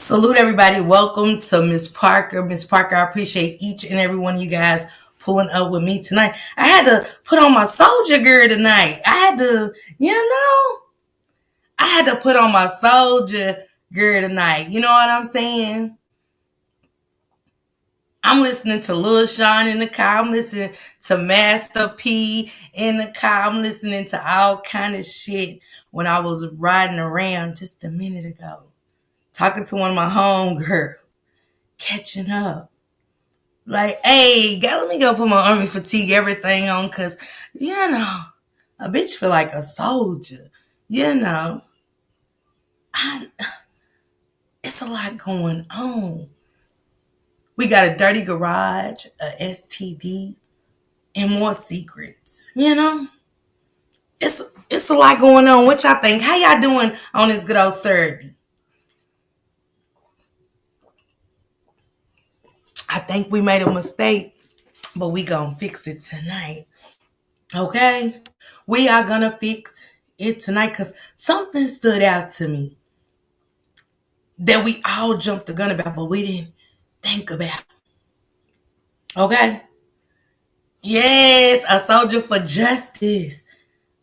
Salute everybody. Welcome to Miss Parker. Miss Parker, I appreciate each and every one of you guys pulling up with me tonight. I had to put on my soldier gear tonight. I had to put on my soldier gear tonight. You know what I'm saying? I'm listening to Lil Sean in the car. I'm listening to Master P in the car. I'm listening to all kind of shit when I was riding around just a minute ago. Talking to one of my homegirls. Catching up. Like, hey, let me go put my army fatigue everything on, cause a bitch feel like a soldier. You know, I it's a lot going on. We got a dirty garage, a STD, and more secrets. It's a lot going on. What y'all think? How y'all doing on this good old Saturday? I think we made a mistake, but we gonna fix it tonight. Okay? We are gonna fix it tonight because something stood out to me that we all jumped the gun about, but we didn't think about. Okay? Yes, a soldier for justice.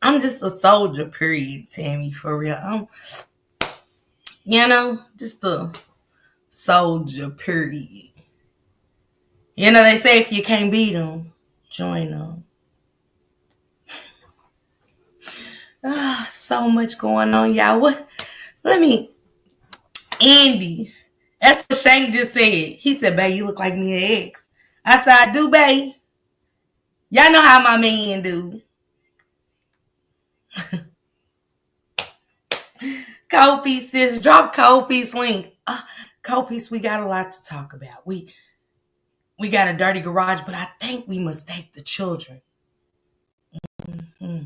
I'm just a soldier, period, Tammy, for real. Just a soldier, period. They say if you can't beat them, join them. So much going on, y'all. Andy. That's what Shank just said. He said, babe, you look like me and ex. I said, I do, babe. Y'all know how my man do. Cold piece, sis. Drop cold piece link. Cold piece, we got a lot to talk about. We got a dirty garage, but I think we mistake the children. Mm-hmm.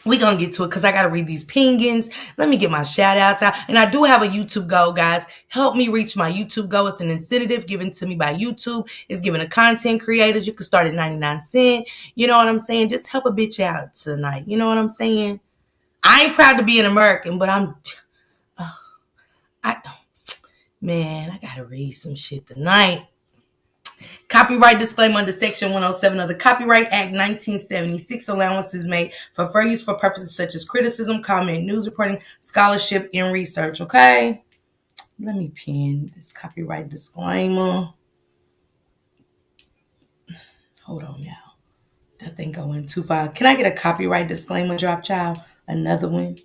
We gonna get to it because I gotta read these pingings. Let me get my shout outs out. And I do have a YouTube goal, guys. Help me reach my YouTube goal. It's an incentive given to me by YouTube. It's given to content creators. You can start at 99 cents. You know what I'm saying? Just help a bitch out tonight. You know what I'm saying? I ain't proud to be an American, but I man, I gotta read some shit tonight. Copyright disclaimer under Section 107 of the Copyright Act 1976. Allowances made for fair use for purposes such as criticism, comment, news reporting, scholarship, and research. Okay? Let me pin this copyright disclaimer. Hold on now. That thing going too far. Can I get a copyright disclaimer drop, child? Another one.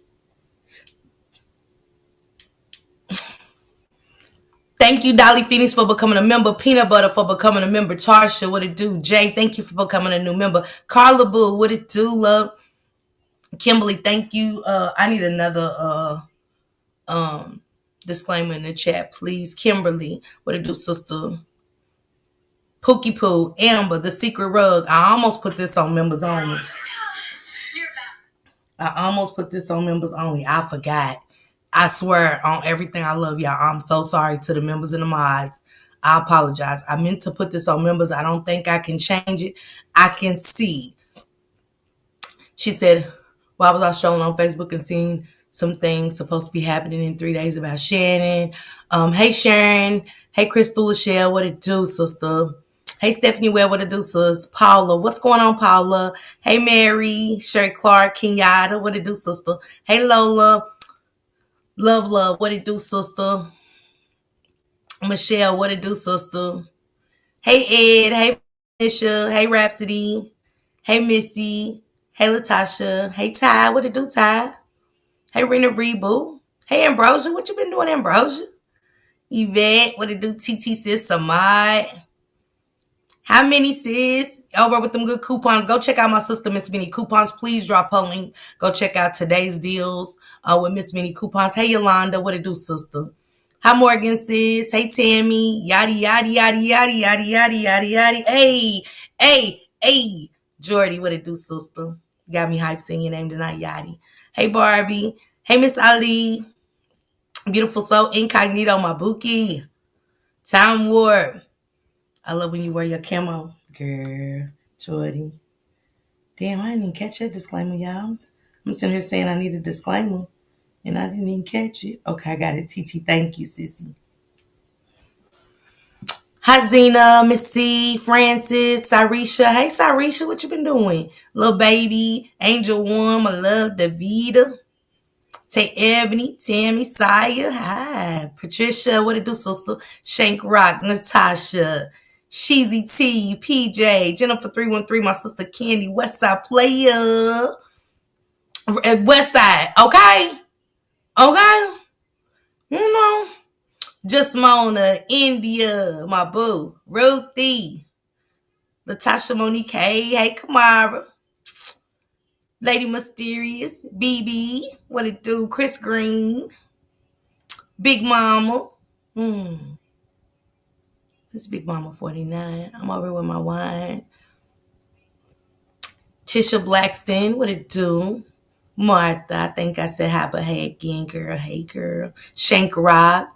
Thank you, Dolly Phoenix, for becoming a member. Peanut Butter for becoming a member. Tarsha, what it do? Jay, thank you for becoming a new member. Carla Boo, what it do, love? Kimberly, thank you. I need another disclaimer in the chat, please. Kimberly, what it do, sister? Pookie Poo, Amber, the secret rug. I almost put this on members only. I forgot. I swear on everything I love, y'all. I'm so sorry to the members and the mods. I apologize. I meant to put this on members. I don't think I can change it. I can see. She said, why was I strolling on Facebook and seeing some things supposed to be happening in 3 days about Shannon? Hey, Sharon. Hey, Crystal Lachelle. What it do, sister? Hey, Stephanie Webb. What it do, sis? Paula. What's going on, Paula? Hey, Mary. Sherry Clark. Kenyatta. What it do, sister? Hey, Lola. Love. What it do, sister? Michelle. What it do, sister? Hey, Ed. Hey, Nisha. Hey, Rhapsody. Hey, Missy. Hey, Latasha. Hey, Ty. What it do, Ty? Hey, Rena Rebu. Hey, Ambrosia. What you been doing, Ambrosia? Yvette. What it do, TT sis? Samad. How many, sis? Over with them good coupons. Go check out my sister, Miss Minnie Coupons. Please drop her link. Go check out today's deals with Miss Minnie Coupons. Hey, Yolanda. What it do, sister? Hi, Morgan, sis. Hey, Tammy. Yaddy, yaddy, yaddy, yaddy, yaddy, yaddy, yaddy, yaddy. Hey. Jordy, what it do, sister? Got me hype saying your name tonight, yaddy. Hey, Barbie. Hey, Miss Ali. Beautiful soul incognito, my bookie. Time Warp. I love when you wear your camo. Girl, Jordy. Damn, I didn't even catch that disclaimer, y'all. I'm sitting here saying I need a disclaimer. And I didn't even catch it. Okay, I got it. TT, thank you, sissy. Hi, Zena, Missy, Francis, Sarisha. Hey, Sarisha, what you been doing? Little baby, Angel One, my love, Davida. Tay Ebony, Tammy, Saya. Hi. Patricia, what it do, sister? Shank Rock, Natasha. Sheezy T, PJ, Jennifer 313, my sister Candy, Westside Player. Westside, okay? Okay? You know. Just Mona, India, my boo, Ruthie, Latasha Monique, hey Kamara, Lady Mysterious, BB, what it do, Chris Green, Big Mama, this Big Mama 49, I'm over with my wine, Tisha Blackston, what it do, Martha, I think I said hi, but hey again, girl, hey girl, Shank Rock,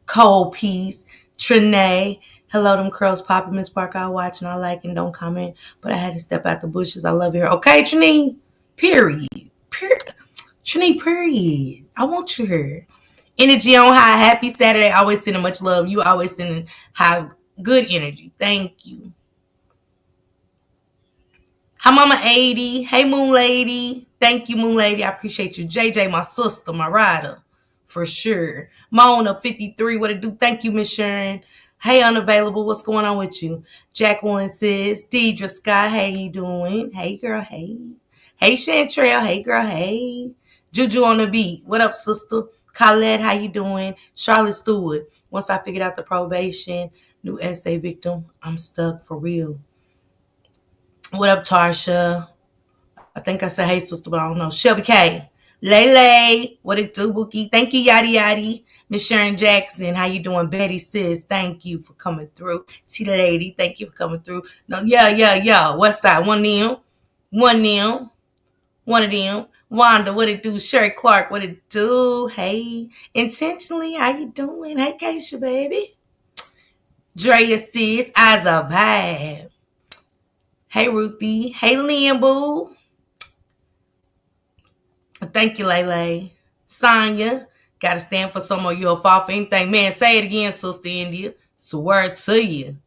Cold Piece, Trinae. Hello, them curls popping, Miss Parker. I watch and I like and don't comment, but I had to step out the bushes. I love her. Okay, Trinae. Period. Period. Trinae, period. I want you here. Energy on high. Happy Saturday. Always sending much love. You always sending high good energy. Thank you. Hi, Mama 80. Hey, Moon Lady. Thank you, Moon Lady. I appreciate you. JJ, my sister, my rider. For sure. Mona 53. What it do? Thank you, Miss Sharon. Hey, unavailable. What's going on with you? Jack One says, Deidre Scott, how you doing? Hey, girl. Hey. Hey, Chantrell. Hey, girl. Hey. Juju on the beat. What up, sister? Colette, how you doing? Charlotte Stewart. Once I figured out the probation, new essay victim, I'm stuck for real. What up, Tarsha? I think I said hey, sister, but I don't know. Shelby K. Lele. What it do, Bookie? Thank you, Yadi Yadi. Miss Sharon Jackson. How you doing? Betty Sis. Thank you for coming through. T Lady. Thank you for coming through. No, yeah. West side. One of them. One of them. One of them. Wanda. What it do? Sherry Clark. What it do? Hey. Intentionally. How you doing? Hey, Keisha, baby. Drea Sis. Eyes a vibe. Hey, Ruthie. Hey, Liam Boo. Thank you, Lele. Sonya, gotta stand for some of you'll fall for anything. Man, say it again, Sister India. It's a word to you.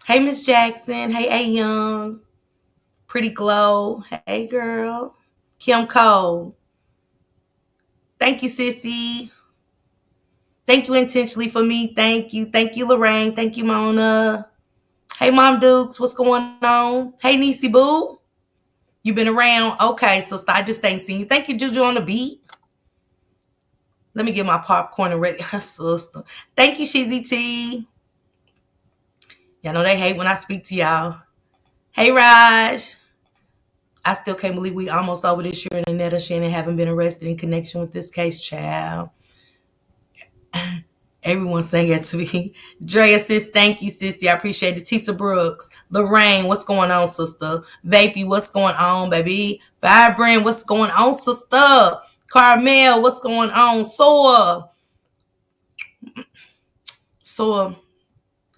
Hey, Miss Jackson. Hey, A Young. Pretty Glow. Hey, girl. Kim Cole. Thank you, Sissy. Thank you intentionally for me. Thank you. Thank you, Lorraine. Thank you, Mona. Hey, Mom Dukes. What's going on? Hey, Niecy Boo. You been around? Okay, so I just ain't seen you. Thank you, Juju on the beat. Let me get my popcorn and ready. Sister. Thank you, Shizzy T. Y'all know they hate when I speak to y'all. Hey, Raj. I still can't believe we almost over this year and Netta Shannon haven't been arrested in connection with this case, child. Everyone saying it to me. Drea sis, thank you, sissy. I appreciate it. Tisa Brooks. Lorraine, what's going on, sister? Vapey, what's going on, baby? Vibrant, what's going on, sister? Carmel, what's going on? Soa,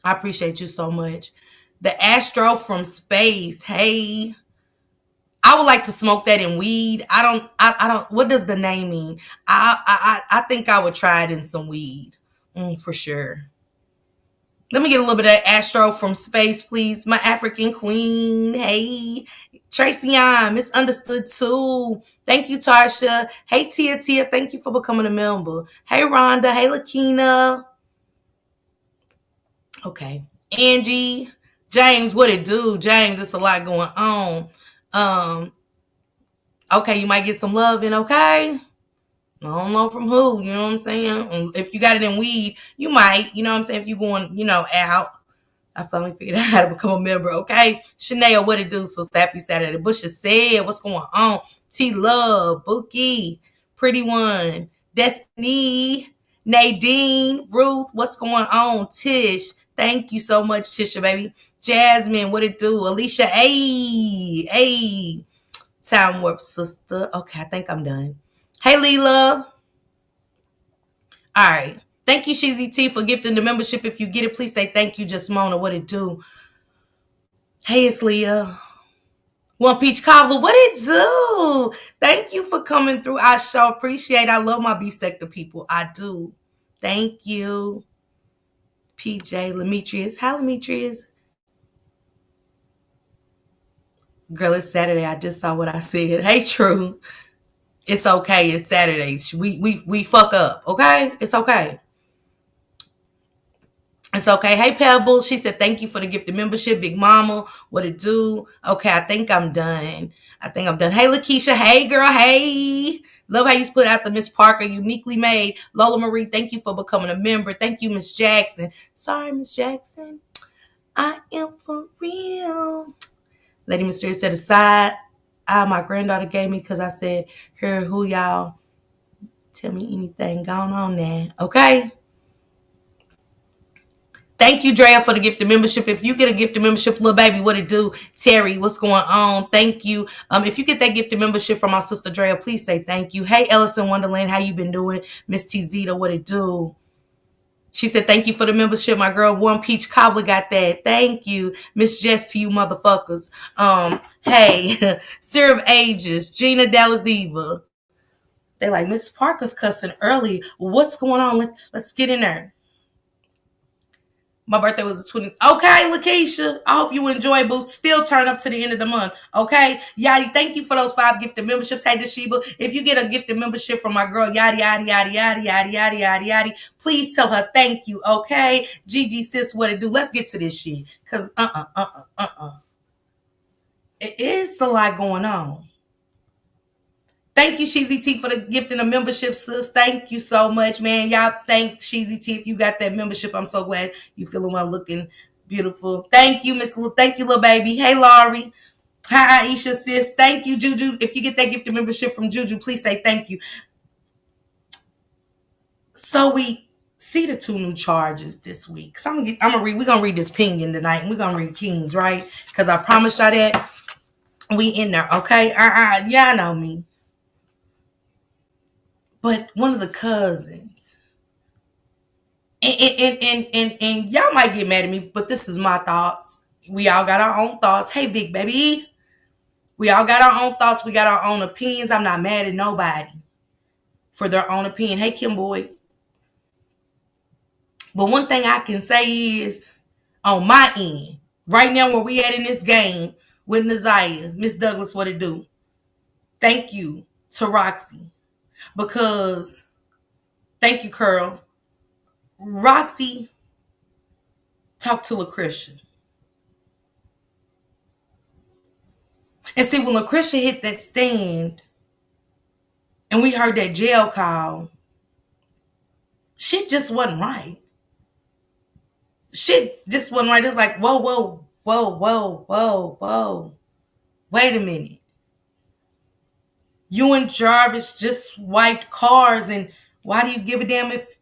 I appreciate you so much. The Astro from Space. Hey. I would like to smoke that in weed. I don't what does the name mean? I think I would try it in some weed. For sure. Let me get a little bit of Astro from Space, please. My African queen. Hey. Tracy on, misunderstood too. Thank you, Tarsha. Hey, Tia. Thank you for becoming a member. Hey, Rhonda. Hey, Lakina. Okay. Angie. James, what it do? James, it's a lot going on. Okay, you might get some love in, okay? I don't know from who, you know what I'm saying? If you got it in weed, you might, you know what I'm saying? If you going, out. I finally figured out how to become a member, okay? Chanel, what it do? So happy Saturday. Bush has said, what's going on? T Love, Bookie, Pretty One, Destiny, Nadine, Ruth, what's going on? Tish, thank you so much, Tisha, baby. Jasmine, what it do? Alicia, hey. Time Warp sister. Okay, I think I'm done. Hey, Leela. All right. Thank you, Shizzy T, for gifting the membership. If you get it, please say thank you, just Mona. What it do? Hey, it's Leah. One Peach Cobbler, what it do? Thank you for coming through our show. Appreciate it. I love my beef sector people. I do. Thank you. PJ Demetrius. Hi, Demetrius. Girl, it's Saturday. I just saw what I said. Hey, True. It's okay. It's Saturday. We fuck up. Okay? It's okay. It's okay. Hey, Pebble. She said, thank you for the gifted membership. Big Mama. What it do? Okay, I think I'm done. Hey, Lakeisha. Hey, girl. Hey. Love how you put out the Miss Parker, uniquely made. Lola Marie, thank you for becoming a member. Thank you, Miss Jackson. Sorry, Miss Jackson. I am for real. Lady Mysterious set aside. My granddaughter gave me because I said, here, who y'all tell me anything going on there. Okay? Thank you, Drea, for the gifted membership. If you get a gifted membership, little baby, what it do? Terry, what's going on? Thank you. If you get that gifted membership from my sister Drea, please say thank you. Hey, Ellison Wonderland, how you been doing? Miss T Zeta, what it do? She said, thank you for the membership. My girl, One Peach Cobbler got that. Thank you. Miss Jess to you motherfuckers. Hey, Syrup Ages, Gina Dallas Diva. They like, Miss Parker's cussing early. What's going on? Let's get in there. My birthday was the 20th. Okay, Lakeisha. I hope you enjoy, boo. Still turn up to the end of the month. Okay? Yadi, thank you for those 5 gifted memberships. Hey, Deshiba, if you get a gifted membership from my girl, yadi, yadi, yadi, yadi, yadi, yadi, yadi, yadi, please tell her thank you, okay? Gigi, sis, what it do? Let's get to this shit. Because, It is a lot going on. Thank you, Sheezy T, for the gift and the membership, sis. Thank you so much, man. Y'all thank Sheezy T if you got that membership. I'm so glad you feeling well, looking beautiful. Thank you, Miss. Thank you, little baby. Hey, Laurie. Hi, Aisha, sis. Thank you, Juju. If you get that gift and membership from Juju, please say thank you. So we see the 2 new charges this week. So we're gonna read this Pinion tonight, and we're gonna read Kings, right? Because I promise y'all that we in there, okay? Y'all know me. But one of the cousins, and y'all might get mad at me, but this is my thoughts. We all got our own thoughts. Hey, big baby. We all got our own thoughts. We got our own opinions. I'm not mad at nobody for their own opinion. Hey, Kim Boy. But one thing I can say is, on my end, right now where we at in this game with Naziah, Miss Douglas, what it do? Thank you to Roxy. Because, thank you, Curl. Roxy talked to LaCrisha. And see, when LaCrisha hit that stand and we heard that jail call, shit just wasn't right. Shit just wasn't right. It's like, whoa, whoa, whoa, whoa, whoa, whoa. Wait a minute. You and Jarvis just wiped cars, and why do you give a damn if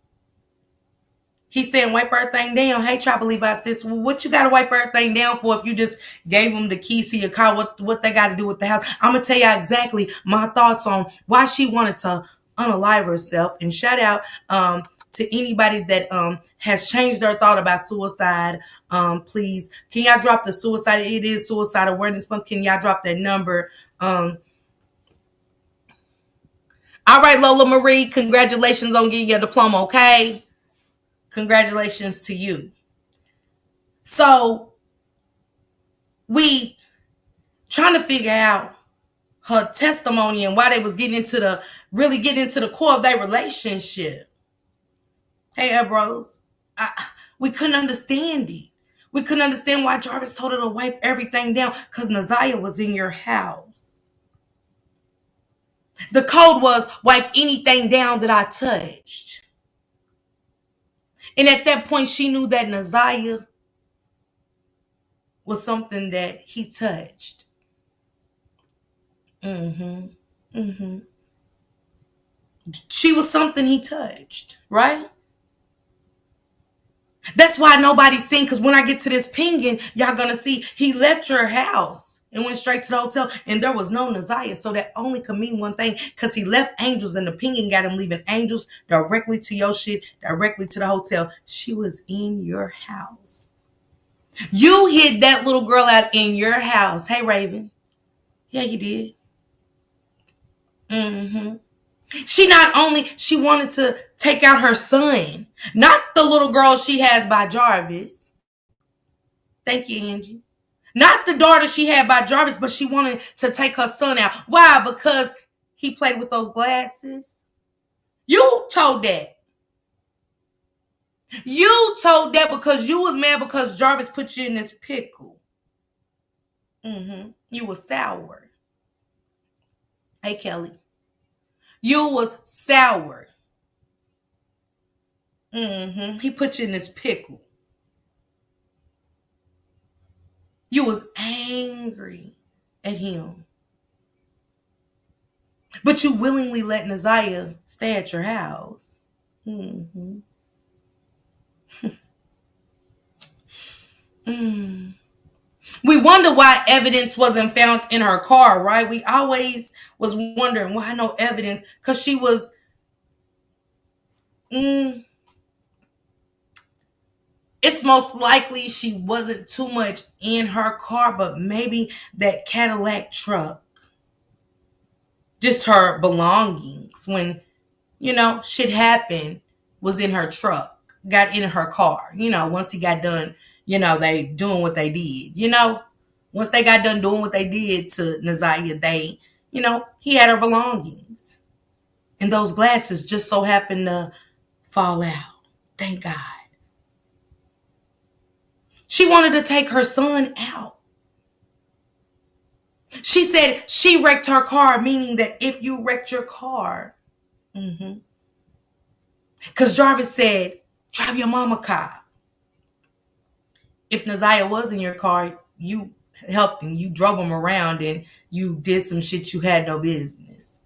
he's saying wipe everything down? Hey, Chopper Levi sis, well, what you got to wipe everything down for if you just gave them the keys to your car? What they got to do with the house? I'm going to tell you exactly my thoughts on why she wanted to unalive herself. And shout out to anybody that has changed their thought about suicide. Please, can y'all drop the suicide? It is Suicide Awareness Month. Can y'all drop that number? All right, Lola Marie, congratulations on getting your diploma, okay? Congratulations to you. So, we trying to figure out her testimony and why they was getting into the core of their relationship. Hey, Ebros, we couldn't understand it. We couldn't understand why Jarvis told her to wipe everything down because Naziah was in your house. The code was wipe anything down that I touched. And at that point, she knew that Naziah was something that he touched. She was something he touched, right? That's why nobody's seen, because when I get to this pinging, y'all gonna see he left your house and went straight to the hotel, and there was no Naziah. So that only could mean one thing, because he left angels, and the pinging got him leaving angels directly to your shit, directly to the hotel. She was in your house. You hid that little girl out in your house. Hey, Raven. Yeah, he did. Mm-hmm. She wanted to take out her son, not the little girl she has by Jarvis. Thank you, Angie. Not the daughter she had by Jarvis, but she wanted to take her son out. Why? Because he played with those glasses. You told that. You told that because you was mad because Jarvis put you in this pickle. You was sour. Hey, Kelly. You was sour. He put you in this pickle. You was angry at him. But you willingly let Naziah stay at your house. Mm-hmm. We wonder why evidence wasn't found in her car, right? We always was wondering why no evidence, because she was. It's most likely she wasn't too much in her car, but maybe that Cadillac truck, just her belongings when, shit happened, was in her truck, got in her car. Once he got done, they doing what they did. Once they got done doing what they did to Naziah, he had her belongings. And those glasses just so happened to fall out. Thank God. She wanted to take her son out. She said she wrecked her car, meaning that if you wrecked your car, because Jarvis said, drive your mama car. If Naziah was in your car, you helped him, you drove him around, and you did some shit you had no business.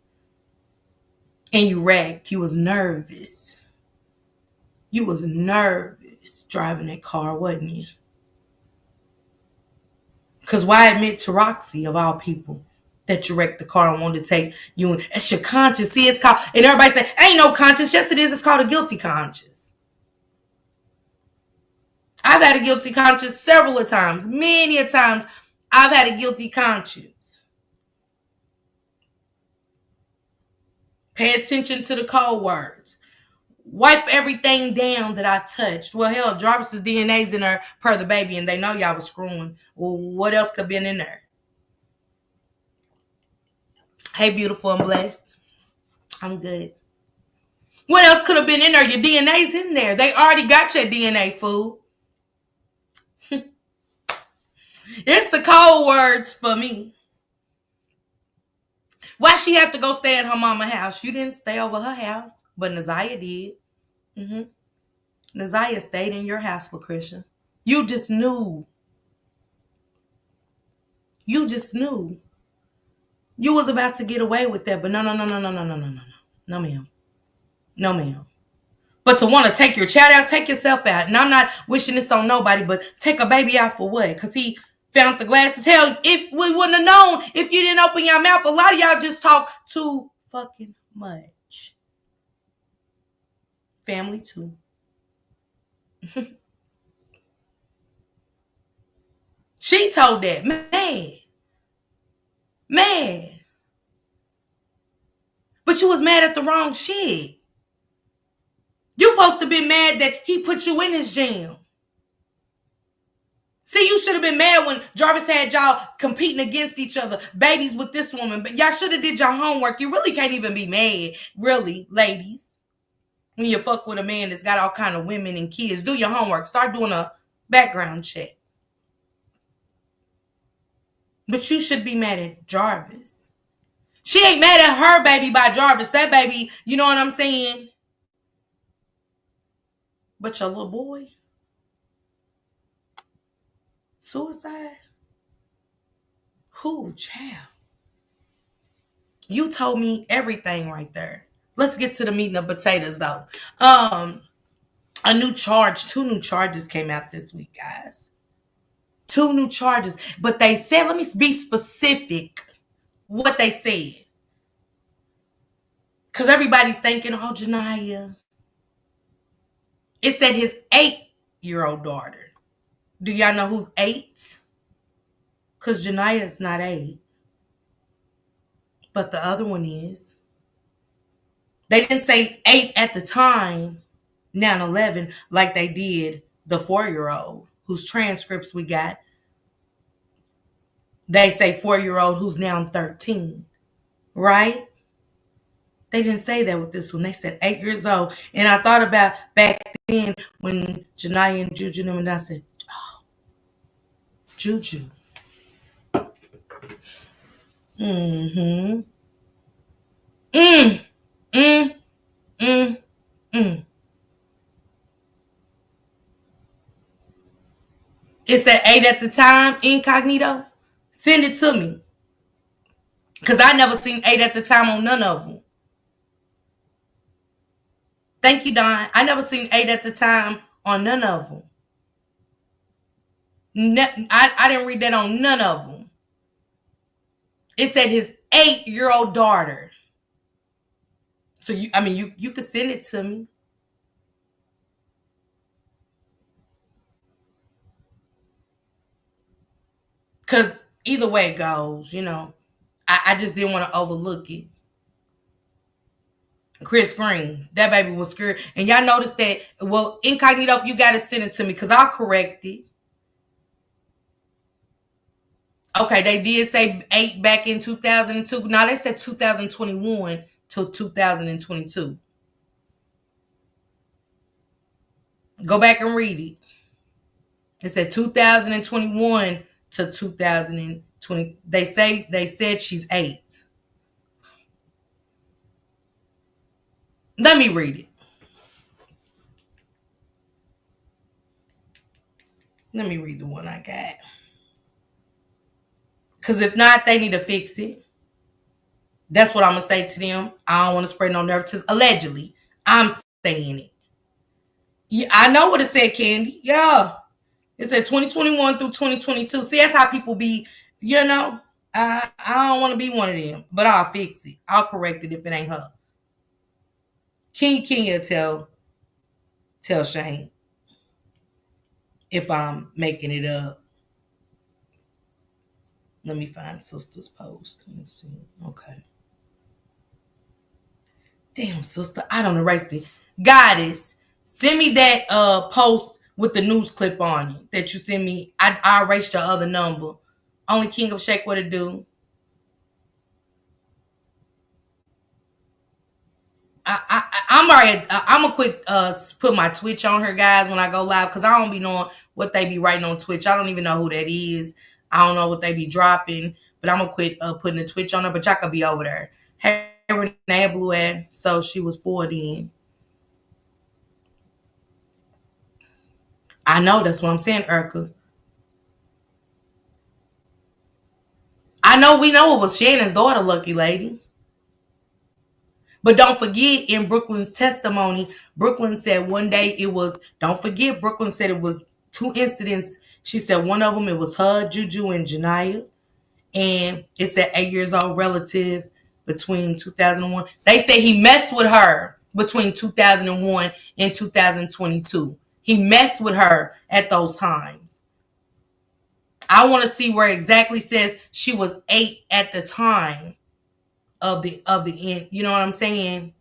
And you wrecked. You was nervous. You was nervous driving that car, wasn't you? Because why admit to Roxy, of all people, that you wrecked the car and wanted to take you in? It's your conscience. See, it's called, and everybody say, ain't no conscience. Yes, it is. It's called a guilty conscience. I've had a guilty conscience several of times. Many a times I've had a guilty conscience. Pay attention to the code words. Wipe everything down that I touched. Well, hell, Jarvis's DNA's in her per the baby, and they know y'all was screwing. Well, what else could have been in there? Hey, beautiful and blessed. I'm good. What else could have been in there? Your DNA's in there. They already got your DNA, fool. It's the code words for me. Why she have to go stay at her mama's house? You didn't stay over her house, but Naziah did. Naziah stayed in your house, Lucretia. You just knew. You just knew. You was about to get away with that, but no. No, ma'am. No, ma'am. But to want to take your child out, take yourself out. And I'm not wishing this on nobody, but take a baby out for what? Because he found the glasses. Hell, if we wouldn't have known, if you didn't open your mouth, a lot of y'all just talk too fucking much. Family too. She told that. Mad. But you was mad at the wrong shit. You supposed to be mad that he put you in his jam. See, you should have been mad when Jarvis had y'all competing against each other, babies with this woman. But y'all should have did your homework. You really can't even be mad, really, ladies. When you fuck with a man that's got all kind of women and kids, do your homework. Start doing a background check. But you should be mad at Jarvis. She ain't mad at her baby by Jarvis. That baby, you know what I'm saying? But your little boy, suicide? Who, child? You told me everything right there. Let's get to the meat and the potatoes, though. Two new charges came out this week, guys. 2 new charges. But they said, let me be specific what they said. Because everybody's thinking, oh, Janiyah. It said his 8-year-old daughter. Do y'all know who's 8? Because Janiyah is not 8. But the other one is. They didn't say 8 at the time, now 11, like they did the 4-year-old whose transcripts we got. They say 4-year-old who's now 13, right? They didn't say that with this one. They said 8 years old. And I thought about back then when Janiyah and Juju and I said, oh, Juju. Mm-hmm. Mm, mm, mm, mm. It said 8 at the time, incognito. Send it to me. Because I never seen 8 at the time on none of them. Thank you, Don. I never seen 8 at the time on none of them. I didn't read that on none of them. It said his 8-year-old daughter. So you could send it to me. Cause either way it goes, I just didn't want to overlook it. Chris Green, that baby was scared. And y'all noticed that, well, incognito, you gotta send it to me because I'll correct it. Okay, they did say 8 back in 2002. Now they said 2021 to 2022. Go back and read it. It said 2021 to 2020. They said she's 8. Let me read it. Let me read the one I got. Because if not, they need to fix it. That's what I'm going to say to them. I don't want to spread no nervousness. Allegedly, I'm saying it. Yeah, I know what it said, Candy. Yeah. It said 2021 through 2022. See, that's how people be, I don't want to be one of them. But I'll fix it. I'll correct it if it ain't her. Kenya tell Shane if I'm making it up. Let me find sister's post. Let me see. Okay. Damn, sister, I don't erase it. Goddess, send me that post with the news clip on it that you send me. I erased your other number. Only King of Shake what it do. I'm already. I'm gonna quit. Put my Twitch on her, guys, when I go live, because I don't be knowing what they be writing on Twitch. I don't even know who that is. I don't know what they be dropping, but I'm gonna quit putting the Twitch on her. But y'all could be over there. Hey, Renee Blue ass. So she was 4 then. I know that's what I'm saying, Urka. I know we know it was Shannon's daughter, Lucky Lady. But don't forget, in Brooklyn's testimony, Brooklyn said one day it was, don't forget, Brooklyn said it was 2 incidents. She said one of them, it was her, Juju, and Janiyah. And it said 8 years old relative between 2001. They say he messed with her between 2001 and 2022. He messed with her at those times. I want to see where it exactly says she was 8 at the time of the end. You know what I'm saying?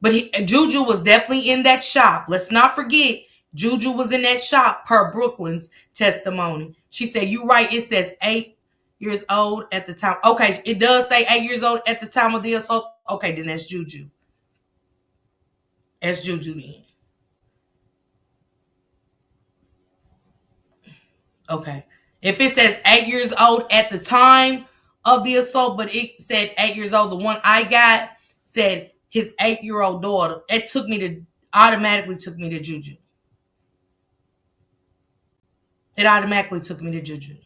But Juju was definitely in that shop. Let's not forget, Juju was in that shop per Brooklyn's testimony. She said, "You right. It says 8 years old at the time." Okay, it does say 8 years old at the time of the assault. Okay, then that's Juju. That's Juju then. Okay. If it says 8 years old at the time of the assault, but it said 8 years old, the one I got said his 8-year-old daughter. It automatically took me to Juju. It automatically took me to Juju.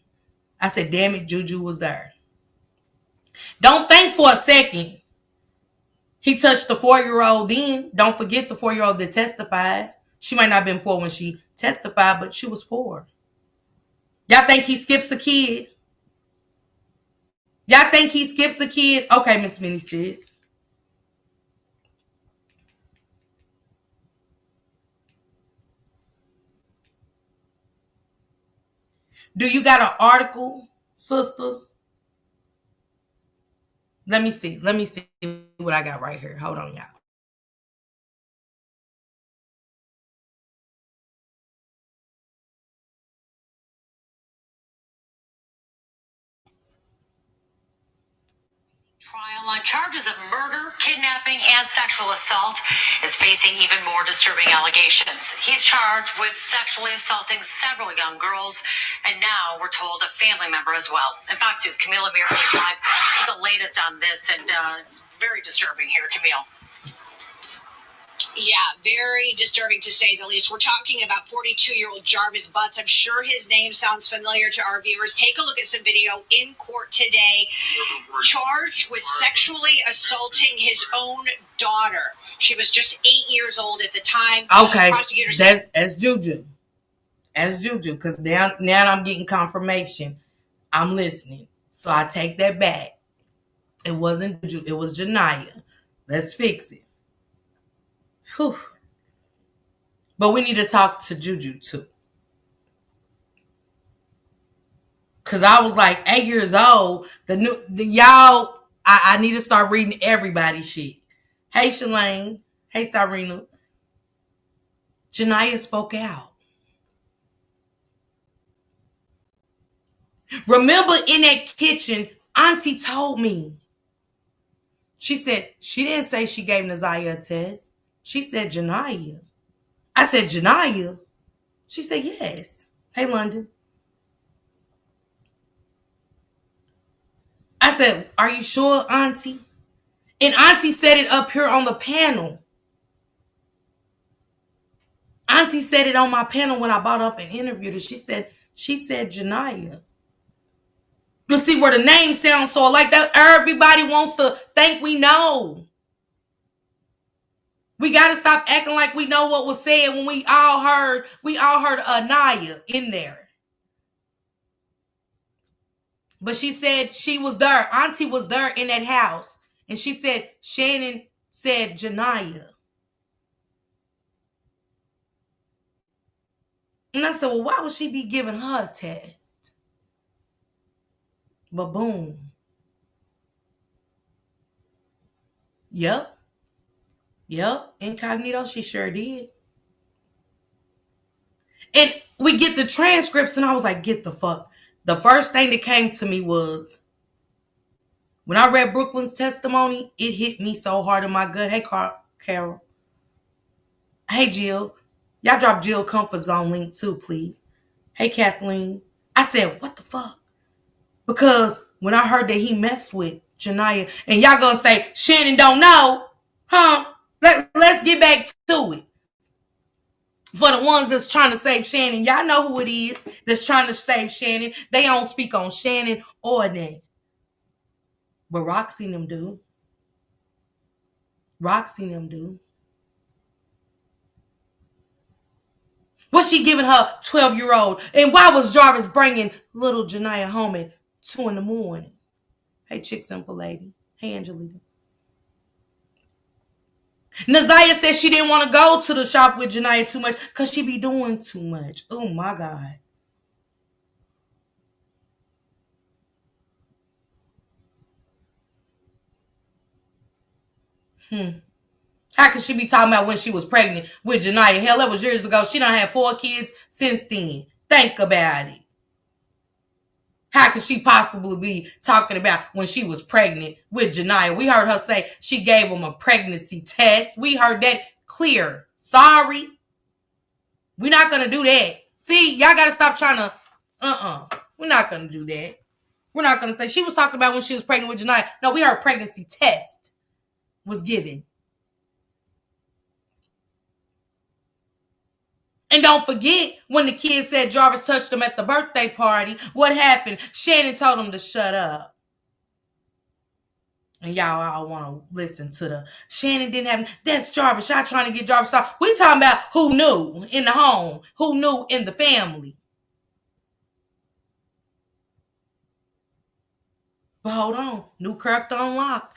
I said, damn it, Juju was there. Don't think for a second he touched the 4-year-old then. Don't forget the 4-year-old that testified. She might not have been 4 when she testified, but she was 4. Y'all think he skips a kid? Y'all think he skips a kid? Okay, Miss Minnie says. Do you got an article, sister? Let me see. Let me see what I got right here. Hold on, y'all. Trial on charges of murder, kidnapping, and sexual assault is facing even more disturbing allegations. He's charged with sexually assaulting several young girls, and now we're told a family member as well. And Fox News' Camille Amir live with the latest on this, and very disturbing here, Camille. Yeah, very disturbing to say the least. We're talking about 42-year-old Jarvis Butts. I'm sure his name sounds familiar to our viewers. Take a look at some video in court today. Charged with sexually assaulting his own daughter. She was just 8 years old at the time. Okay, that's Juju. As Juju, because now I'm getting confirmation. I'm listening. So I take that back. It wasn't Juju, it was Janiyah. Let's fix it. Whew. But we need to talk to Juju too. Cause I was like 8 years old. The y'all, I need to start reading everybody's shit. Hey Shalane. Hey Cyrena. Janiyah spoke out. Remember in that kitchen, Auntie told me. She said, she didn't say she gave Naziah a test. She said Janiyah. I said, Janiyah? She said, yes. Hey, London. I said, are you sure, Auntie? And Auntie said it up here on the panel. Auntie said it on my panel when I brought up and interviewed her. She said Janiyah. You see where the name sounds so like that? Everybody wants to think we know. We got to stop acting like we know what was said when we all heard Anaya in there. But she said she was there. Auntie was there in that house. And she said Shannon said Janiyah. And I said, well, why would she be giving her a test? But boom. Yep. Incognito, she sure did. And we get the transcripts, and I was like, get the fuck. The first thing that came to me was, when I read Brooklyn's testimony, it hit me so hard in my gut. Hey, Carol. Hey, Jill. Y'all drop Jill Comfort Zone link too, please. Hey, Kathleen. I said, what the fuck? Because when I heard that he messed with Janiyah, and y'all gonna say, Shannon don't know, huh? Let's get back to it. For the ones that's trying to save Shannon, y'all know who it is that's trying to save Shannon. They don't speak on Shannon or name. But Roxy and them do. What's she giving her 12-year-old? And why was Jarvis bringing little Janiyah home at 2 a.m? Hey, Chick Simple Lady. Hey, Angelita. Naziah said she didn't want to go to the shop with Janiyah too much because she be doing too much. Oh, my God. How could she be talking about when she was pregnant with Janiyah? Hell, that was years ago. She done had 4 kids since then. Think about it. How could she possibly be talking about when she was pregnant with Janiyah? We heard her say she gave him a pregnancy test. We heard that clear. Sorry. We're not going to do that. See, y'all got to stop trying to, We're not going to do that. We're not going to say she was talking about when she was pregnant with Janiyah. No, we heard pregnancy test was given. And don't forget when the kid said Jarvis touched him at the birthday party. What happened? Shannon told him to shut up. And y'all all want to listen to the Shannon didn't have. That's Jarvis. Y'all trying to get Jarvis off. We talking about who knew in the home, who knew in the family. But hold on, new character unlocked.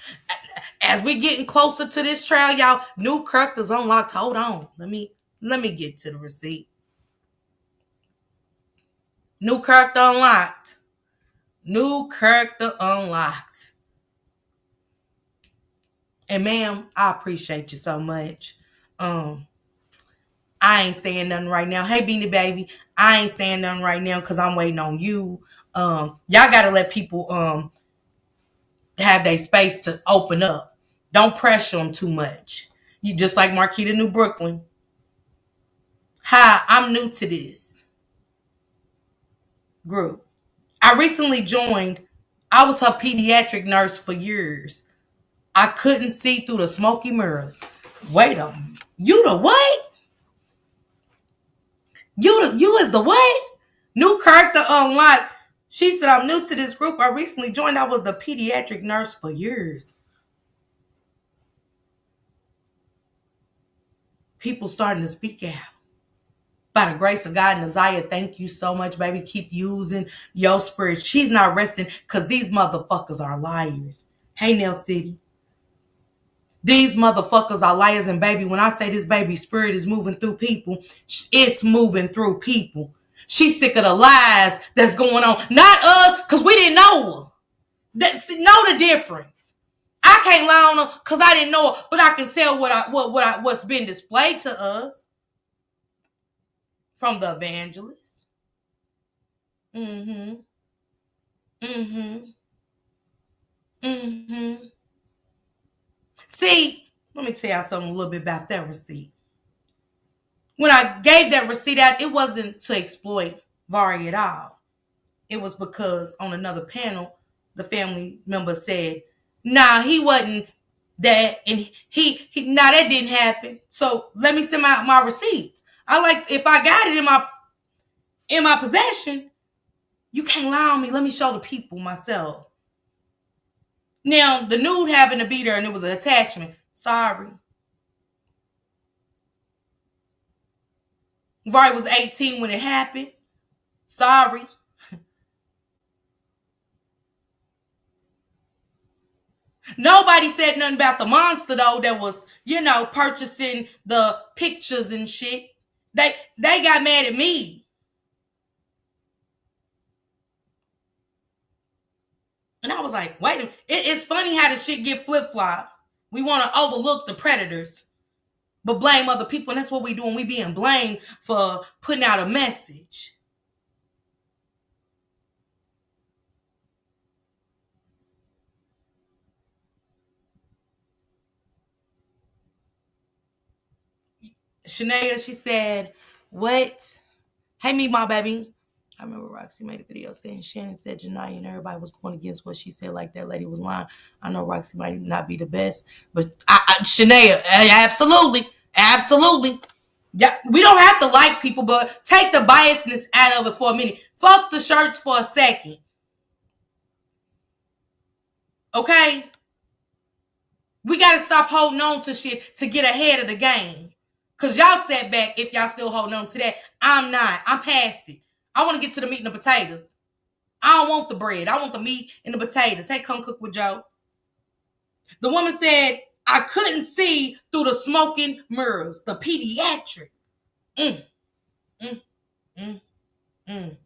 As we getting closer to this trial, y'all, new characters unlocked. Hold on, let me get to the receipt. New character unlocked. New character unlocked. And ma'am, I appreciate you so much. Um, I ain't saying nothing right now. Hey, Beanie Baby, I ain't saying nothing right now because I'm waiting on you. Y'all gotta let people have their space to open up. Don't pressure them too much. You just like Marquita New Brooklyn. Hi, I'm new to this group. I recently joined. I was her pediatric nurse for years. I couldn't see through the smoky mirrors. Wait a minute. You the what? You is the what? New character unlocked. She said, I'm new to this group. I recently joined. I was the pediatric nurse for years. People starting to speak out. By the grace of God, Naziah, thank you so much, baby. Keep using your spirit. She's not resting because these motherfuckers are liars. Hey, Nail City. These motherfuckers are liars, and baby, when I say this baby spirit is moving through people, it's moving through people. She's sick of the lies that's going on. Not us, because we didn't know her. Know the difference. I can't lie on her because I didn't know her, but I can tell what's been displayed to us from the evangelist. Mm-hmm. Mm-hmm. Mm-hmm. See, let me tell y'all something a little bit about that receipt. When I gave that receipt out, it wasn't to exploit Vari at all. It was because on another panel, the family member said, nah, he wasn't that, and nah, that didn't happen. So let me send my receipts. I like if I got it in my possession, you can't lie on me. Let me show the people myself. Now, the nude happened to be there and it was an attachment. Sorry. Vari was 18 when it happened. Sorry. Nobody said nothing about the monster though that was, purchasing the pictures and shit. They got mad at me. And I was like, wait a minute. It's funny how the shit get flip-flopped. We want to overlook the predators, but blame other people. And that's what we doing. We being blamed for putting out a message. Shania, she said, what? Hey, me, my baby. I remember Roxy made a video saying Shannon said Janiyah and everybody was going against what she said, like that lady was lying. I know Roxy might not be the best, but Shania, absolutely, absolutely. Yeah, we don't have to like people, but take the biasness out of it for a minute. Fuck the shirts for a second. Okay? We gotta stop holding on to shit to get ahead of the game. Cause y'all sat back if y'all still holding on to that. I'm not. I'm past it. I want to get to the meat and the potatoes. I don't want the bread. I want the meat and the potatoes. Hey, come cook with Joe. The woman said, I couldn't see through the smoking mirrors. The pediatric. Mm, mm, mm, mm.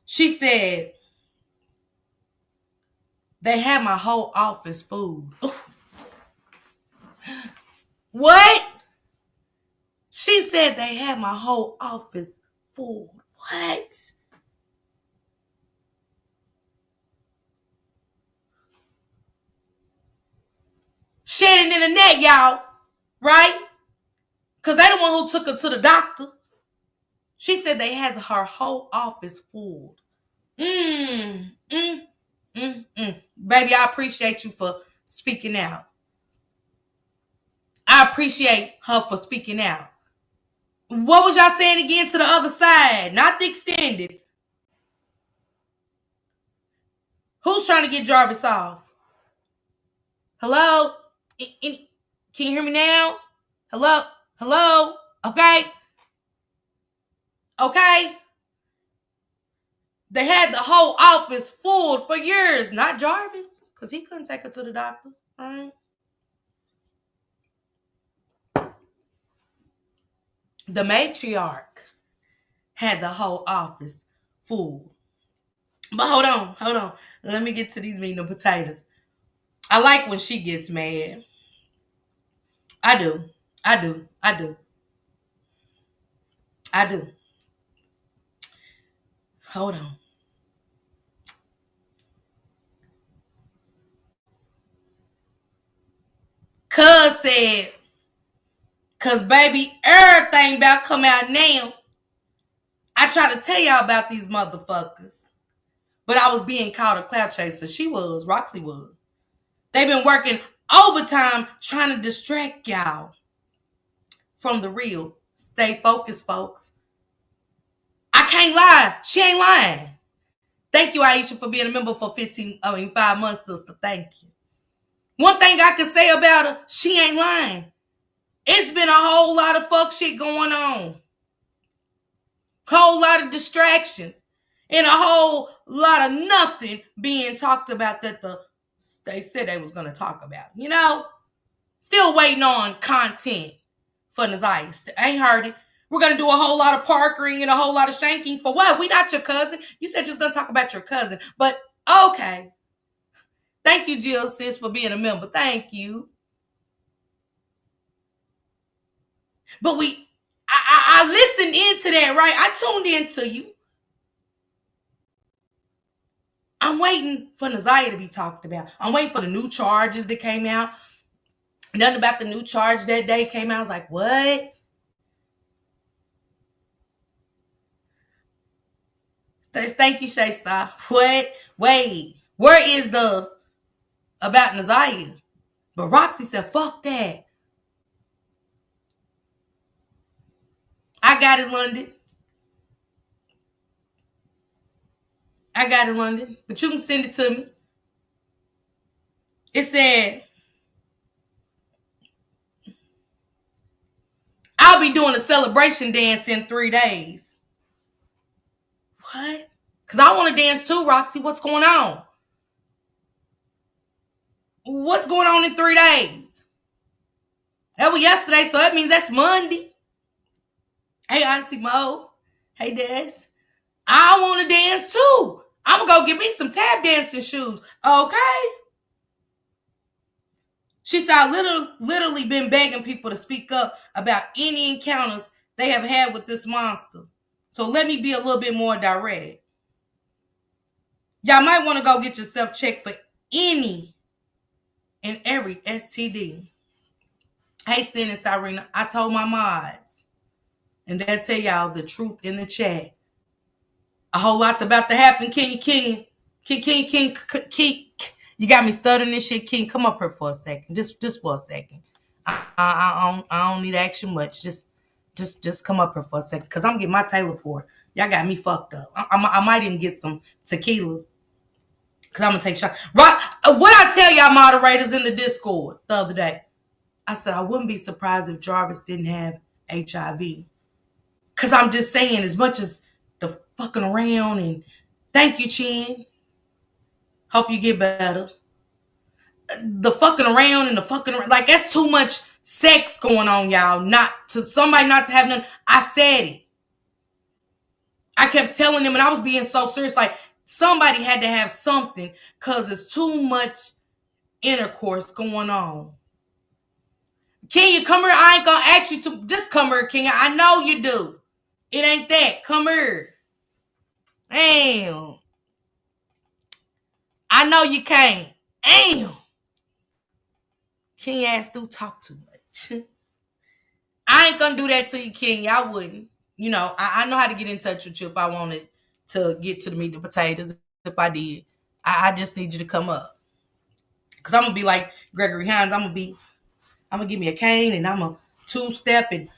She said, they had my whole office food. What? She said they had my whole office food. What? Shedding in the net, y'all. Right? Because they the one who took her to the doctor. She said they had her whole office full. Mm, mm, Baby, I appreciate you for speaking out. I appreciate her for speaking out. What was y'all saying again to the other side? Not the extended. Who's trying to get Jarvis off? Hello? Can you hear me now? Hello? Hello? Okay? Okay? They had the whole office full for years. Not Jarvis, because he couldn't take her to the doctor. All right? The matriarch had the whole office full. But hold on. Let me get to these meat and potatoes. I like when she gets mad. I do. I do. I do. I do. Hold on. Cuz said, cause baby, everything about come out now. I try to tell y'all about these motherfuckers. But I was being called a cloud chaser. She was. Roxy was. They've been working overtime trying to distract y'all from the real. Stay focused, folks. I can't lie. She ain't lying. Thank you, Aisha, for being a member for 5 months, sister. Thank you. One thing I can say about her, she ain't lying. It's been a whole lot of fuck shit going on. Whole lot of distractions. And a whole lot of nothing being talked about that they said they was going to talk about. You know? Still waiting on content for Naziah. Ain't heard it. We're going to do a whole lot of parkering and a whole lot of shanking. For what? We not your cousin. You said you was going to talk about your cousin. But, okay. Thank you, Jill, sis, for being a member. Thank you. But I listened into that, right? I tuned into you. I'm waiting for Naziah to be talked about. I'm waiting for the new charges that came out. Nothing about the new charge that day came out. I was like, what? Thank you, Shay Star. What? Wait. Where is the about Naziah? But Roxy said, fuck that. I got it, London. I got it, London. But you can send it to me. It said, I'll be doing a celebration dance in 3 days. What? Because I want to dance too, Roxy. What's going on? What's going on in 3 days? That was yesterday, so that means that's Monday. Hey, Auntie Mo. Hey, Des. I want to dance too. I'm going to go get me some tap dancing shoes. Okay? She said, I literally been begging people to speak up about any encounters they have had with this monster. So let me be a little bit more direct. Y'all might want to go get yourself checked for any and every STD. Hey, Sin and Cyrena, I told my mods, and they'll tell y'all the truth in the chat. A whole lot's about to happen. King. You got me stuttering this shit. King, come up here for a second. Just for a second. I don't need action much. Just come up here for a second. Because I'm getting my Taylor pour. Y'all got me fucked up. I might even get some tequila. Because I'm going to take a shot. Right, what I tell y'all moderators in the Discord the other day. I said I wouldn't be surprised if Jarvis didn't have HIV. Because I'm just saying, as much as the fucking around and thank you, Chin. Hope you get better. The fucking around and the fucking around, like that's too much sex going on, y'all. Not to somebody not to have none. I said it. I kept telling them, and I was being so serious. Like somebody had to have something because it's too much intercourse going on. Kenya, come here. I ain't gonna ask you to just come here, Kenya. I know you do. It ain't that. Come here. Damn. I know you can't. Damn. King ass do talk too much. I ain't gonna do that to you, King. I wouldn't. You know, I know how to get in touch with you if I wanted to get to the meat and potatoes. If I did, I just need you to come up. Cause I'm gonna be like Gregory Hines. I'm gonna give me a cane and I'm a 2-step and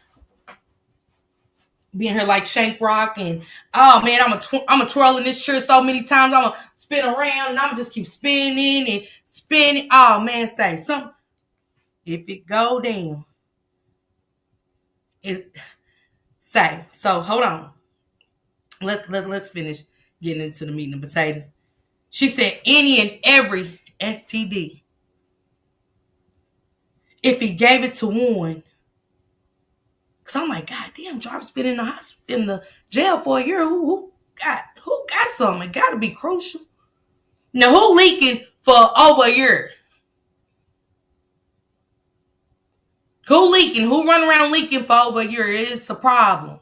be in here like Shank Rock and oh man, I'm a twirl in this chair so many times. I'm gonna spin around and I'm just keep spinning and spinning. Oh man, say something. If it go down, it say so. Hold on. Let's finish getting into the meat and potato. She said any and every STD. If he gave it to one, because I'm like, God damn, Jarvis been in the hospital, in the jail for a year. Who God, Who got something? It got to be crucial. Now, who leaking for over a year? Who leaking? Who run around leaking for over a year? It's a problem.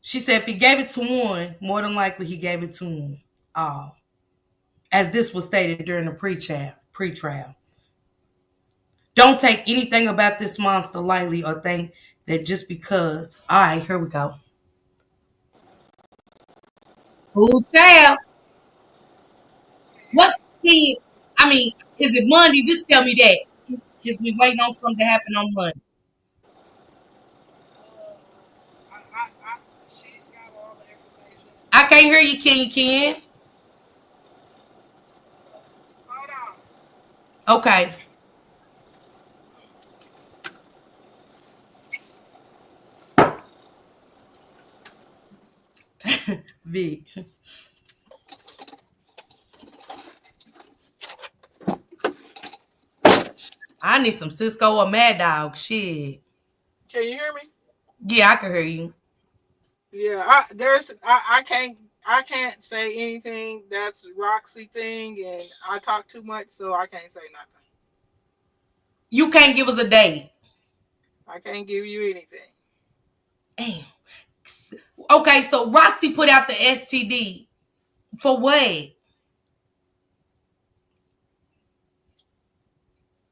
She said if he gave it to one, more than likely he gave it to one. All. As this was stated during the pre-trial. Don't take anything about this monster lightly or think that just because. All right, here we go. Who child? What's the kid? I mean, is it Monday? Just tell me that. Is we waiting on something to happen on Monday? She's got all the information. I can't hear you, Ken. You can? Hold on. Okay. Vic. I need some Cisco or Mad Dog. Shit. Can you hear me? Yeah, I can hear you. Yeah, I can't say anything. That's Roxy thing, and I talk too much, so I can't say nothing. You can't give us a date. I can't give you anything. Damn. Okay, so Roxy put out the STD. For what?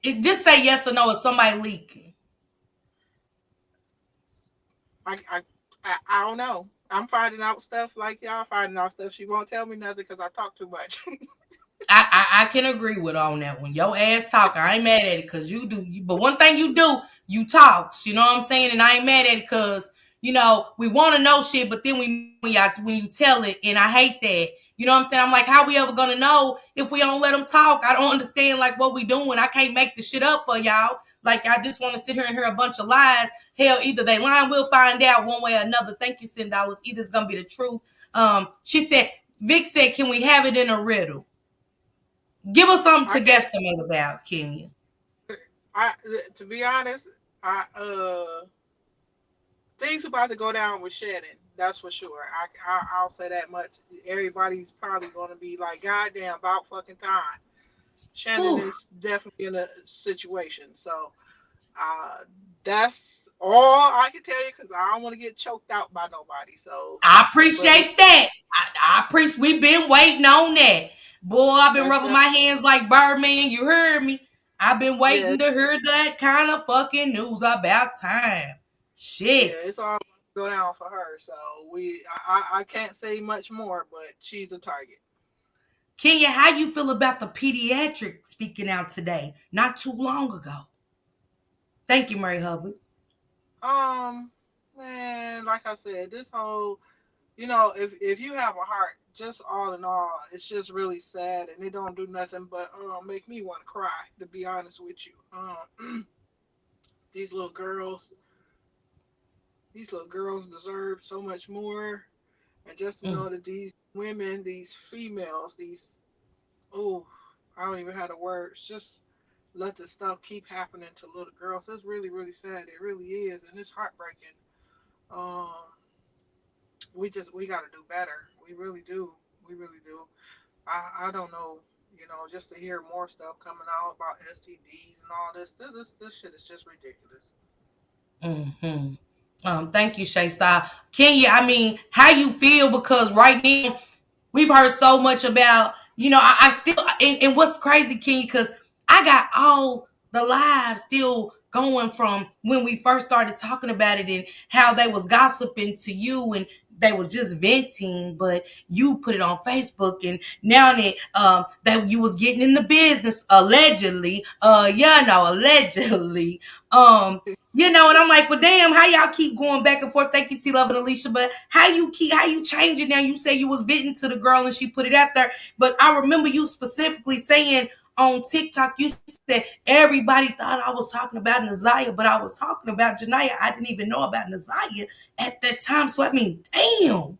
It just say yes or no if somebody leaking. I I I don't know. I'm finding out stuff like y'all finding out stuff. She won't tell me nothing because I talk too much. I can agree with on that one. Your ass talk. I ain't mad at it because you do. But one thing you do, you talks. You know what I'm saying? And I ain't mad at it because we want to know shit, but then when you tell it, and I hate that. You know what I'm saying? I'm like, how we ever gonna know if we don't let them talk? I don't understand like what we doing. I can't make the shit up for y'all. Like I just want to sit here and hear a bunch of lies. Hell, either they lying, we'll find out one way or another. Thank you, $10. Either it's gonna be the truth. She said, Vic said, can we have it in a riddle? Give us I something to can't. guesstimate about, Kenya. I to be honest, I things about to go down with Shannon. That's for sure. I'll say that much. Everybody's probably going to be like, "Goddamn, about fucking time." Shannon Whew. is definitely in a situation. So uh, that's all I can tell you because I don't want to get choked out by nobody. So, I but appreciate that. I appreciate. We've been waiting on that. Boy, I've been that's rubbing my definitely hands like Birdman. You heard me. I've been yeah, waiting to hear that kind of fucking news about time. yeah. Shit. It's all go down for her. So I can't say much more, but she's a target. Kenya, how you feel about the pediatric speaking out today? Not too long ago. Thank you, Murray Hubbard. Um, man, like I said, this whole if you have a heart, just all in all, it's just really sad, and it don't do nothing but make me want to cry. To be honest with you, these little girls, these little girls deserve so much more, and just to Mm. know that these women, these females, these oh, I don't even have the words. Just let this stuff keep happening to little girls. It's really, really sad. It really is, and it's heartbreaking. Um, we got to do better. We really do. We really do. I don't know. Just to hear more stuff coming out about STDs and all this shit is just ridiculous. Hmm. Thank you, Shay Star. Kenya, I mean, how you feel? Because right now we've heard so much about, I still, and what's crazy, Kenya, because I got all the lives still going from when we first started talking about it and how they was gossiping to you and they was just venting, but you put it on Facebook and now that you was getting in the business allegedly, allegedly, and I'm like, well, damn, how y'all keep going back and forth? Thank you, T Love and Alicia. But how you changing now? You say you was bitten to the girl and she put it out there. But I remember you specifically saying on TikTok, you said everybody thought I was talking about Nazaya, but I was talking about Janaya. I didn't even know about Nazaya at that time. So that means damn.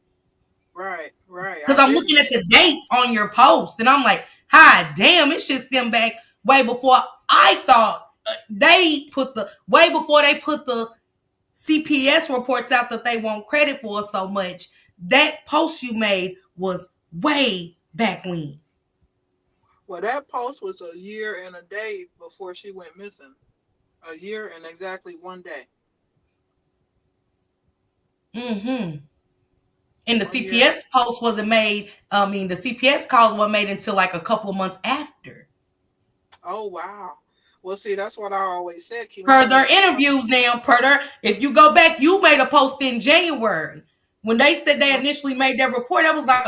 Right, right. Because I I'm didn't. looking at the dates on your post and I'm like, hi, damn, it should stem back way before I thought they put the way before they put the CPS reports out that they want credit for so much. That post you made was way back when. Well, that post was a year and a day before she went missing. A year and exactly 1 day. Mm-hmm. And the 1 year. CPS post wasn't made. I mean, the CPS calls weren't made until like a couple of months after. Oh wow. Well, see, that's what I always said. Per Kiwana their don't know. interviews now, per their, if you go back, you made a post in January. When they said they Right. initially made that report, that was like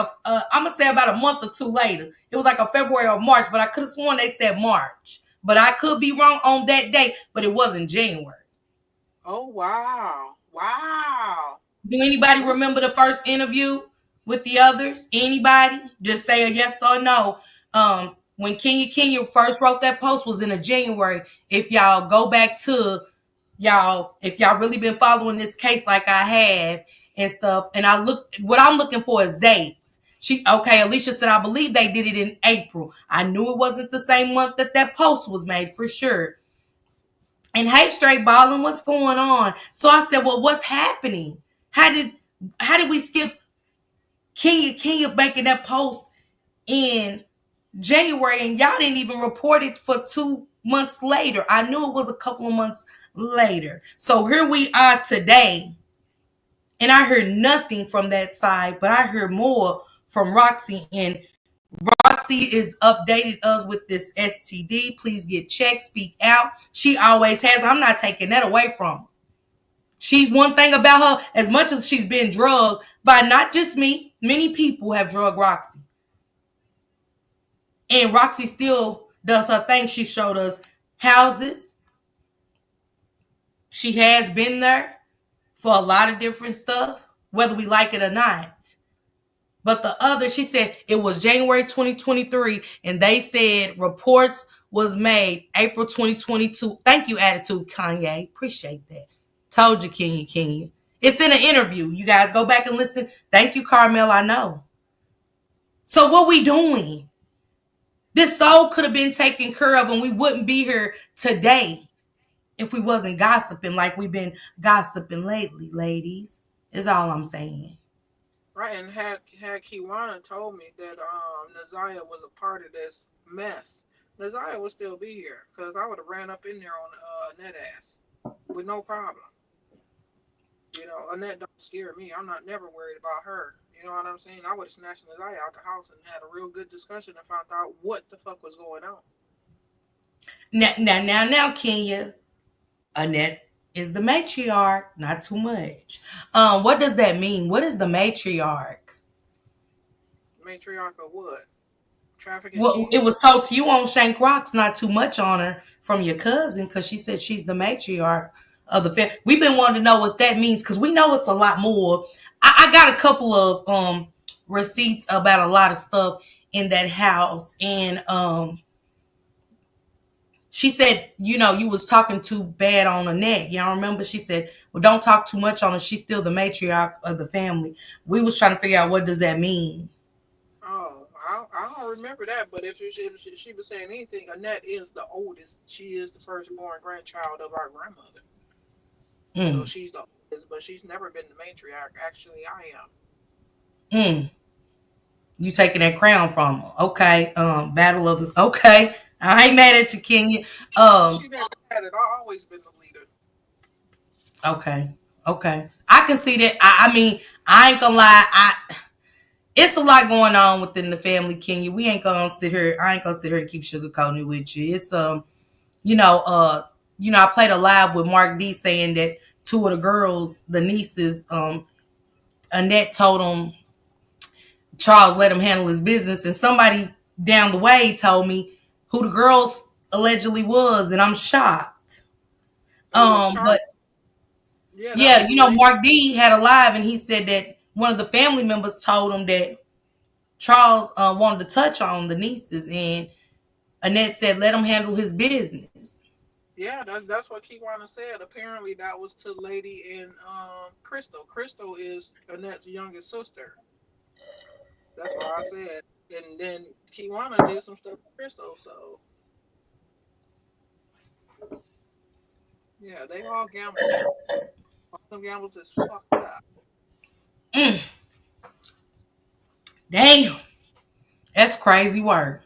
I'm gonna say about a month or two later. It was like a February or March, but I could have sworn they said March. But I could be wrong on that date, but it wasn't January. Oh wow. Wow. Do anybody Ooh. remember the first interview with the others? Anybody? Just say a yes or no. When Kenya first wrote that post was in a January. If y'all go back to y'all, if y'all really been following this case like I have and stuff, and I look, what I'm looking for is dates. Alicia said, I believe they did it in April. I knew it wasn't the same month that that post was made for sure. And hey, straight balling, what's going on? So I said, well, what's happening? How did how did we skip Kenya making that post in January and y'all didn't even report it for 2 months later? I knew it was a couple of months later. So here we are today, and I heard nothing from that side, but I heard more from Roxy. And Roxy is updated us with this STD. Please get checked, speak out. She always has. I'm not taking that away from her. She's one thing about her, as much as she's been drugged by not just me, many people have drugged Roxy. And Roxy still does her thing. She showed us houses. She has been there for a lot of different stuff, whether we like it or not. But the other, she said it was January 2023, and they said reports was made April 2022. Thank you, Attitude Kanye. Appreciate that. Told you, Kenya. It's in an interview. You guys go back and listen. Thank you, Carmel. I know. So what we doing? This soul could have been taken care of, and we wouldn't be here today if we wasn't gossiping like we've been gossiping lately, ladies. Is all I'm saying. Right. And had Kiwana told me that Naziah was a part of this mess, Naziah would still be here because I would have ran up in there on Annette ass with no problem. Annette don't scare me. I'm not never worried about her. You know what I'm saying? I would have snatched Naziah out the house and had a real good discussion and found out what the fuck was going on. Now, Kenya. Annette is the matriarch, not too much. What does that mean? What is the matriarch? Matriarch of what? Trafficking Well, it kids? was told to you on Shank Rocks, not too much on her from your cousin, because she said she's the matriarch of the family. We've been wanting to know what that means because we know it's a lot more. I got a couple of receipts about a lot of stuff in that house, and she said, you was talking too bad on Annette. Y'all remember? She said, well, don't talk too much on her. She's still the matriarch of the family. We was trying to figure out what does that mean. Oh, I don't remember that. But if she was saying anything, Annette is the oldest. She is the firstborn grandchild of our grandmother. So Mm, she's the oldest, but she's never been the matriarch. Actually, I am. mm. You taking that crown from her. Okay. Battle of the, okay. I ain't mad at you, Kenya. She never had it. I always been the leader. Okay. Okay. I can see that. I mean, I ain't gonna lie. It's a lot going on within the family, Kenya. We ain't gonna sit here. I ain't gonna sit here and keep sugarcoating it with you. It's you know, uh, I played a live with Mark D saying that two of the girls, the nieces, Annette told him Charles let him handle his business, and somebody down the way told me who the girls allegedly was, and I'm shocked. It was Charles. But Yeah, that was yeah, the lady. Mark D had a live, and he said that one of the family members told him that Charles wanted to touch on the nieces, and Annette said let him handle his business. Yeah, that's what Kiwana said. Apparently, that was to Lady and Crystal. Crystal is Annette's youngest sister. That's why I said. And then Kiwana did some stuff with Crystal. So yeah, they all gamblers Them gambles is fucked up. Mm, damn, that's crazy work.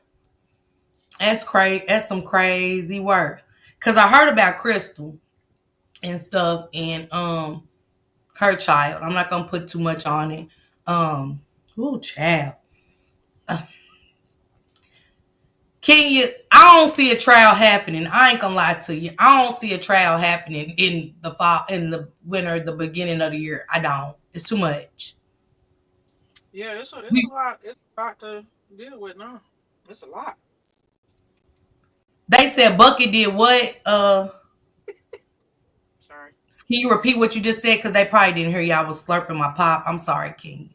That's crazy. That's some crazy work. Cause I heard about Crystal and stuff, and her child. I'm not gonna put too much on it. Ooh, child. Uh, Can you? I don't see a trial happening. I ain't gonna lie to you. I don't see a trial happening in the fall, in the winter, the beginning of the year. I don't. It's too much. Yeah, it's a We, lot. It's a lot to deal with now. It's a lot. they said Bucket did what? Sorry. Can you repeat what you just said? Because they probably didn't hear you. I was slurping my pop. I'm sorry, King.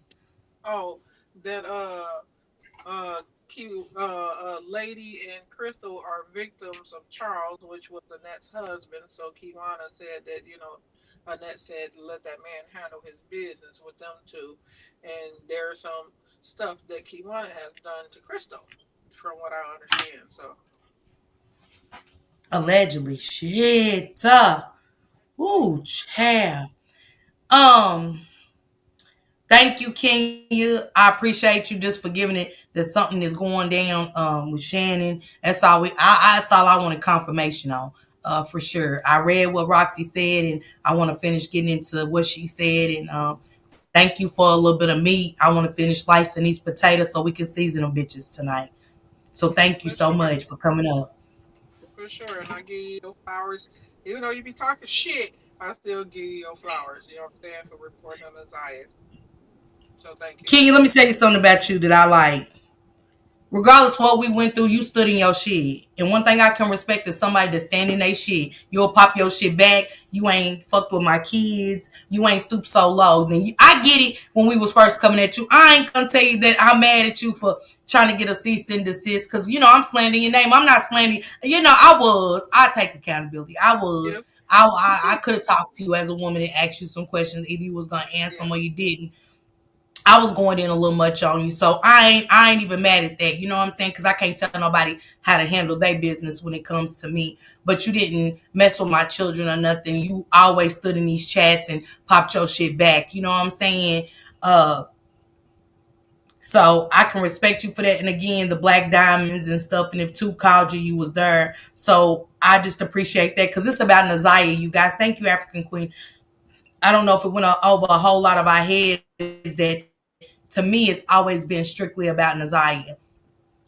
Oh, that uh Lady and Crystal are victims of Charles, which was Annette's husband. So Kiwana said that, Annette said let that man handle his business with them two. And there's some stuff that Kiwana has done to Crystal, from what I understand. So Allegedly, shit. Ooh, child. Um, Thank you, Kenya. I appreciate you just for giving it that something is going down with Shannon. That's all that's all I wanted confirmation on. For sure. I read what Roxy said and I want to finish getting into what she said, and thank you for a little bit of meat. I want to finish slicing these potatoes so we can season them bitches tonight. So thank you for so sure, much for coming up. for sure. And I give you your flowers. Even though you be talking shit, I still give you your flowers. You know what I'm saying? For reporting on the Zion. So thank you. Kenya, let me tell you something about you that I like. Regardless of what we went through, you stood in your shit. And one thing I can respect is somebody that's standing their shit. You'll pop your shit back. You ain't fucked with my kids. You ain't stooped so low. I get it when we was first coming at you. I ain't gonna tell you that I'm mad at you for trying to get a cease and desist, because I'm slandering your name. I'm not slandering. I was. I take accountability. I was. Yes. I could have talked to you as a woman and asked you some questions. Either you was gonna answer Yeah. them or you didn't. I was going in a little much on you. So I ain't even mad at that. You know what I'm saying? Because I can't tell nobody how to handle their business when it comes to me. But you didn't mess with my children or nothing. You always stood in these chats and popped your shit back. You know what I'm saying? So I can respect you for that. And again, the black diamonds and stuff. And if two called you, you was there. So I just appreciate that, because it's about Naziah, you guys. Thank you, African Queen. I don't know if it went over a whole lot of our heads that to me it's always been strictly about Naziah.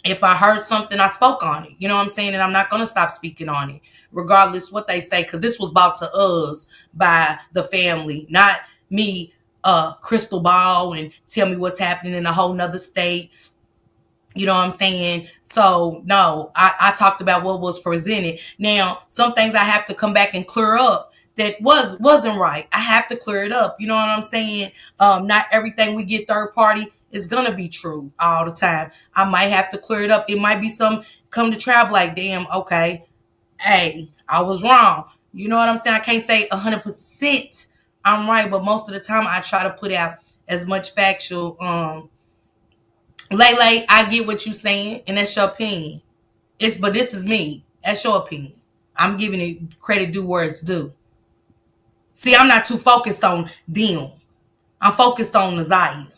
If I heard something, I spoke on it. You know what I'm saying? And I'm not going to stop speaking on it, regardless what they say, because this was brought to us by the family, not me, crystal ball and tell me what's happening in a whole nother state. You know what I'm saying? So no, I talked about what was presented. Now, some things I have to come back and clear up that wasn't right. I have to clear it up. You know what I'm saying? Not everything we get third party is gonna be true all the time. I might have to clear it up. It might be some come to trial like, damn, okay, hey, I was wrong. You know what I'm saying? I can't say 100% I'm right, but most of the time I try to put out as much factual Lele, I get what you're saying, and that's your opinion. But this is me. That's your opinion. I'm giving it credit due where it's due. See, I'm not too focused on them. I'm focused on Naziah.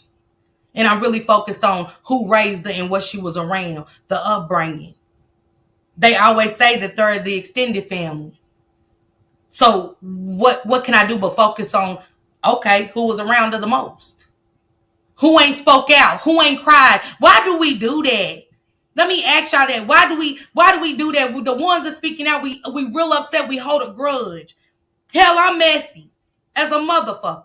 And I'm really focused on who raised her and what she was around, the upbringing. They always say that they're the extended family. So what can I do but focus on, okay, who was around her the most? Who ain't spoke out? Who ain't cried? Why do we do that? Let me ask y'all that. Why do we do that? With the ones that speaking out, we real upset, we hold a grudge. Hell, I'm messy as a motherfucker.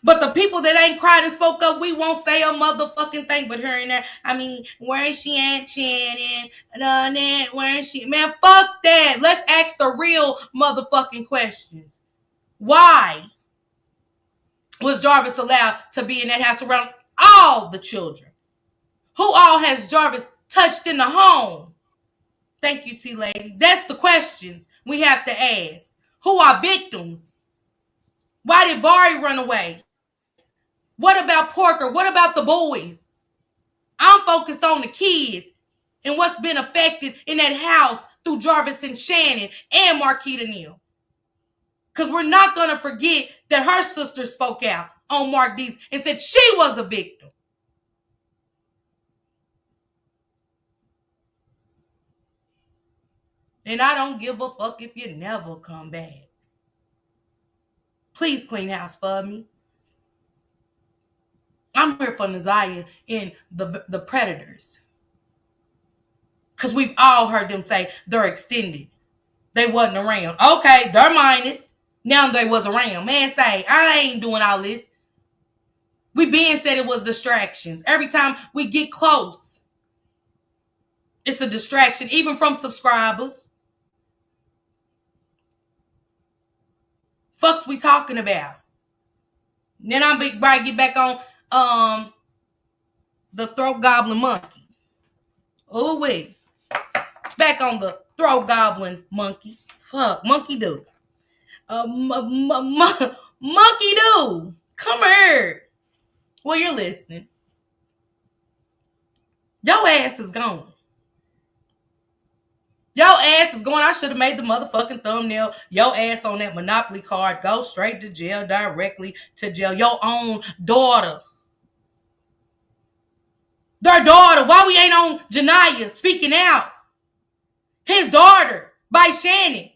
But the people that ain't cried and spoke up, we won't say a motherfucking thing. But her and there, I mean, where is she at, Shannon? Where is she? Man, fuck that. Let's ask the real motherfucking questions. Why was Jarvis allowed to be in that house around all the children? Who all has Jarvis touched in the home? Thank you, T Lady. That's the questions we have to ask. Who are victims? Why did Vari run away? What about Porker? What about the boys? I'm focused on the kids and what's been affected in that house through Jarvis and Shannon and Marquita Neal. Because we're not going to forget that her sister spoke out on Mark D's and said she was a victim. And I don't give a fuck if you never come back. Please clean house for me. I'm here for Naziah and the Predators. Because we've all heard them say they're extended. They wasn't around. Okay, they're minus. Now they was around. Man say, I ain't doing all this. We been said it was distractions. Every time we get close, it's a distraction, even from subscribers. Fucks we talking about. Then I'm big bright get back on the throat goblin monkey. Oh wait. Back on the throat goblin monkey. Fuck, monkey do. Monkey do. Come here. Well, you're listening. Your ass is gone. Your ass is going. I should have made the motherfucking thumbnail. Your ass on that Monopoly card. Go straight to jail, directly to jail. Your own daughter. Their daughter. Why we ain't on Janiyah speaking out? His daughter by Shannon.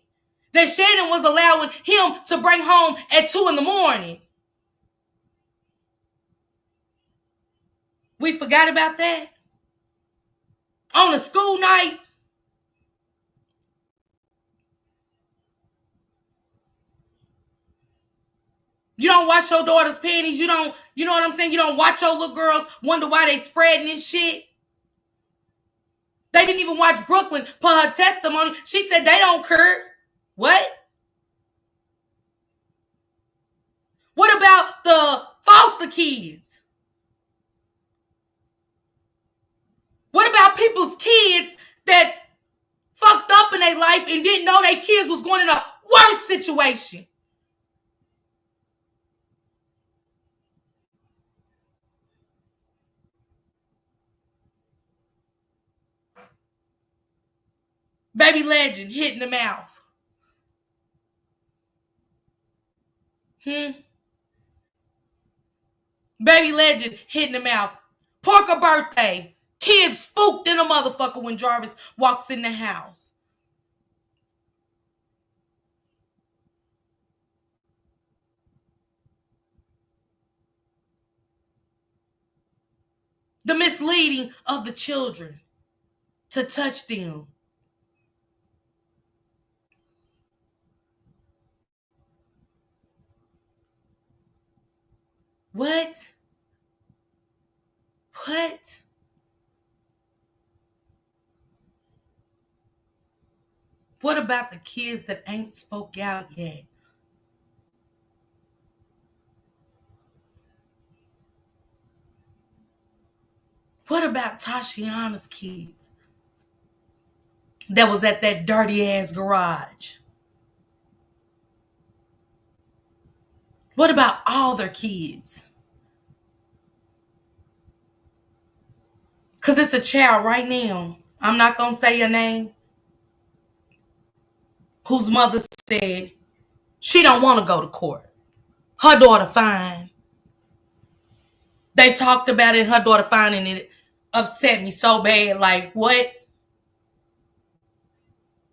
That Shannon was allowing him to bring home at 2 a.m. We forgot about that? On a school night? You don't watch your daughter's panties. You know what I'm saying? You don't watch your little girls wonder why they spreading this shit. They didn't even watch Brooklyn put her testimony. She said they don't care. What? What about the foster kids? What about people's kids that fucked up in their life and didn't know their kids was going in a worse situation? Baby Legend hit in the mouth. Baby Legend hit in the mouth. Porker birthday. Kids spooked in a motherfucker when Jarvis walks in the house. The misleading of the children to touch them. What? What? What about the kids that ain't spoke out yet? What about Tashiana's kids that was at that dirty ass garage? What about all their kids? Because it's a child right now. I'm not going to say your name. Whose mother said she don't want to go to court. Her daughter fine. They talked about it, her daughter fine, and it upset me so bad. Like, what?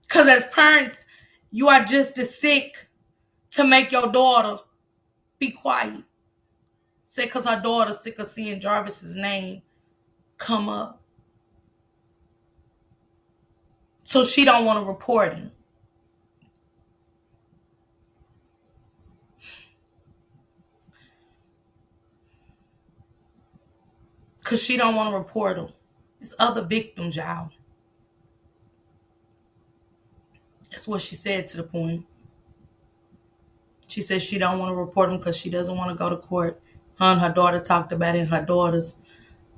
Because as parents, you are just as sick to make your daughter be quiet. Say because her daughter's sick of seeing Jarvis's name come up. So she don't want to report him. Because she don't want to report him. It's other victims, y'all. That's what she said to the point. She said she don't want to report him because she doesn't want to go to court. Her and her daughter talked about it, and her daughter's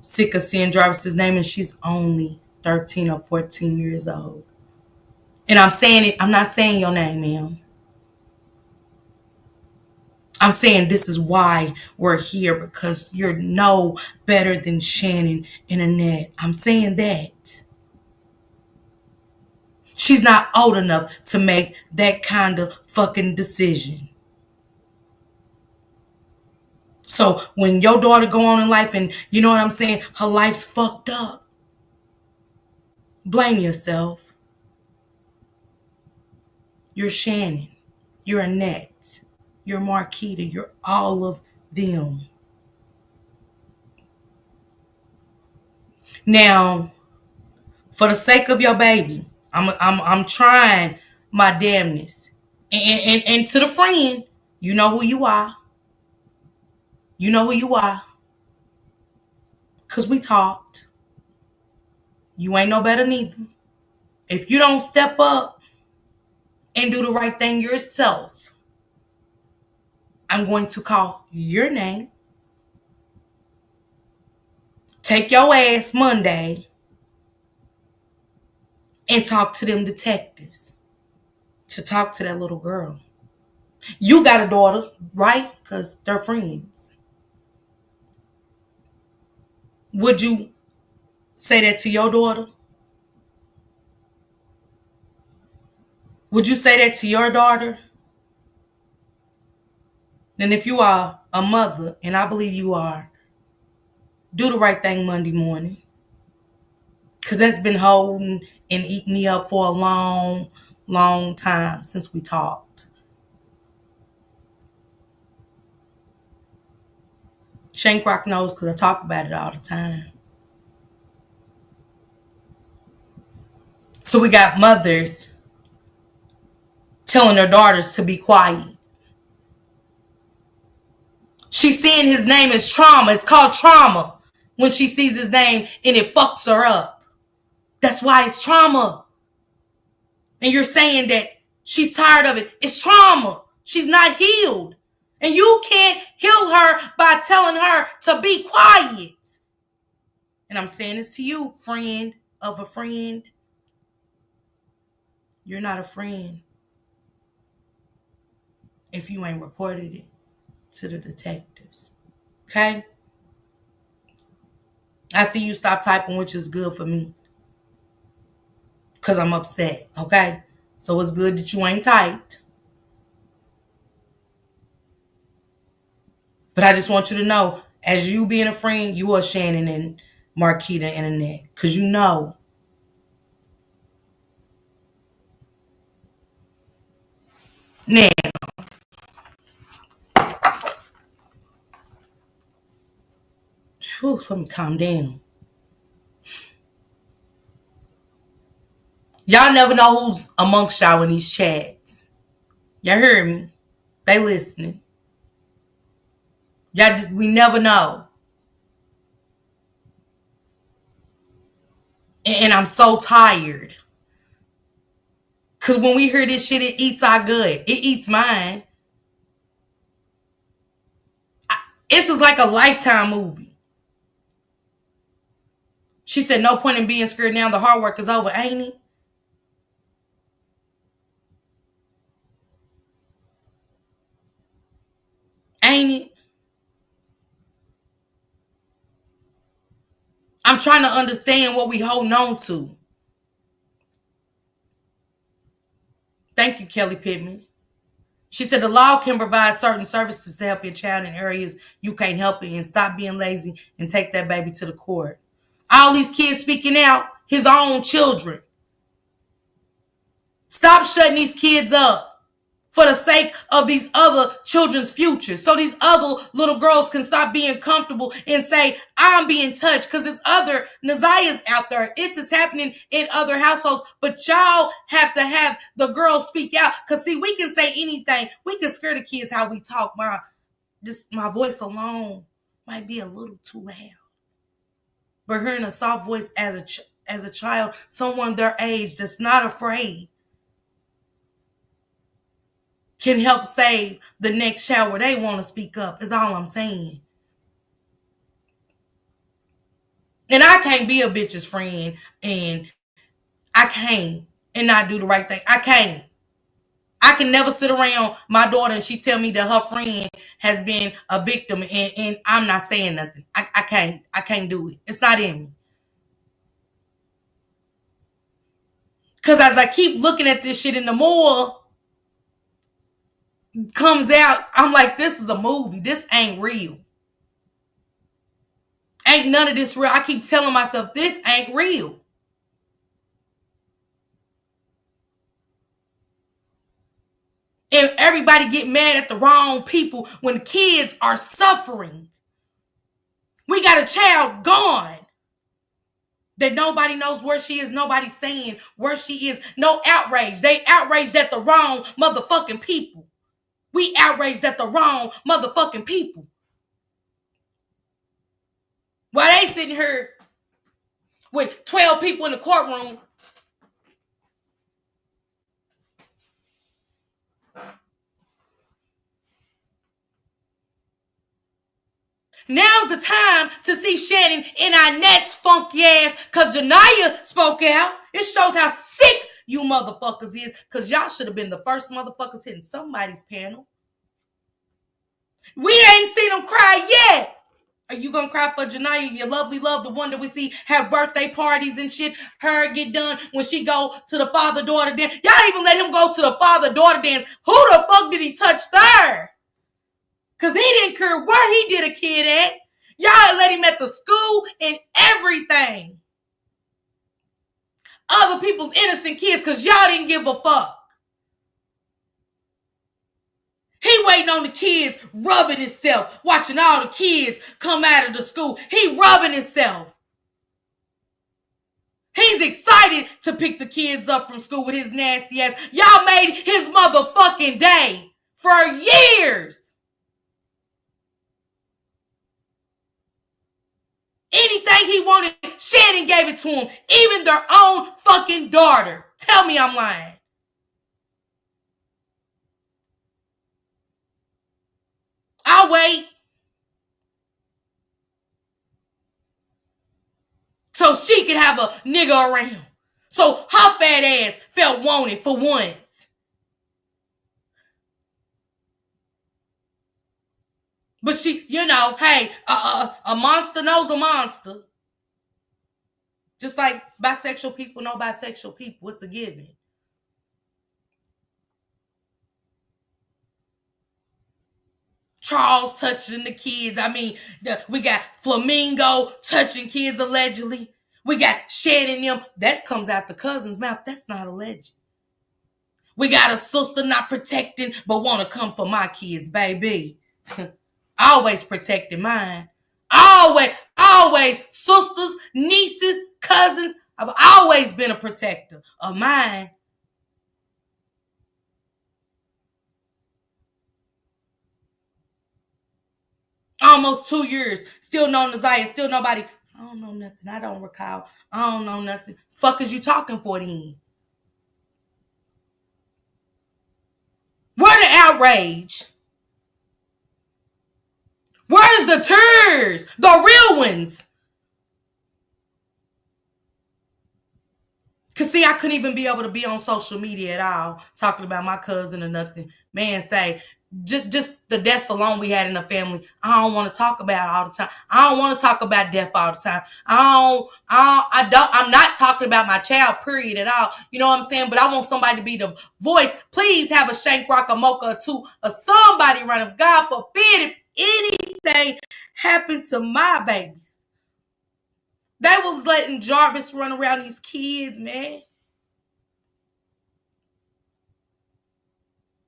sick of seeing Jarvis's name, and she's only 13 or 14 years old. And I'm saying it, I'm not saying your name, ma'am. I'm saying this is why we're here, because you're no better than Shannon and Annette. I'm saying that. She's not old enough to make that kind of fucking decision. So when your daughter go on in life and you know what I'm saying, her life's fucked up, blame yourself. You're Shannon. You're Annette. You're Marquita. You're all of them. Now, for the sake of your baby, I'm trying my damnness. And to the friend, you know who you are. You know who you are. Cause we talked. You ain't no better neither. If you don't step up and do the right thing yourself, I'm going to call your name. Take your ass Monday and talk to them detectives. To talk to that little girl. You got a daughter, right? Because they're friends. Would you say that to your daughter? Would you say that to your daughter? Then if you are a mother, and I believe you are, do the right thing Monday morning. Because that's been holding and eating me up for a long, long time since we talked. Shane Croc knows because I talk about it all the time. So we got mothers telling their daughters to be quiet. She's seeing his name as trauma. It's called trauma when she sees his name and it fucks her up. That's why it's trauma. And you're saying that she's tired of it. It's trauma. She's not healed. And you can't heal her by telling her to be quiet. And I'm saying this to you, friend of a friend. You're not a friend if you ain't reported it to the detectives. Okay? I see you stop typing, which is good for me. Because I'm upset. Okay? So it's good that you ain't typed. But I just want you to know, as you being a friend, you are Shannon and Marquita and Annette. Because you know. Now, whew, let me calm down. Y'all never know who's amongst y'all in these chats. Y'all hear me? They listening. Y'all, we never know. And I'm so tired. Because when we hear this shit, it eats our gut. It eats mine. This is like a Lifetime movie. She said, no point in being scared now. The hard work is over, ain't it? Ain't it? I'm trying to understand what we holding on to. Thank you, Kelly Pittman. She said the law can provide certain services to help your child in areas you can't help it and stop being lazy and take that baby to the court. All these kids speaking out, his own children. Stop shutting these kids up for the sake of these other children's futures. So these other little girls can stop being comfortable and say, I'm being touched, because there's other Naziahs out there. This is happening in other households, but y'all have to have the girls speak out. Because see, we can say anything. We can scare the kids how we talk. My voice alone might be a little too loud. But hearing a soft voice as a child, someone their age that's not afraid, can help save the next child where they want to speak up, is all I'm saying. And I can't be a bitch's friend and I can't and not do the right thing. I can't. I can never sit around my daughter and she tell me that her friend has been a victim and I'm not saying nothing. I can't. I can't do it. It's not in me. Because as I keep looking at this shit and the more comes out, I'm like, this is a movie. This ain't real. Ain't none of this real. I keep telling myself, this ain't real. And everybody get mad at the wrong people when the kids are suffering. We got a child gone that nobody knows where she is. Nobody's saying where she is. No outrage. They outraged at the wrong motherfucking people. We outraged at the wrong motherfucking people. While they sitting here with 12 people in the courtroom, now's the time to see Shannon in our next funky ass, because Janiyah spoke out. It shows how sick you motherfuckers is, because y'all should have been the first motherfuckers hitting somebody's panel. We ain't seen them cry yet. Are you gonna cry for Janiyah, your lovely love, the one that we see have birthday parties and shit? Her get done when she go to the father-daughter dance. Y'all even let him go to the father-daughter dance. Who the fuck did he touch there? Because he didn't care where he did a kid at. Y'all let him at the school and everything. Other people's innocent kids, because y'all didn't give a fuck. He waiting on the kids, rubbing himself, watching all the kids come out of the school. He rubbing himself. He's excited to pick the kids up from school with his nasty ass. Y'all made his motherfucking day for years. Anything he wanted, Shannon gave it to him. Even their own fucking daughter. Tell me I'm lying. I'll wait. So she could have a nigga around. So her fat ass felt wanted for once. But she, you know, hey, a monster knows a monster. Just like bisexual people know bisexual people. It's a given. Charles touching the kids. I mean, we got Flamingo touching kids allegedly. We got Shannon them. That comes out the cousin's mouth. That's not alleged. We got a sister not protecting, but want to come for my kids, baby. Always protecting mine. Always. Sisters, nieces, cousins. I've always been a protector of mine. Almost 2 years. Still no Nasiah. Still nobody. I don't know nothing. I don't recall. I don't know nothing. Fuck is you talking for then? Where the outrage? Where's the tears? The real ones. Cause see, I couldn't even be able to be on social media at all, talking about my cousin or nothing. Man, say, just the deaths alone we had in the family. I don't want to talk about all the time. I don't want to talk about death all the time. I'm not talking about my child, period, at all. You know what I'm saying? But I want somebody to be the voice. Please have a Shank Rock, a Mocha, or two, or somebody running. God forbid if anything happened to my babies. They was letting Jarvis run around these kids, man.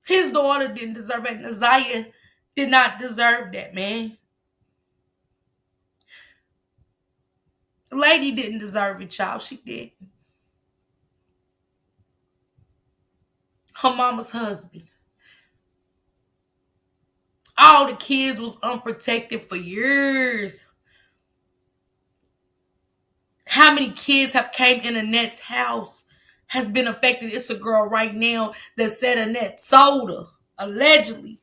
His daughter didn't deserve it. Nasiah did not deserve that, man. The lady didn't deserve it, y'all. She didn't. Her mama's husband. All the kids was unprotected for years. How many kids have came in Annette's house has been affected? It's a girl right now that said Annette sold her, allegedly.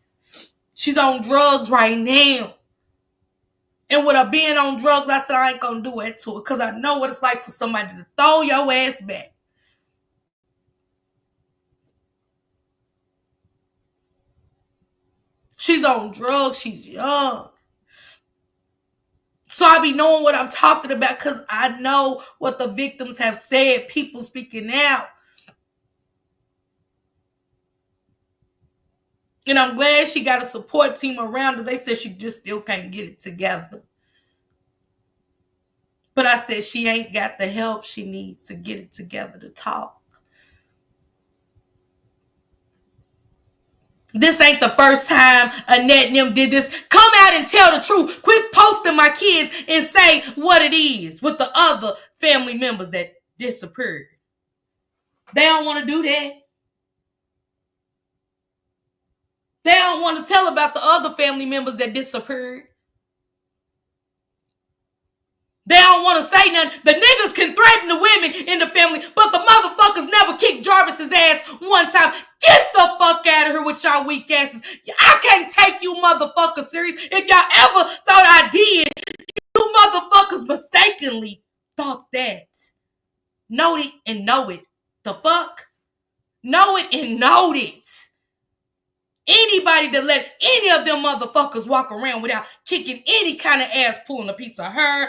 She's on drugs right now. And with her being on drugs, I said I ain't gonna do it to her because I know what it's like for somebody to throw your ass back. She's on drugs. She's young. So I be knowing what I'm talking about because I know what the victims have said, people speaking out. And I'm glad she got a support team around her. They said she just still can't get it together. But I said she ain't got the help she needs to get it together to talk. This ain't the first time Annette and them did this. Come out and tell the truth. Quit posting my kids and say what it is with the other family members that disappeared. They don't want to do that. They don't want to tell about the other family members that disappeared. They don't want to say nothing. The niggas can threaten the women in the family, but the motherfuckers never kicked Jarvis's ass one time. Get the fuck out of here with y'all weak asses. I can't take you motherfuckers serious. If y'all ever thought I did, you motherfuckers mistakenly thought that. Note it and know it. The fuck? Know it and note it. Anybody that let any of them motherfuckers walk around without kicking any kind of ass, pulling a piece of her,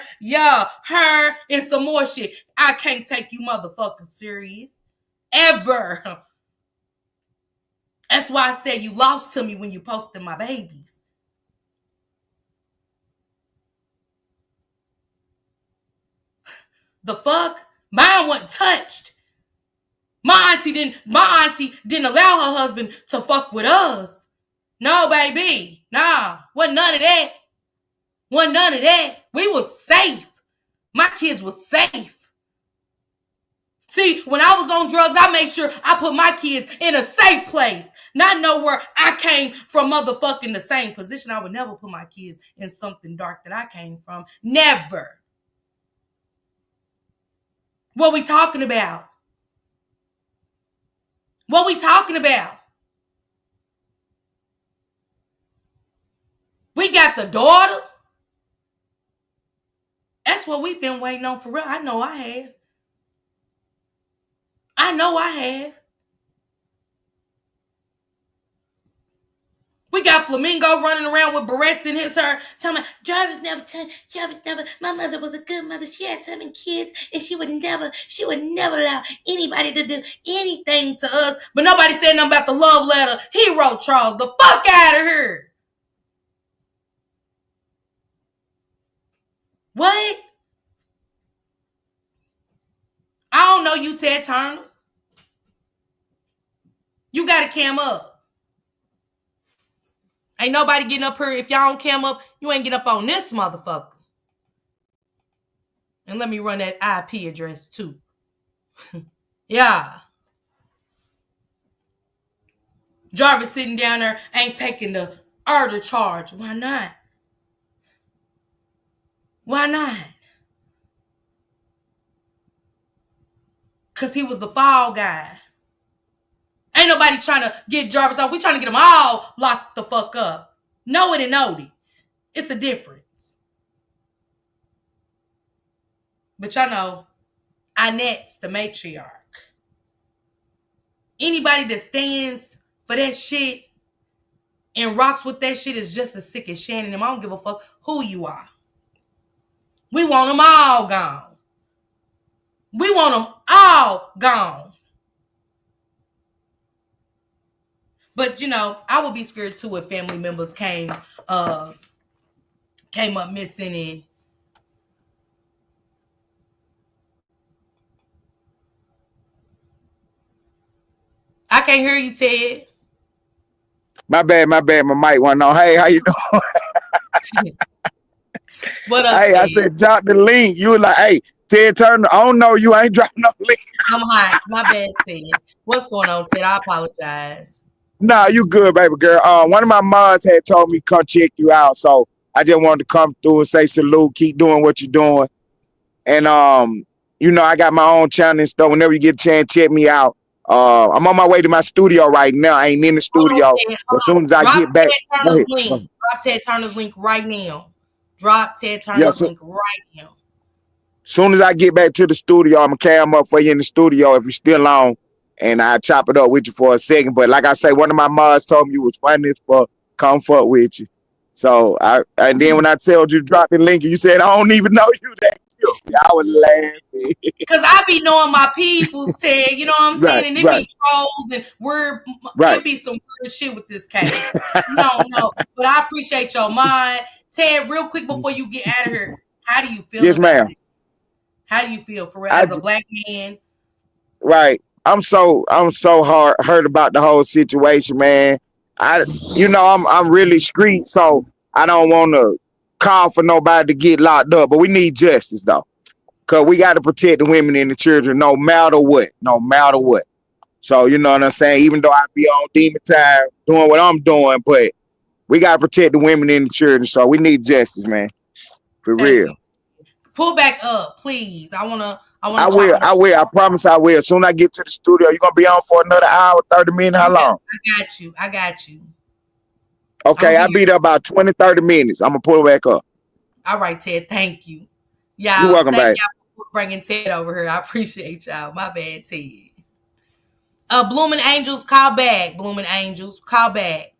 her, and some more shit. I can't take you motherfuckers serious. Ever. That's why I said you lost to me when you posted my babies. The fuck? Mine wasn't touched. My auntie didn't allow her husband to fuck with us. No, baby. Nah. Wasn't none of that. Wasn't none of that. We was safe. My kids was safe. See, when I was on drugs, I made sure I put my kids in a safe place. Not nowhere I came from motherfucking the same position. I would never put my kids in something dark that I came from. Never. What we talking about? What we talking about? We got the daughter. That's what we've been waiting on for real. I know I have. I know I have. We got Flamingo running around with barrettes in his hair, telling me, Jarvis never, my mother was a good mother. She had 7 kids, and she would never allow anybody to do anything to us. But nobody said nothing about the love letter he wrote Charles. The fuck out of here. What? I don't know you, Ted Turner. You got to cam up. Ain't nobody getting up here. If y'all don't cam up, you ain't get up on this motherfucker. And let me run that IP address too. Yeah. Jarvis sitting down there ain't taking the murder charge. Why not? Why not? Because he was the fall guy. Ain't nobody trying to get Jarvis out. We trying to get them all locked the fuck up. Know it and know it. It's a difference. But y'all know, Annette's the matriarch. Anybody that stands for that shit and rocks with that shit is just as sick as Shannon. And I don't give a fuck who you are. We want them all gone. We want them all gone. But, you know, I would be scared too if family members came up missing and I can't hear you, Ted. My bad. My mic went on. Hey, how you doing? What up, hey, Ted? I said drop the link. You were like, hey, Ted Turner, I don't know you. I ain't dropping no link. I'm hot. My bad, Ted. What's going on, Ted? I apologize. Nah, you good, baby girl. One of my moms had told me come check you out, so I just wanted to come through and say salute. Keep doing what you're doing, and you know I got my own channel and stuff. Whenever you get a chance, check me out. I'm on my way to my studio right now. I ain't in the studio, but as soon as I get back, drop Ted Turner's link right now. Drop Ted Turner's link right now. Soon as I get back to the studio, I'm gonna cam up for you in the studio if you're still on, and I chop it up with you for a second. But like I say, one of my moms told me you was funny for comfort with you. So and then when I told you drop the link, you said I don't even know you that. Y'all was laughing. Cause I be knowing my people's Ted, you know what I'm saying, Right, and it right, be trolls and we're right. it be some weird shit with this case. No, no, but I appreciate your mind, Ted. Real quick before you get out of here, how do you feel Yes, about ma'am. this? How do you feel for real I as a black man? right. I'm so hurt about the whole situation, man. I'm really street, so I don't want to call for nobody to get locked up, but we need justice though, cause we got to protect the women and the children, no matter what, no matter what. So you know what I'm saying. Even though I be on demon time doing what I'm doing, but we got to protect the women and the children. So we need justice, man, for Thank you. real. Pull back up, please. I wanna I chop will. it up. I will. I promise I will. As soon as I get to the studio, you gonna be on for another hour, 30 minutes. How long? I got you. I got you. I'm Okay, gonna be I'll here. be there about 20, 30 minutes. I'm gonna pull back up. All right, Ted. Thank you. You Y'all, welcome, thank babe. y'all for bringing Ted over here. I appreciate y'all. My bad, Ted. Blooming Angels, call back. Blooming Angels, call back.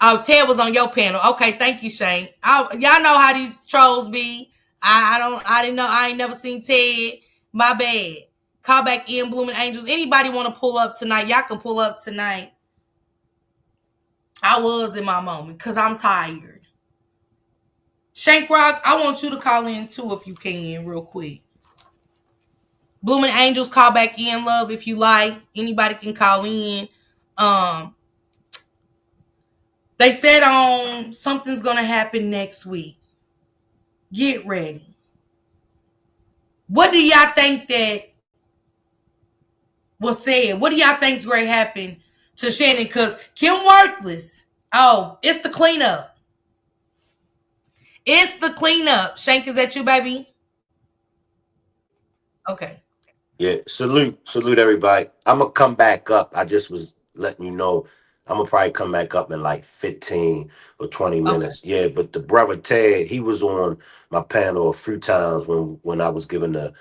Oh, Ted was on your panel. Okay, thank you, Shane. Y'all know how these trolls be. I didn't know. I ain't never seen Ted. My bad. Call back in, Blooming Angels. Anybody want to pull up tonight? Y'all can pull up tonight. I was in my moment because I'm tired. Shank Rock, I want you to call in too if you can, real quick. Blooming Angels, call back in, love, if you like. Anybody can call in. Um, they said something's gonna happen next week. Get ready. What do y'all think that was said? What do y'all think's going to happen to Shannon? Because Kim Worthless. Oh, it's the cleanup. It's the cleanup. Shank, is that you, baby? Okay. Yeah, salute everybody. I'm gonna come back up. I just was letting you know I'm gonna probably come back up in like 15 or 20 Okay. minutes. Yeah, but the brother Ted, he was on my panel a few times when I was giving the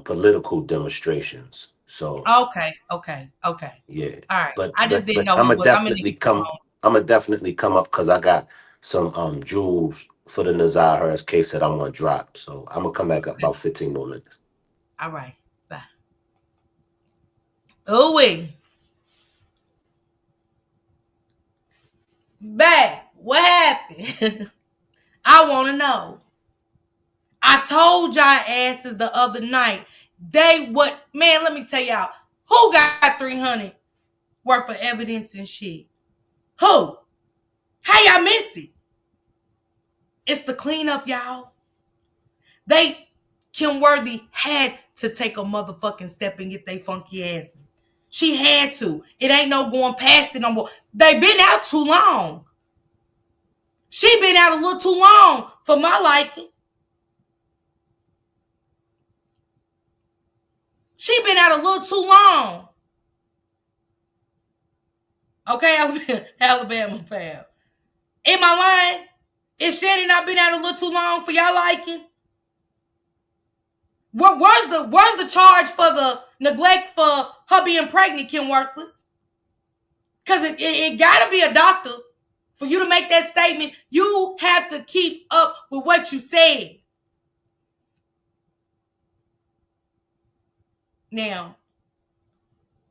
political demonstrations. So Okay. Okay. Okay. yeah, All right. but I just but didn't but know I'm who it gonna was. I'm going to definitely leave it come. alone. I'm gonna definitely come up because I got some jewels for the Nazar Harris case that I'm gonna drop. So I'm gonna come back up Okay. about 15 more minutes. All right. Bye. Oh, wait. Back. What happened? I want to know. I told y'all asses the other night. Man, let me tell y'all. Who got 300 worth of evidence and shit? Who? How y'all miss it? It's the cleanup, y'all. Kim Worthy had to take a motherfucking step and get they funky asses. She had to. It ain't no going past it no more. They been out too long. She been out a little too long for my liking. She been out a little too long. Okay, Alabama fam. Am I lying? Is Shannon not been out a little too long for y'all liking? Where's the charge for the neglect for her being pregnant, Kim Worthless? Because it gotta be a doctor for you to make that statement. You have to keep up with what you said. Now,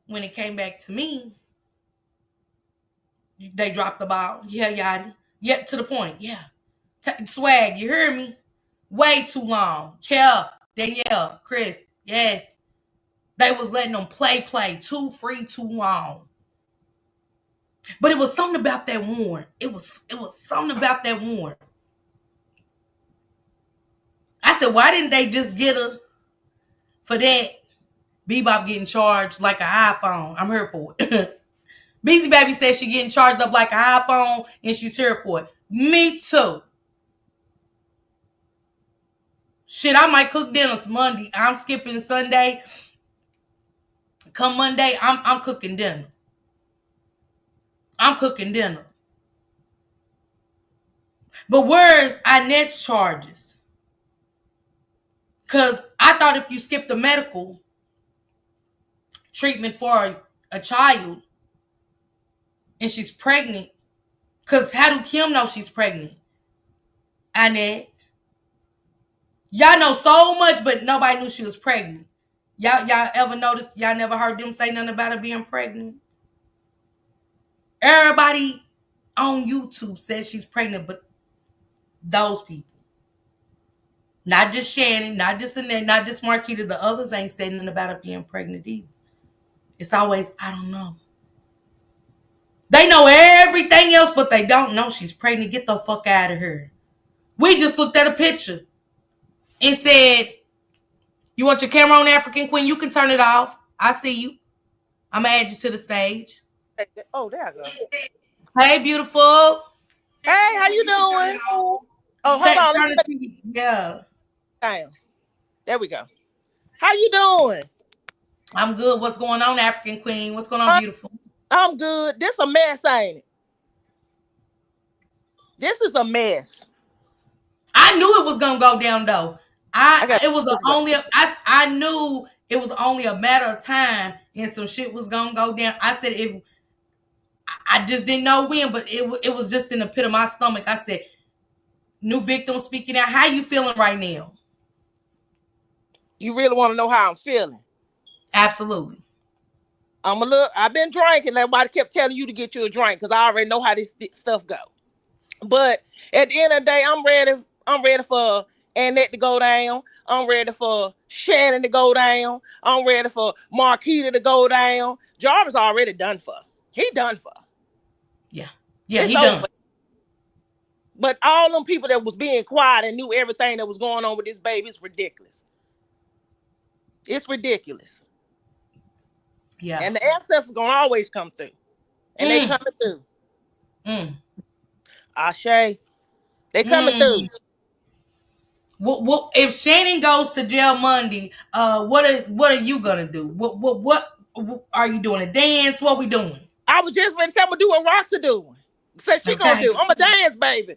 when it came back to me, they dropped the ball. Yeah, Yachty. Yep, to the point. Yeah. Swag, you hear me? Way too long. Yeah, Danielle, Chris, yes. They was letting them play too free, too long. But it was something about that warrant. It was something about that warrant. I said, why didn't they just get her for that? Bebop getting charged like an iPhone. I'm here for it. Beezy Baby says she getting charged up like an iPhone and she's here for it. Me too. Shit, I might cook dinners Monday. I'm skipping Sunday. Come Monday, I'm cooking dinner. I'm cooking dinner. But where's Inette's charges? Because I thought if you skip the medical treatment for a child and she's pregnant, because how do Kim know she's pregnant? Inette. Y'all know so much, but nobody knew she was pregnant. Y'all ever noticed? Y'all never heard them say nothing about her being pregnant? Everybody on YouTube says she's pregnant, but those people, not just Shannon, not just Annette, not just Marquita, the others ain't saying nothing about her being pregnant either. It's always, I don't know. They know everything else, but they don't know she's pregnant. Get the fuck out of here. We just looked at a picture and said, you want your camera on, African Queen? You can turn it off. I see you. I'm gonna add you to the stage. Oh, there I go. Hey, beautiful. Hey, how you doing? Oh, hold on. Let Turn me the take TV. Yeah. it down. There we go. How you doing? I'm good. What's going on, African Queen? What's going on, Uh, beautiful? I'm good. This a mess, ain't it? This is a mess. I knew it was gonna go down though. I got It was this way. I knew it was only a matter of time and some shit was gonna go down. I said if I just didn't know when, but it was just in the pit of my stomach. I said, new victim speaking out. How you feeling right now? You really want to know how I'm feeling? Absolutely. I'm a little. I've been drinking. Everybody kept telling you to get you a drink because I already know how this stuff go. But at the end of the day, I'm ready. I'm ready for Annette to go down. I'm ready for Shannon to go down. I'm ready for Marquita to go down. Jarvis already done for. He done for. Yeah. Yeah, It's he over. done. But all them people that was being quiet and knew everything that was going on with this baby is ridiculous. It's ridiculous. Yeah. And the ancestors gonna always come through. And they Mm. coming through. Mm. Ashe. They coming through. Mm. What if Shannon goes to jail Monday? What are you gonna do? What are you doing? A dance? What we doing? I was just ready to say I'm gonna do what Roxa doing. Said she gonna Okay. do. I'm a dance baby.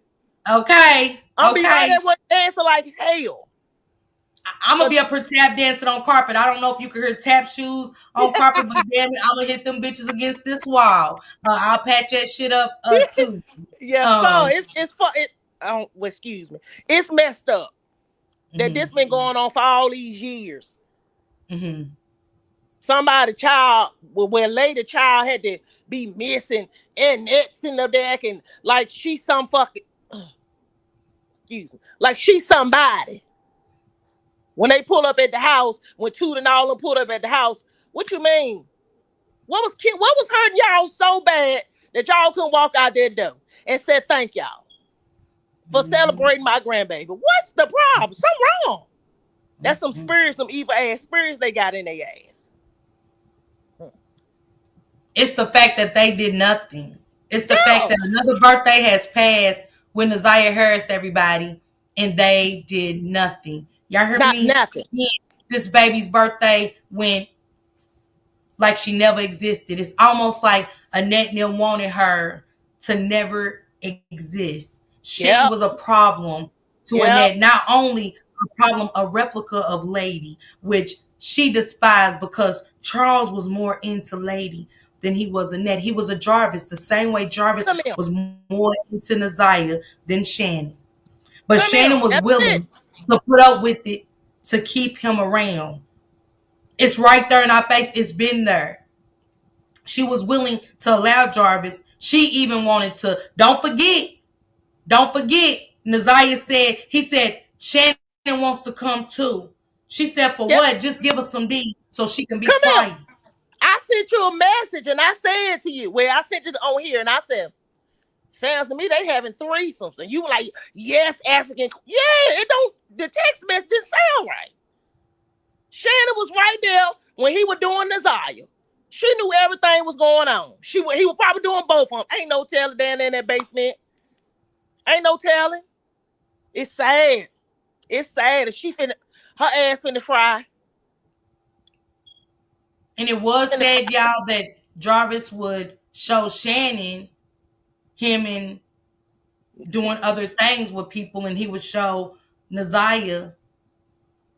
Okay. I'm be right Okay. there with dancing like hell. I'm gonna Cause be up here tap dancing on carpet. I don't know if you can hear tap shoes on carpet, but damn it, I'm gonna hit them bitches against this wall. I'll patch that shit up too. yes, so Um. it's for it. I don't, well, excuse me. It's messed up that this Mhm. been going on for all these years. Mhm. Somebody child, where later child had to be missing and next in the deck and like she some fucking excuse me, like she somebody. When they pull up at the house, when Toot and all them pulled up at the house, what you mean? What was hurting y'all so bad that y'all couldn't walk out that door and said thank y'all for Mhm. celebrating my grandbaby? What's the problem? Something wrong. That's some Mhm. spirits, some evil ass spirits they got in their ass. It's the fact that they did nothing. It's the fact Yeah, that another birthday has passed with Naziah Harris, everybody, and they did nothing. Y'all heard not me? nothing. This baby's birthday went like she never existed. It's almost like Annette Neal wanted her to never exist. She Yep, was a problem to yep. Annette. Not only a problem, a replica of Lady, which she despised because Charles was more into Lady than he was Annette. He was a Jarvis, the same way Jarvis Come here, was more into Naziah than Shannon. But come here. Shannon was That's it. willing to put up with it to keep him around. It's right there in our face. It's been there. She was willing to allow Jarvis. She even wanted to, don't forget, Naziah said, he said, Shannon wants to come too. She said, for Yep. what? Just give us some D so she can be Come here. quiet. I sent you a message and I said to you, where I sent it on here and I said, sounds to me they having threesomes. And you were like, yes, African. Yeah, it don't, the text message didn't sound right. Shannon was right there when he was doing Naziah. She knew everything was going on. He was probably doing both of them. Ain't no telling down there in that basement. Ain't no telling. It's sad. It's sad. And her ass finna fry. And it was Finna said, y'all, that Jarvis would show Shannon him and doing other things with people, and he would show Naziah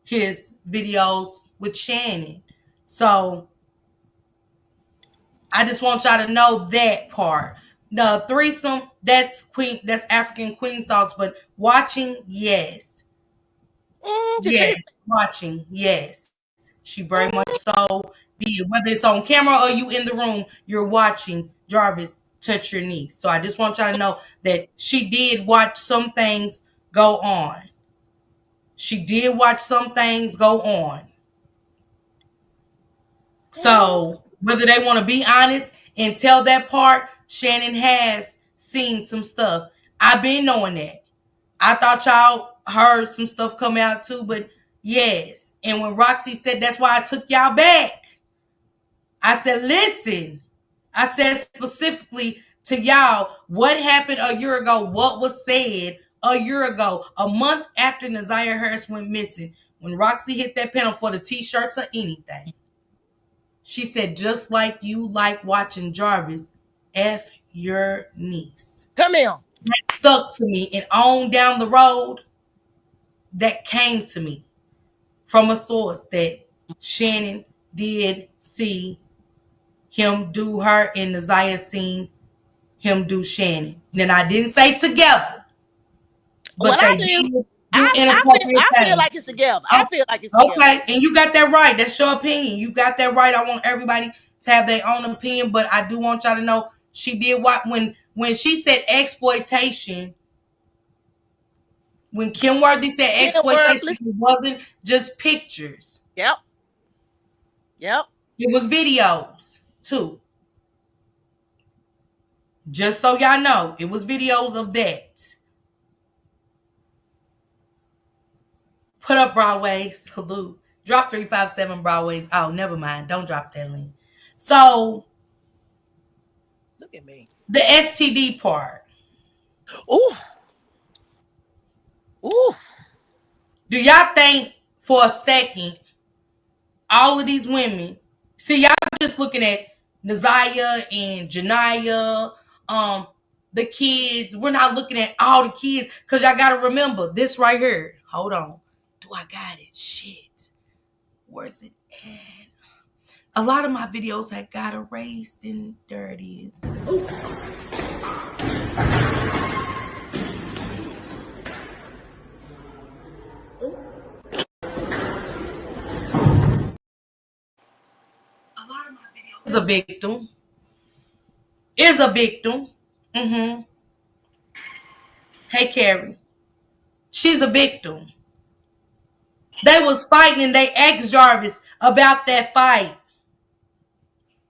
his videos with Shannon. So I just want y'all to know that part. The threesome, that's African Queen thoughts, but watching, yes. Did she? Yes, watching. Yes, she very much so did. Whether it's on camera or you in the room, you're watching Jarvis touch your niece. So I just want y'all to know that she did watch some things go on. She did watch some things go on. Mm, So whether they want to be honest and tell that part, Shannon has seen some stuff. I've been knowing that. I thought y'all heard some stuff come out too, but yes. And when Roxy said that's why I took y'all back, I said, listen, I said specifically to y'all what happened a year ago, what was said a year ago, a month after Nazaria Harris went missing, when Roxy hit that panel for the t-shirts or anything. She said, just like you like watching Jarvis F your niece. come here. That stuck to me, and on down the road, that came to me from a source that Shannon did see him do her and Naziah seen him do Shannon. Then I didn't say together, Well, but I they do. did do inappropriate I feel things. like it's together. I Oh, feel like it's together. okay, and you got that right. That's your opinion. You got that right. I want everybody to have their own opinion, but I do want y'all to know she did what when she said exploitation. When Kim Worthy said Yeah, exploitation, worthless. it wasn't just pictures. Yep. Yep. It was videos too. Just so y'all know, it was videos of that. Put up Broadway. Salute. Drop 357 Broadways. Oh, never mind. Don't drop that link. So Look at me. the STD part. Ooh. Ooh. Do y'all think for a second all of these women? See, y'all just looking at Naziah and Janiyah, um, the kids. We're not looking at all the kids because y'all gotta remember this right here. Hold on. Do I got it? Shit. Where's it at? A lot of my videos had got erased and dirty. A lot of my videos is a victim. Is a victim. Mm-hmm. Hey Carrie. She's a victim. They was fighting and they asked Jarvis about that fight.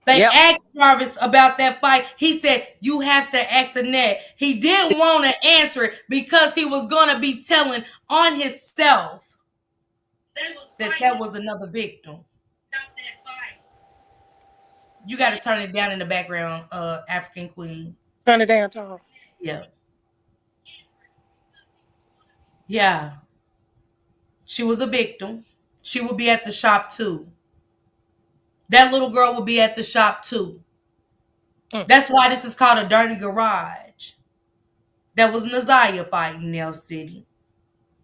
They Yep. asked Jarvis about that fight. He said, you have to ask Annette. He didn't want to answer it because he was going to be telling on himself that was another victim. You got to turn it down in the background, African Queen. Turn it down, Tom. Yeah. Yeah. She was a victim. She would be at the shop too. That little girl would be at the shop too. Mm. That's why this is called a dirty garage. That was Naziah fighting Nell City.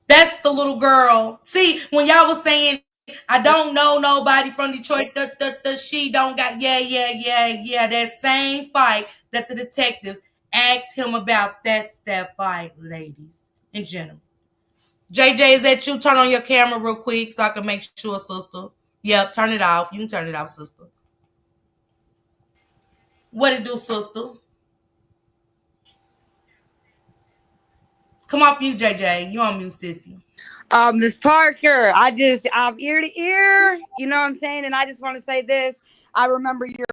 That's the little girl. See, when y'all was saying, I don't know nobody from Detroit, she don't got, yeah. That same fight that the detectives asked him about, that's that fight, ladies and gentlemen. JJ, is that you? Turn on your camera real quick so I can make sure, sister. Yep, turn it off. You can turn it off, sister. What it do, sister? Come off mute, JJ. You on mute, sissy. Miss Parker, I'm ear to ear, you know what I'm saying? And I just want to say this. I remember your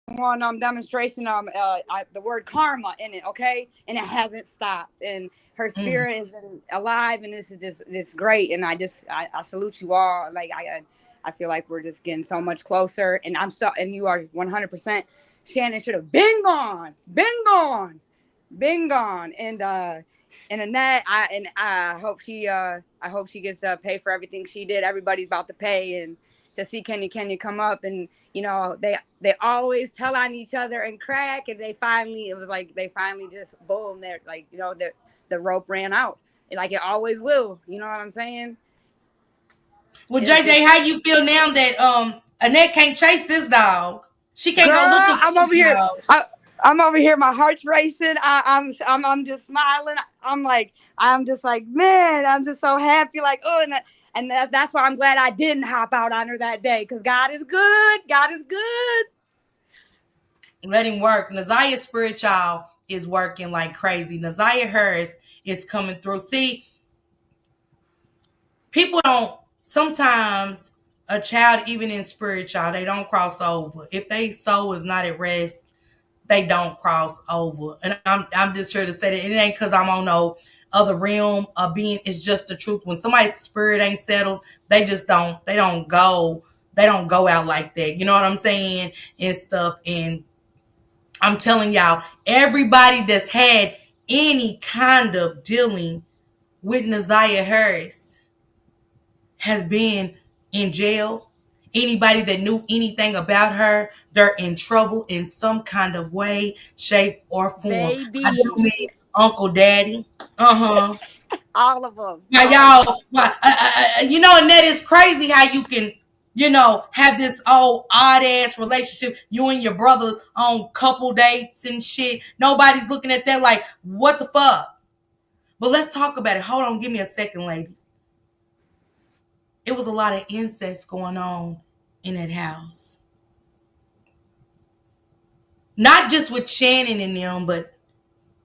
one demonstration, the word karma in it, okay? And it hasn't stopped. And her Mm. spirit has been alive, and this is just, it's great. And I salute you all. Like, I feel like we're just getting so much closer. And and you are 100%. Shannon should have been gone. And Annette, I hope she gets paid for everything she did. Everybody's about to pay, and to see Kenya come up, and they always tell on each other and crack, and it was like they finally just boom, they're like, the rope ran out, like it always will. You know what I'm saying? Well, It's just, JJ, how you feel now that Annette can't chase this dog? She can't girl, go looking for I'm this over here. dog. I'm over here, my heart's racing. I'm just smiling. I'm just like, man, I'm just so happy. Like, oh, that's why I'm glad I didn't hop out on her that day, because God is good. God is good. Let him work. Naziah Spiritual is working like crazy. Naziah Harris is coming through. See, people don't sometimes a child, even in spiritual, they don't cross over. If they soul is not at rest, they don't cross over. And I'm just here to say that it ain't because I'm on no other realm of being. It's just the truth. When somebody's spirit ain't settled, they don't go out like that. You know what I'm saying? And stuff. And I'm telling y'all, everybody that's had any kind of dealing with Naziah Harris has been in jail. Anybody that knew anything about her, they're in trouble in some kind of way, shape, or form. I do Baby. mean Uncle Daddy. Uh-huh. All of them. Now, All of them. y'all, you know, and that is crazy how you can, have this old odd ass relationship. You and your brother on couple dates and shit. Nobody's looking at that like, what the fuck? But let's talk about it. Hold on, give me a second, ladies. It was a lot of incest going on in that house. Not just with Shannon and them, but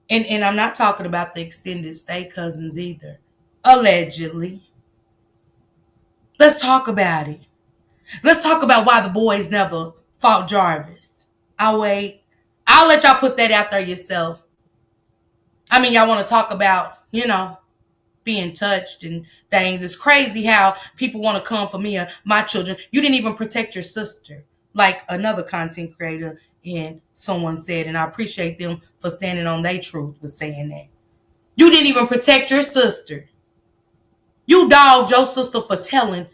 and I'm not talking about the extended stay cousins either. Allegedly. Let's talk about it. Let's talk about why the boys never fought Jarvis. I'll wait. I'll let y'all put that out there yourself. I mean, y'all want to talk about, being touched and things. It's crazy how people want to come for me or my children. You didn't even protect your sister, like another content creator and someone said, and I appreciate them for standing on their truth with saying that. You didn't even protect your sister. You dogged your sister for telling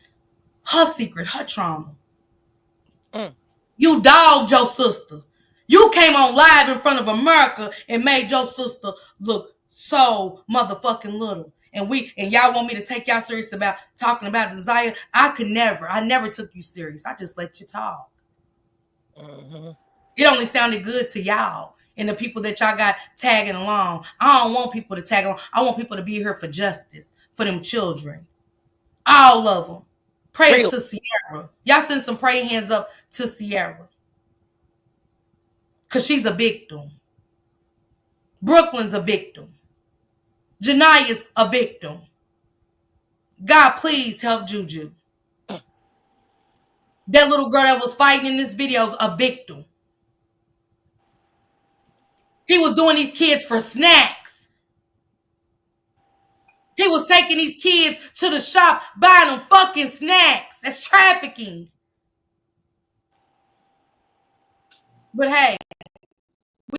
her secret, her trauma. Mm. You dogged your sister. You came on live in front of America and made your sister look so motherfucking little. And y'all want me to take y'all serious about talking about desire? I never took you serious. I just let you talk. Mm-hmm. It only sounded good to y'all and the people that y'all got tagging along. I don't want people to tag along. I want people to be here for justice, for them children. All of them. Prayers Real. to Sierra. Y'all send some prayer hands up to Sierra. Because she's a victim. Brooklyn's a victim. Jania's a victim. God, please help Juju. That little girl that was fighting in this video is a victim. He was doing these kids for snacks. He was taking these kids to the shop, buying them fucking snacks. That's trafficking. But hey,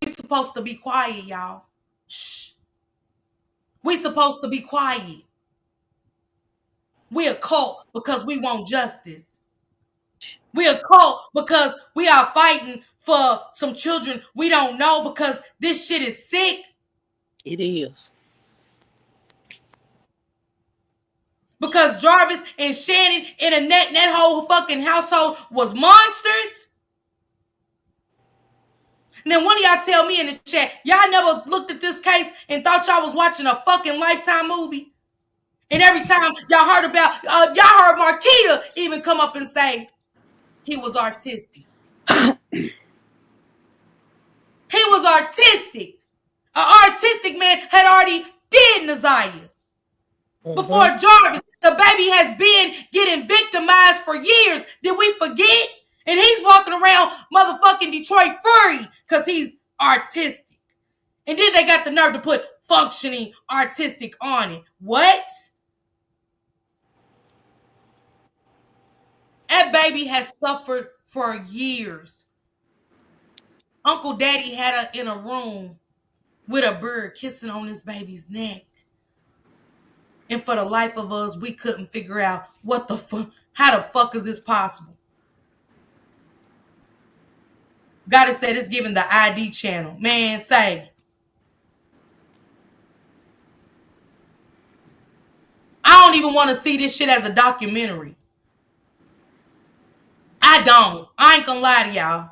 we supposed to be quiet, y'all. Shh. We supposed to be quiet. We a cult because we want justice. We a cult because we are fighting for some children we don't know because this shit is sick. It is. Because Jarvis and Shannon and Annette and that whole fucking household was monsters. And then one of y'all tell me in the chat, y'all never looked at this case and thought y'all was watching a fucking Lifetime movie. And every time y'all heard about, y'all heard Marquita even come up and say he was artistic. He was artistic. An artistic man had already did Naziah. Before Mm-hmm. Jarvis, the baby has been getting victimized for years. Did we forget? And he's walking around motherfucking Detroit free because he's artistic. And then they got the nerve to put functioning artistic on it. What? That baby has suffered for years. Uncle Daddy had her in a room with a bird kissing on his baby's neck. And for the life of us, we couldn't figure out what the fuck, how the fuck is this possible? Gotta say, it's giving the ID channel. Man, say. I don't even want to see this shit as a documentary. I don't. I ain't gonna lie to y'all.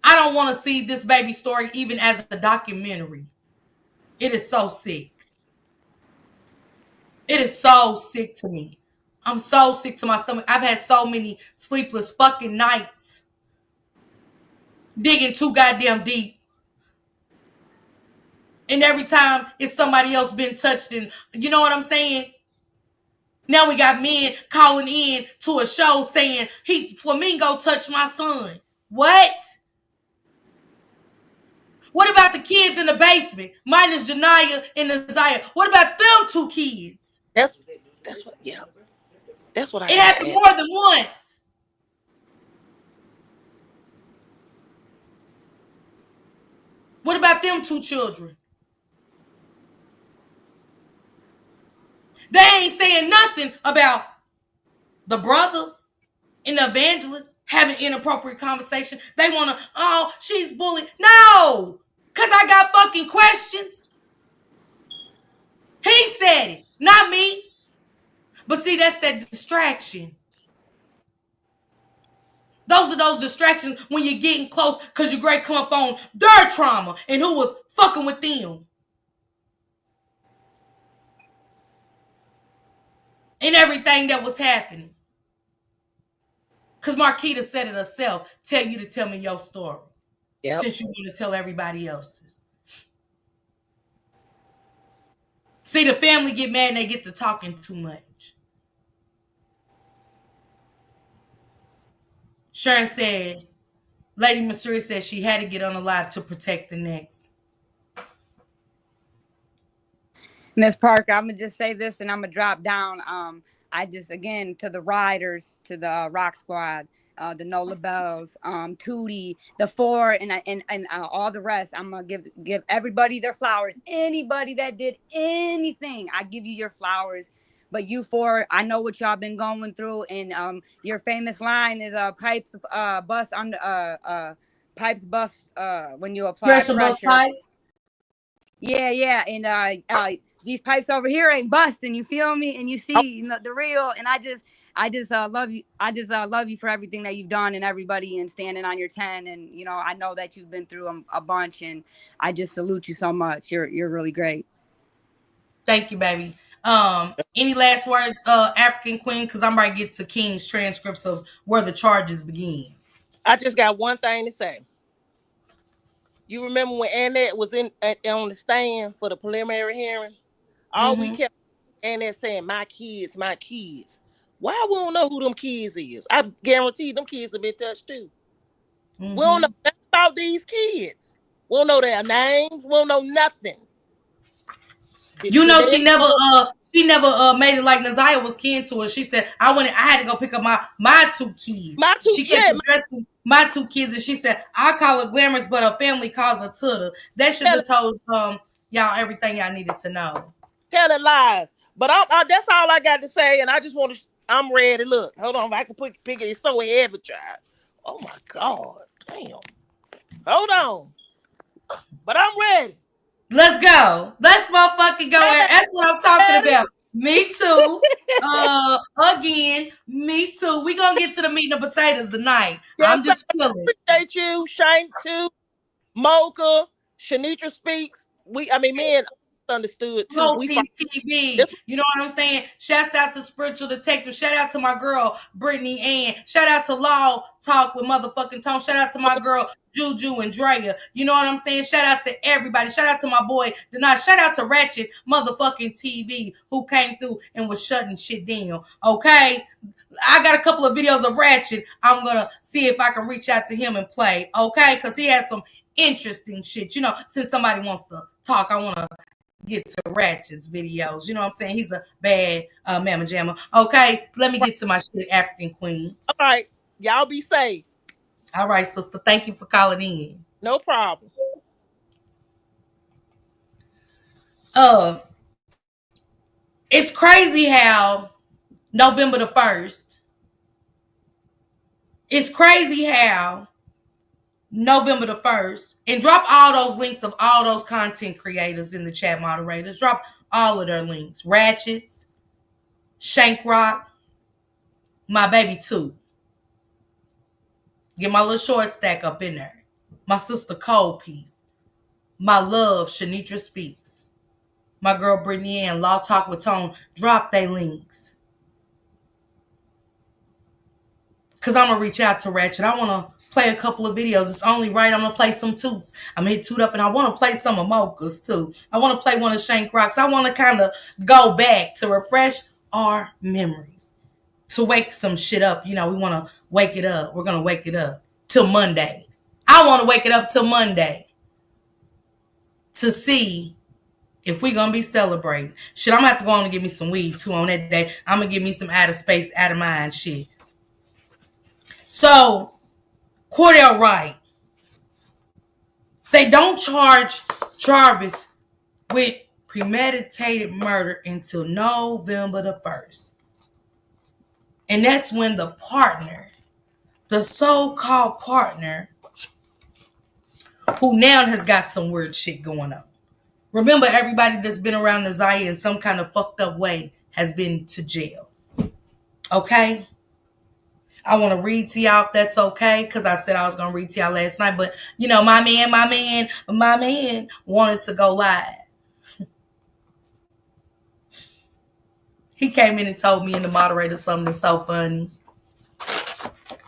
I don't want to see this baby story even as a documentary. It is so sick. It is so sick to me. I'm so sick to my stomach. I've had so many sleepless fucking nights digging too goddamn deep. And every time it's somebody else been touched, and you know what I'm saying? Now we got men calling in to a show saying Flamingo touched my son. What? What about the kids in the basement? Minus Janaya and Isaiah. What about them two kids? That's that's what yeah. That's what I It gotta happened ask. more than once. What about them two children? They ain't saying nothing about the brother and the evangelist having inappropriate conversation. They want to, oh, she's bullied. No, because I got fucking questions. He said it, not me. But see, that's that distraction. Those are those distractions when you're getting close because your great come up on their trauma and who was fucking with them. And everything that was happening. Because Marquita said it herself. Tell you to tell me your story. Yep. Since you want to tell everybody else's. See, the family get mad and they get to talking too much. Sharon said, Lady Missouri said she had to get on the live to protect the next. Miss Parker, I'm gonna just say this, and I'm gonna drop down. I just again to the riders, to the Rock Squad, the Nola Bells, Tootie, the four, and all the rest. I'm gonna give everybody their flowers. Anybody that did anything, I give you your flowers. But you four, I know what y'all been going through, and your famous line is pipes bust under pipes bust when you apply Pressure bust pressure. pipe. Yeah, and these pipes over here ain't busting. You feel me? And you see the real. And I just love you. I just love you for everything that you've done and everybody and standing on your 10. And I know that you've been through a bunch, and I just salute you so much. You're really great. Thank you, baby. Any last words, African Queen? Because I'm about to get to King's transcripts of where the charges begin. I just got one thing to say. You remember when Annette was on the stand for the preliminary hearing? All we Mm-hmm. kept Annette saying, "My kids, my kids." Why we don't know who them kids is? I guarantee them kids have been touched too. We don't know Mm-hmm. nothing about these kids. We don't know their names. We don't know nothing. Did, You did know, they she never made it like Naziah was kin to her. She said, I had to go pick up my two kids. my two? She kept Yeah, addressing my two kids, and she said, I call her Glamorous, but her family calls her Tutter. That should tell have told y'all everything y'all needed to know. telling lies. But that's all I got to say. And I just want to. I'm ready. Look, hold on. If I can pick it. It's so heavy, child. Oh my God, damn. Hold on. But I'm ready. Let's go. Let's motherfucking go. Ready? That's what I'm talking Ready? about. Me too. Again, me too. We gonna get to the meat and the potatoes tonight. Yes, I'm sir. just feeling. Appreciate you, Shane too. Mocha, Shanitra speaks. I mean, men understood too. Whole We fight. piece TV. This You know what I'm saying? Shouts out to Spiritual Detective. Shout out to my girl, Brittany Ann. Shout out to Law Talk with motherfucking Tone. Shout out to my girl, Juju and Drea. You know what I'm saying? Shout out to everybody. Shout out to my boy, Denai. Shout out to Ratchet motherfucking TV who came through and was shutting shit down. Okay? I got a couple of videos of Ratchet. I'm going to see if I can reach out to him and play. Okay? Because he has some interesting shit. Since somebody wants to talk, I want to get to Ratchet's videos. You know what I'm saying? He's a bad mamma jamma. Okay, let me get to my shit, African Queen. all right. Y'all be safe. All right, sister. Thank you for calling in. No problem. Uh, it's crazy how November the 1st, it's crazy how November the 1st, and drop all those links of all those content creators in the chat moderators. Drop all of their links. Ratchets, Shank Rock, my baby too. Get my little short stack up in there. My sister Cold Piece. My love, Shanitra Speaks. My girl Brittany Ann, Law Talk with Tone, drop they links. Because I'm going to reach out to Ratchet. I want to play a couple of videos. It's only right. I'm going to play some toots. I'm going to hit toot up, and I want to play some of Mocha's too. I want to play one of Shank Rock's. I want to kind of go back to refresh our memories. To wake some shit up. We want to wake it up. We're going to wake it up till Monday. I want to wake it up till Monday to see if we going to be celebrating. Shit, I'm going to have to go on and get me some weed too on that day. I'm going to give me some out of space, out of mind shit. So, Cordell Wright. They don't charge Jarvis with premeditated murder until November the 1st. And that's when the partner, the so-called partner, who now has got some weird shit going on. Remember, everybody that's been around Naziah in some kind of fucked up way has been to jail. Okay? I want to read to y'all if that's okay, because I said I was going to read to y'all last night. But, my man wanted to go live. He came in and told me and the moderator something that's so funny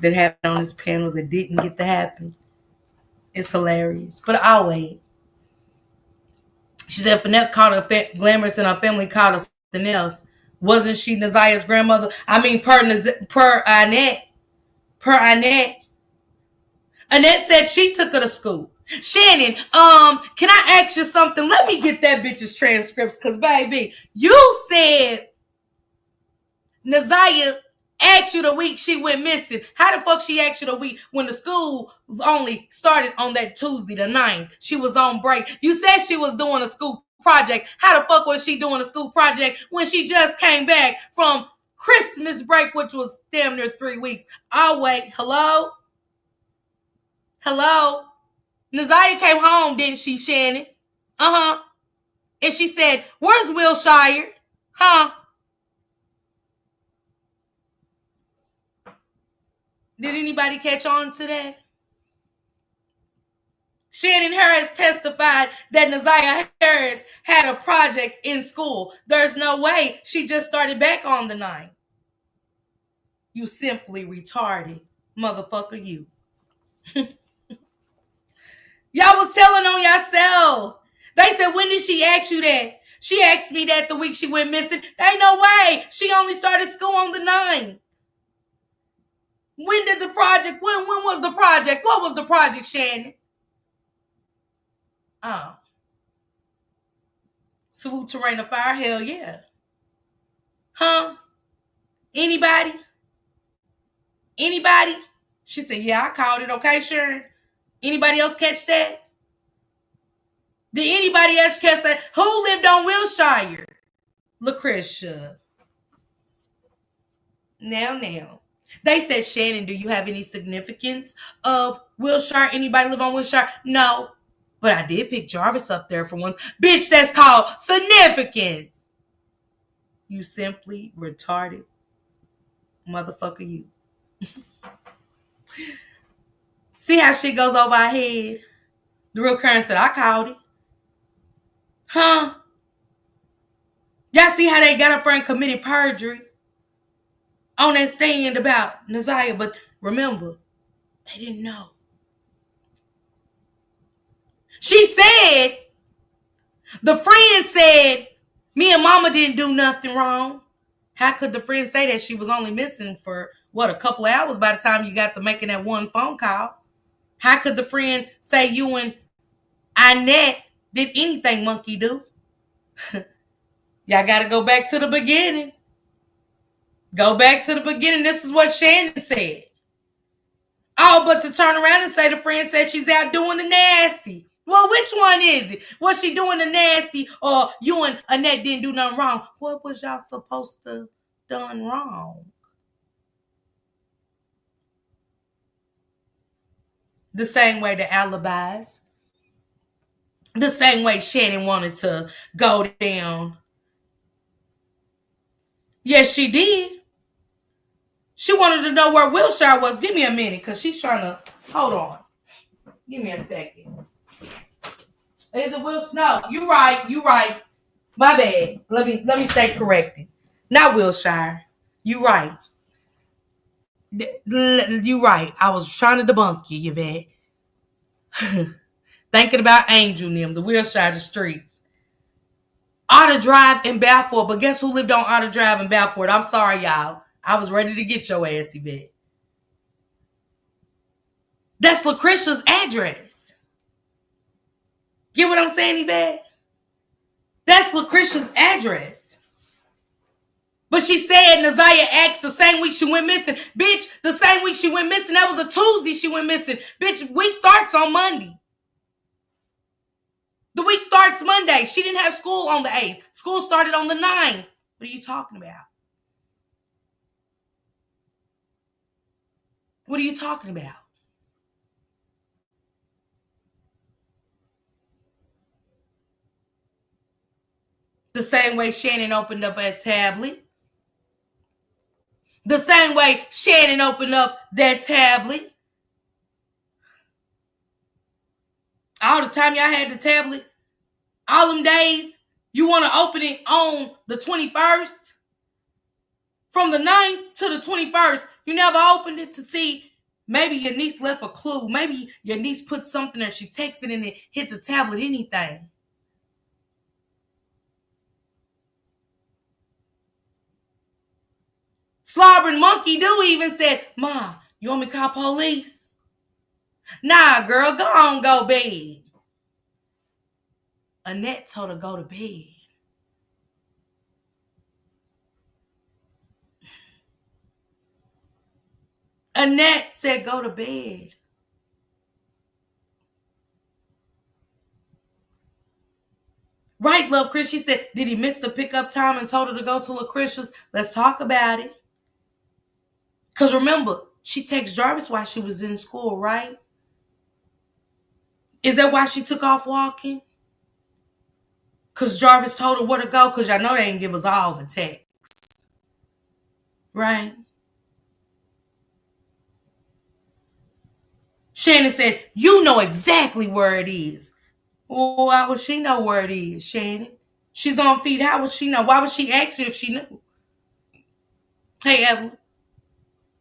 that happened on this panel that didn't get to happen. It's hilarious. But I'll wait. She said, Finette called her glamorous and her family called her something else. Wasn't she Naziah's grandmother? I mean, per Annette. Annette said she took her to school. Shannon, can I ask you something? Let me get that bitch's transcripts, because, baby, you said Naziah asked you the week she went missing. How the fuck she asked you the week when the school only started on that Tuesday the 9th? She was on break. You said she was doing a school project. How the fuck was she doing a school project when she just came back from Christmas break, which was damn near 3 weeks? I'll wait. Hello? Naziah came home, didn't she, Shannon? Uh-huh. And she said, where's Wilshire? Huh? Did anybody catch on to that? Shannon Harris testified that Naziah Harris had a project in school. There's no way she just started back on the 9th. You simply retarded, motherfucker, you. Y'all was telling on yourself. They said, when did she ask you that? She asked me that the week she went missing. Ain't no way. She only started school on the 9th. When did the project, when was the project? What was the project, Shannon? Oh. Salute to Rain of Fire, hell yeah. Huh? Anybody? She said, yeah, I called it. Okay, Sharon. Anybody else catch that? Did anybody else catch that? Who lived on Wilshire? Lucretia. Now. They said, Shannon, do you have any significance of Wilshire? Anybody live on Wilshire? No. But I did pick Jarvis up there for once. Bitch, that's called significance. You simply retarded motherfucker, you. See how shit goes over our head? The real current said, I called it. Huh? Y'all see how they got up there and committed perjury on that stand about Naziah? But remember, they didn't know. She said, the friend said, me and mama didn't do nothing wrong. How could the friend say that? She was only missing for, a couple of hours by the time you got to making that one phone call. How could the friend say you and Annette did anything monkey do? Y'all got to go back to the beginning. This is what Shannon said. Oh, but to turn around and say the friend said she's out doing the nasty. Well, which one is it? Was she doing the nasty, or you and Annette didn't do nothing wrong? What was y'all supposed to done wrong? The same way the alibis. The same way Shannon wanted to go down. Yes, she did. She wanted to know where Wilshire was. Give me a minute, because she's trying to... Hold on. Give me a second. Is it Will? No, you right. You right. My bad. Let me stay corrected. Not Wilshire. You right. You right. I was trying to debunk you, Yvette. Thinking about Angel and them, the Wilshire, the streets. Auto Drive in Balfour, but guess who lived on Auto Drive in Balfour? I'm sorry, y'all. I was ready to get your ass, Yvette. That's Lucretia's address. Get what I'm saying, Yvette? That's Lucretia's address. But she said Naziah asked the same week she went missing. Bitch, the same week she went missing, that was a Tuesday she went missing. Bitch, week starts on Monday. The week starts Monday. She didn't have school on the 8th. School started on the 9th. What are you talking about? What are you talking about? The same way Shannon opened up a tablet. The same way Shannon opened up that tablet. All the time y'all had the tablet, all them days, you want to open it on the 21st? From the 9th to the 21st, you never opened it to see maybe your niece left a clue. Maybe your niece put something or she texted and it hit the tablet, anything. Slobbering Monkey do even said, Ma, you want me to call police? Nah, girl, go on, go bed. Annette told her go to bed. Annette said go to bed. Right, Love Chris. She said, did he miss the pickup time and told her to go to Lucretia's? Let's talk about it. Because remember, she texted Jarvis while she was in school, right? Is that why she took off walking? Because Jarvis told her where to go? Because y'all know they didn't give us all the text. Right? Shannon said, you know exactly where it is. Well, why would she know where it is, Shannon? She's on feed. How would she know? Why would she ask you if she knew? Hey, Evelyn.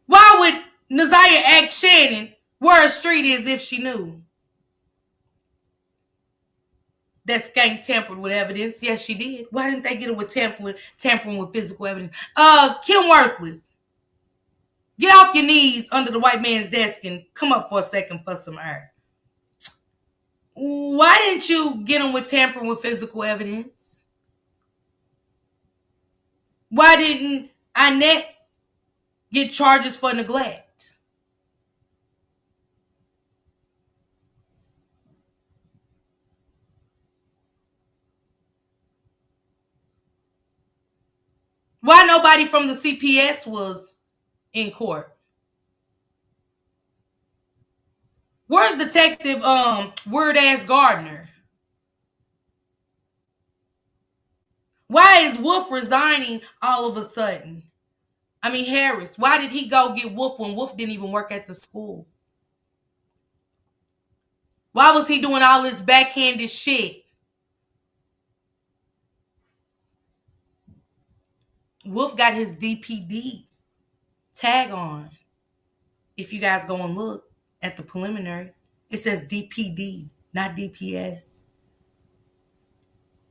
Why would Naziah ask Shannon where a street is if she knew? That skank tampered with evidence. Yes, she did. Why didn't they get it with tampering with physical evidence? Kim Worthless. Get off your knees under the white man's desk and come up for a second for some air. Why didn't you get him with tampering with physical evidence? Why didn't Annette get charges for neglect? Why nobody from the CPS was in court? Where's Detective Weird Ass Gardner? Why is Wolf resigning all of a sudden? I mean, Harris. Why did he go get Wolf when Wolf didn't even work at the school? Why was he doing all this backhanded shit? Wolf got his DPD tag on. If you guys go and look at the preliminary, it says DPD, not DPS.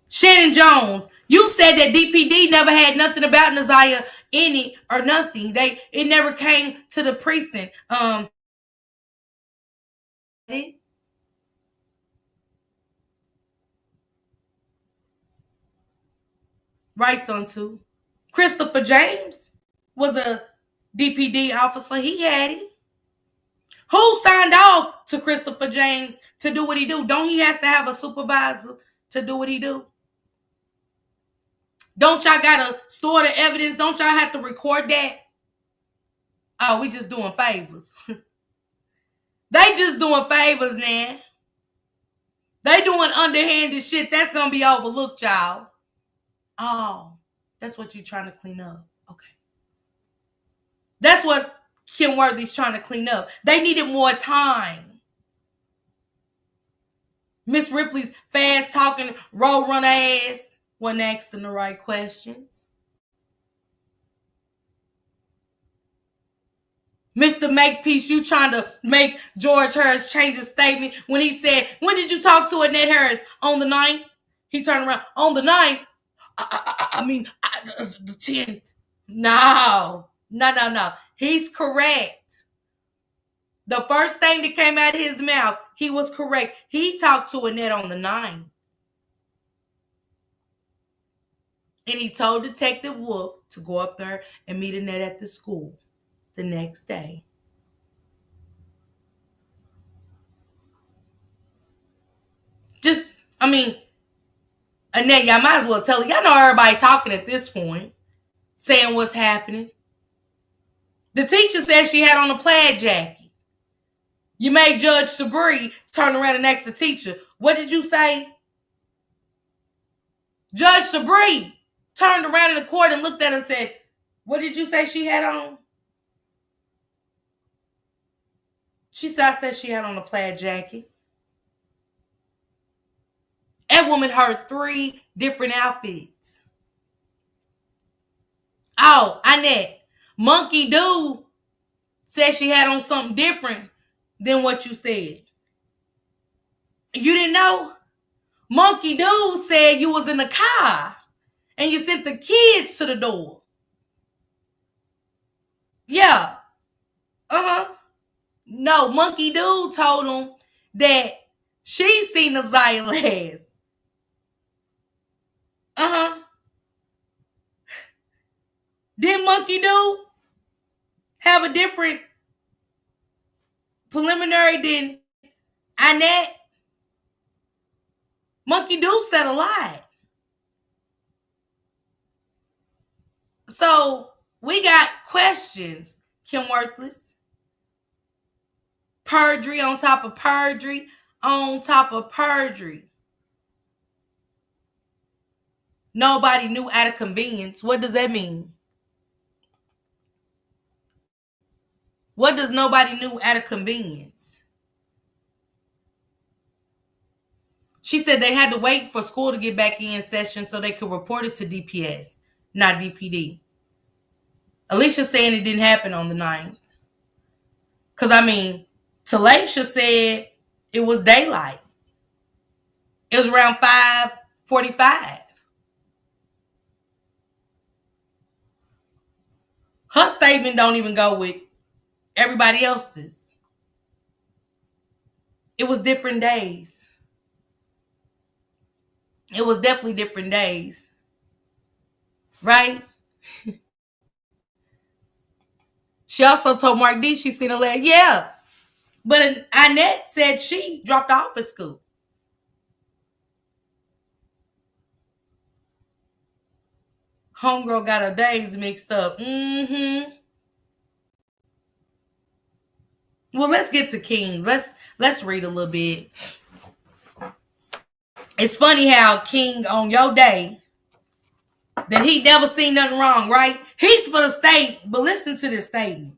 Shannon Jones, you said that DPD never had nothing about Naziah in it or nothing. It never came to the precinct. Right, son, too. Christopher James was a DPD officer. He had it. Who signed off to Christopher James to do what he do? Don't he has to have a supervisor to do what he do? Don't y'all gotta store the evidence? Don't y'all have to record that? Oh, we just doing favors. They just doing favors now. They doing underhanded shit. That's gonna be overlooked, y'all. Oh, that's what you're trying to clean up. Okay. That's what Kim Worthy's trying to clean up. They needed more time. Miss Ripley's fast talking road runner ass wasn't asking the right questions. Mr. Makepeace, you trying to make George Harris change his statement when he said, when did you talk to Annette Harris? On the 9th? He turned around, on the 9th? The 10th. No. He's correct. The first thing that came out of his mouth, he was correct. He talked to Annette on the 9th. And he told Detective Wolf to go up there and meet Annette at the school the next day. Annette, y'all might as well tell her. Y'all know everybody talking at this point, saying what's happening. The teacher said she had on a plaid jacket. You made Judge Sabri turn around and ask the teacher, what did you say? Judge Sabri turned around in the court and looked at her and said, what did you say she had on? She said, I said she had on a plaid jacket. That woman heard 3 different outfits. Oh, Annette, Monkey Dude said she had on something different than what you said. You didn't know? Monkey Dude said you was in the car and you sent the kids to the door. Yeah. No, Monkey Dude told him that she seen the Xylas. Did Monkey Dude have a different preliminary than Annette? Monkey Dude said a lot. So we got questions, Kim Worthless. Perjury on top of perjury on top of perjury. Nobody knew out of convenience. What does that mean? What does nobody knew out of convenience? She said they had to wait for school to get back in session so they could report it to DPS, not DPD. Alicia saying it didn't happen on the 9th. Because, Talisha said it was daylight. It was around 5:45. Her statement don't even go with everybody else's. It was different days. It was definitely different days. Right? She also told Mark D she seen a leg. Yeah. But Annette said she dropped off at school. Homegirl got her days mixed up. Well, let's get to Kings. Let's read a little bit. It's funny how King on your day that he never seen nothing wrong, right? He's for the state, but listen to this statement.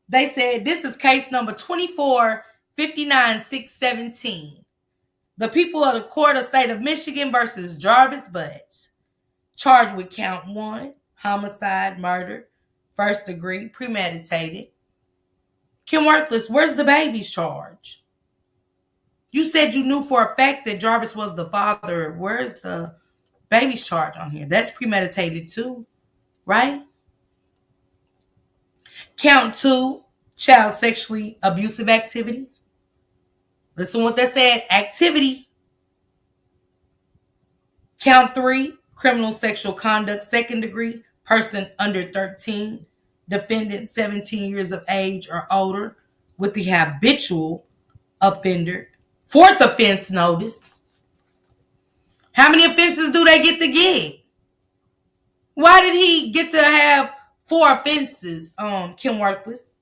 They said this is case number 24-59-617. The people of the court of state of Michigan versus Jarvis Butts. Charged with count 1, homicide, murder, first degree, premeditated. Kim Worthless, where's the baby's charge? You said you knew for a fact that Jarvis was the father. Where's the baby's charge on here? That's premeditated too, right? Count 2, child sexually abusive activity. Listen what that said, activity. Count 3, criminal sexual conduct, second degree, person under 13, defendant 17 years of age or older, with the habitual offender. 4th offense notice. How many offenses do they get to get? Why did he get to have 4 offenses, Kim Worthless?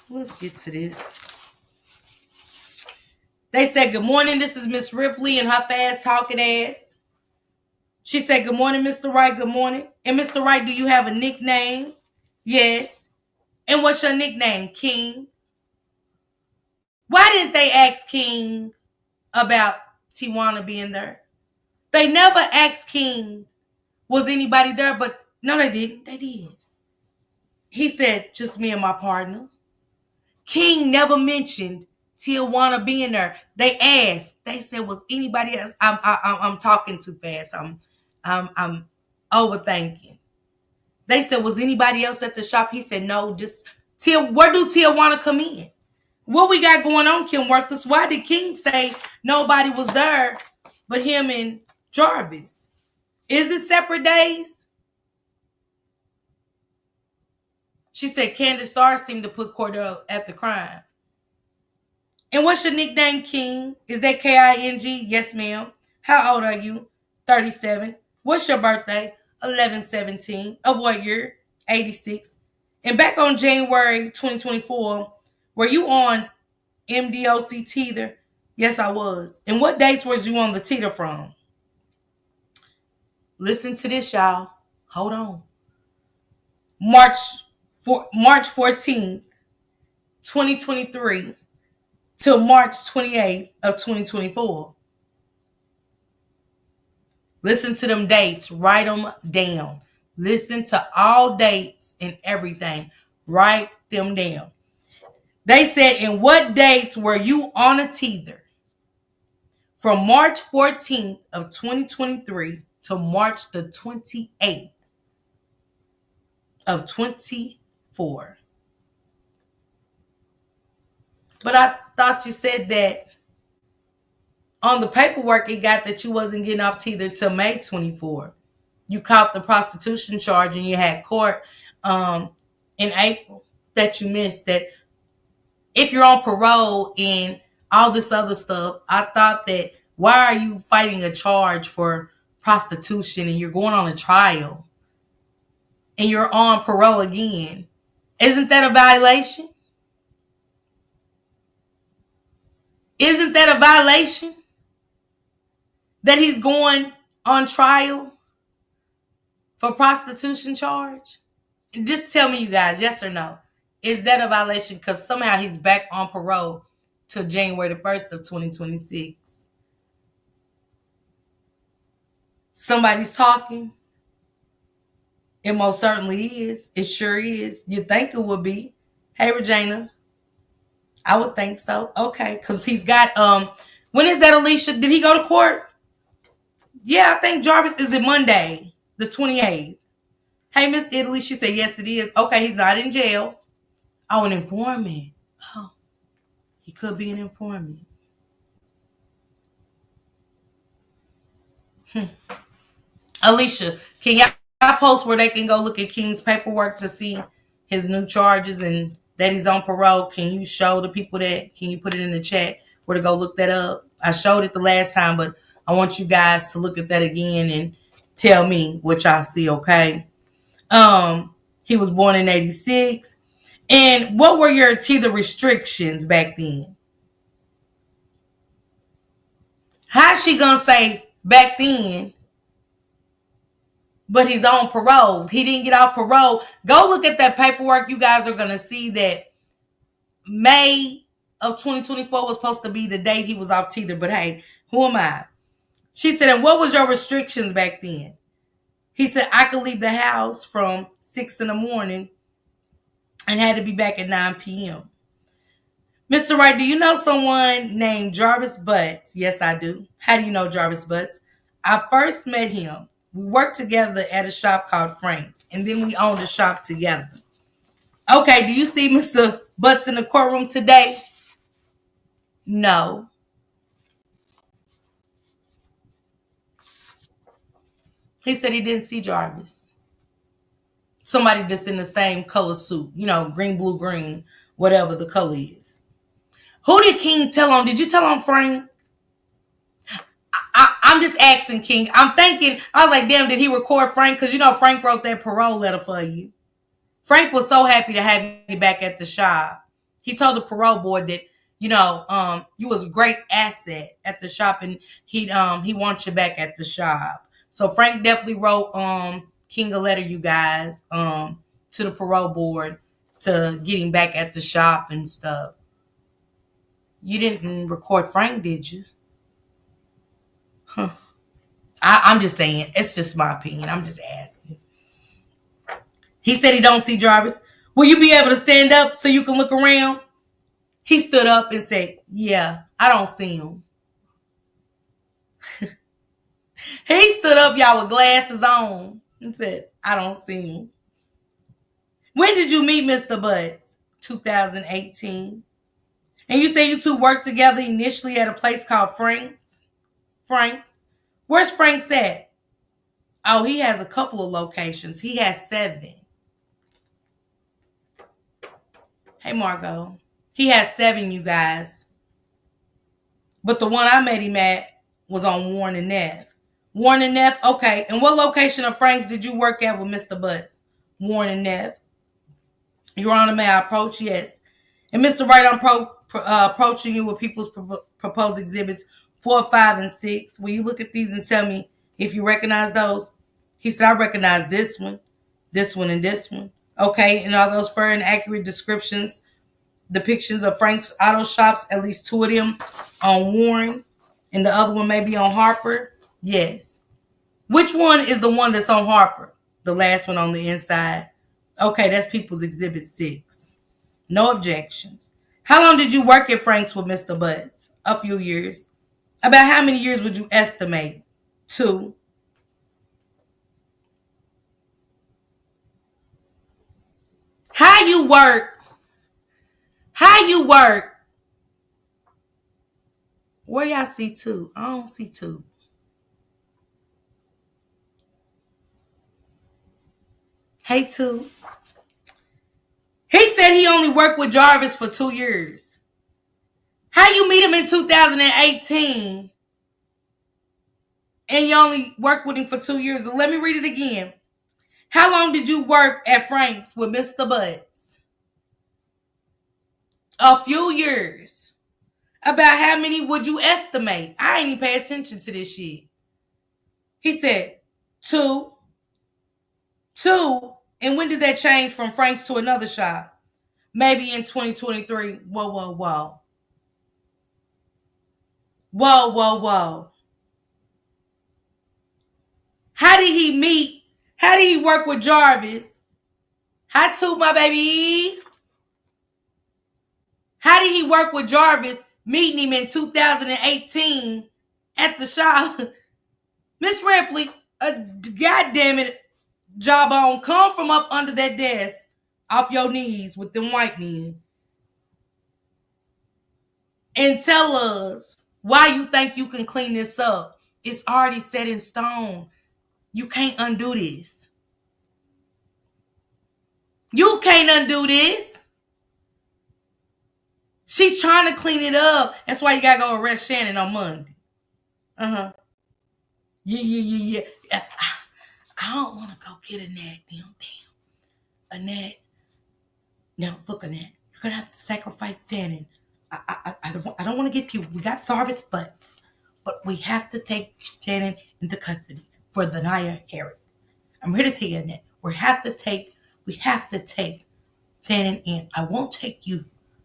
Let's get to this. They said, good morning, this is Miss Ripley and her fast talking ass. She said, good morning, Mr. Wright. Good morning. And Mr. Wright, do you have a nickname? Yes. And what's your nickname? King. Why didn't they ask King about Tijuana being there? They never asked King, was anybody there? But no, they didn't. They did. He said, just me and my partner. King never mentioned Tijuana being there. They asked. They said, "Was anybody else?" I'm talking too fast. I'm overthinking. They said, "Was anybody else at the shop?" He said, "No, just Where do Tijuana come in? What we got going on, Kim Worthless? Why did King say nobody was there but him and Jarvis? Is it separate days?" She said, "Candace Starr seemed to put Cordell at the crime." And what's your nickname, King? Is that King? Yes, ma'am. How old are you? 37. What's your birthday? 11/17. Of what year? 86. And back on January 2024, were you on MDOC teeter? Yes, I was. And what dates was you on the teeter from? Listen to this, y'all. Hold on. March 14th, 2023 till March 28th of 2024. Listen to them dates. Write them down. Listen to all dates and everything. Write them down. They said, in what dates were you on a teether? From March 14th of 2023 to March the 28th of 24. But I thought you said that on the paperwork it got that you wasn't getting off teether till May 24. You caught the prostitution charge and you had court in April that you missed. That if you're on parole and all this other stuff, I thought that why are you fighting a charge for prostitution and you're going on a trial and you're on parole again? Isn't that a violation? Isn't that a violation that he's going on trial for prostitution charge? Just tell me, you guys, yes or no. Is that a violation? Because somehow he's back on parole till January the 1st of 2026. Somebody's talking. It most certainly is. It sure is. You'd think it would be. Hey, Regina. I would think so. Okay, because he's got, when is that, Alicia? Did he go to court? Yeah, I think Jarvis, is it Monday, the 28th? Hey, Miss Italy, she said, yes, it is. Okay, he's not in jail. Oh, an informant. Oh, he could be an informant. Alicia, can y'all post where they can go look at King's paperwork to see his new charges and that he's on parole? Can you show the people that? Can you put it in the chat where to go look that up? I showed it the last time, but I want you guys to look at that again and tell me what y'all see, okay? He was born in 86. And what were your teether restrictions back then? How's she gonna say back then, but he's on parole? He didn't get off parole. Go look at that paperwork. You guys are gonna see that May of 2024 was supposed to be the date he was off teether. But hey, who am I? She said, and what was your restrictions back then? He said, I could leave the house from 6 in the morning and had to be back at 9 p.m. Mr. Wright, do you know someone named Jarvis Butts? Yes, I do. How do you know Jarvis Butts? I first met him. We worked together at a shop called Frank's, and then we owned a shop together. Okay, do you see Mr. Butts in the courtroom today? No. He said he didn't see Jarvis. Somebody that's in the same color suit, green, blue, green, whatever the color is. Who did King tell on? Did you tell on Frank? I'm just asking, King. I'm thinking, I was like, damn, did he record Frank? Because Frank wrote that parole letter for you. Frank was so happy to have you back at the shop. He told the parole board that, you was a great asset at the shop and he wants you back at the shop. So Frank definitely wrote King a letter, you guys, to the parole board to get him back at the shop and stuff. You didn't record Frank, did you? Huh. I'm just saying. It's just my opinion. I'm just asking. He said he don't see Jarvis. Will you be able to stand up so you can look around? He stood up and said, yeah, I don't see him. He stood up, y'all, with glasses on and said, I don't see him. When did you meet Mr. Buds? 2018. And you say you two worked together initially at a place called Frank's? Frank's? Where's Frank's at? Oh, he has a couple of locations. He has 7. Hey, Margot. He has 7, you guys. But the one I met him at was on Warren and Neff. Warren and Neff? Okay. And what location of Frank's did you work at with Mr. Butts? Warren and Neff. Your Honor, may I approach? Yes. And Mr. Wright, I'm approaching you with people's proposed exhibits 4, 5, and 6. Will you look at these and tell me if you recognize those? He said, I recognize this one, and this one. Okay. And are those fair and accurate descriptions, depictions of Frank's auto shops, at least 2 of them on Warren, and the other one may be on Harper? Yes. Which one is the one that's on Harper? The last one on the inside. Okay, that's People's Exhibit 6. No objections. How long did you work at Frank's with Mr. Butts? A few years. About how many years would you estimate? 2. How you work? Where y'all see 2? I don't see 2. Hey, 2. He said he only worked with Jarvis for 2 years. How you meet him in 2018 and you only worked with him for 2 years? Let me read it again. How long did you work at Frank's with Mr. Butts? A few years. About how many would you estimate? I ain't even pay attention to this shit. He said 2. 2. And when did that change from Frank's to another shop? Maybe in 2023. Whoa, whoa, whoa. Whoa, whoa, whoa. How did he meet? How did he work with Jarvis? Hi, 2, my baby. How did he work with Jarvis, meeting him in 2018 at the shop? Miss Ripley, goddamn it, Jawbone, come from up under that desk, off your knees with them white men, and tell us why you think you can clean this up. It's already set in stone. You can't undo this. You can't undo this. She's trying to clean it up. That's why you gotta go arrest Shannon on Monday. Yeah. I don't want to go get Annette. Damn. Annette. Now, look, Annette. You're gonna have to sacrifice Shannon. I don't want to get you. We got Jarvis Butts, but we have to take Shannon into custody for the Naya Harris. I'm here to tell you, Annette. We have to take Shannon in. I won't take you,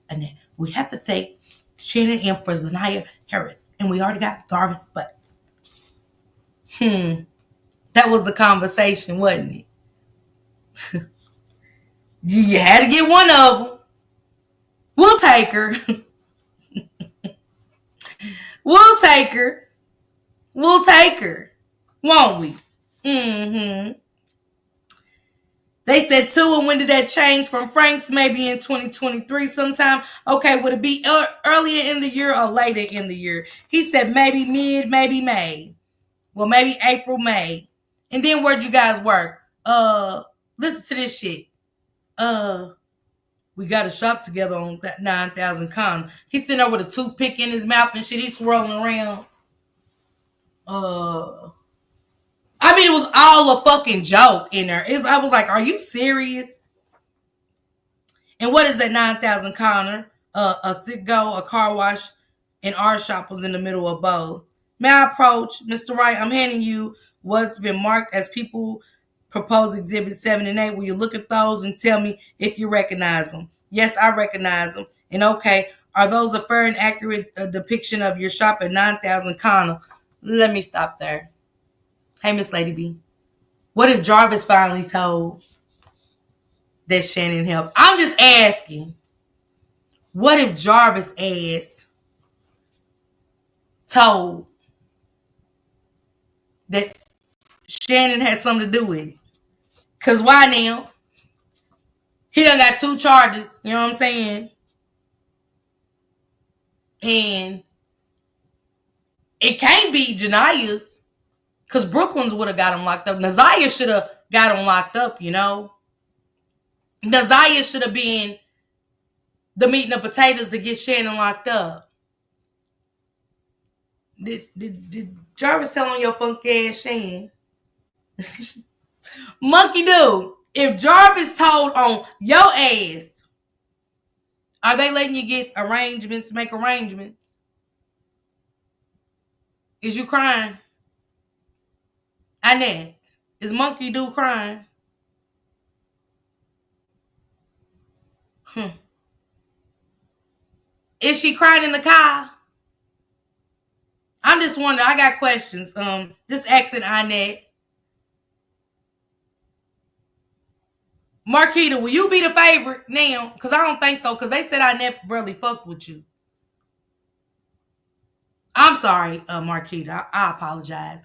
Annette. We have to take Shannon in for Zanaya Harris. And we already got Jarvis Butts. That was the conversation, wasn't it? You had to get one of them. We'll take her. We'll take her. We'll take her. Won't we? They said 2, and when did that change from Frank's? Maybe in 2023 sometime. Okay, would it be earlier in the year or later in the year? He said maybe mid, maybe May. Well, maybe April, May. And then where'd you guys work? Listen to this shit. We got a shop together on that 9,000 con. He's sitting there with a toothpick in his mouth and shit. He's swirling around. I mean, it was all a fucking joke in there. I was like, are you serious? And what is that 9,000 corner? A sit-go, a car wash, and our shop was in the middle of both. May I approach? Mr. Wright, I'm handing you what's been marked as people proposed exhibit 7 and 8. Will you look at those and tell me if you recognize them? Yes, I recognize them. And okay, are those a fair and accurate depiction of your shop at 9,000 Connor? Let me stop there. Hey, Miss Lady B. What if Jarvis finally told that Shannon helped? I'm just asking. What if Jarvis ass told that Shannon had something to do with it? Because why now? He done got 2 charges, you know what I'm saying? And it can't be Jania's, because Brooklyn's would have got him locked up. Nazaya should have got him locked up, you know? Nazaya should have been the meat and the potatoes to get Shannon locked up. Did Jarvis tell on your funky ass Shan? Monkey dude, if Jarvis told on your ass, are they letting you get arrangements, make arrangements? Is you crying? Annette, is Monkey dude crying? Is she crying in the car? I'm just wondering. I got questions. Just asking Annette. Marquita, will you be the favorite now? Because I don't think so. Because they said I never really fucked with you. I'm sorry, Marquita. I apologize.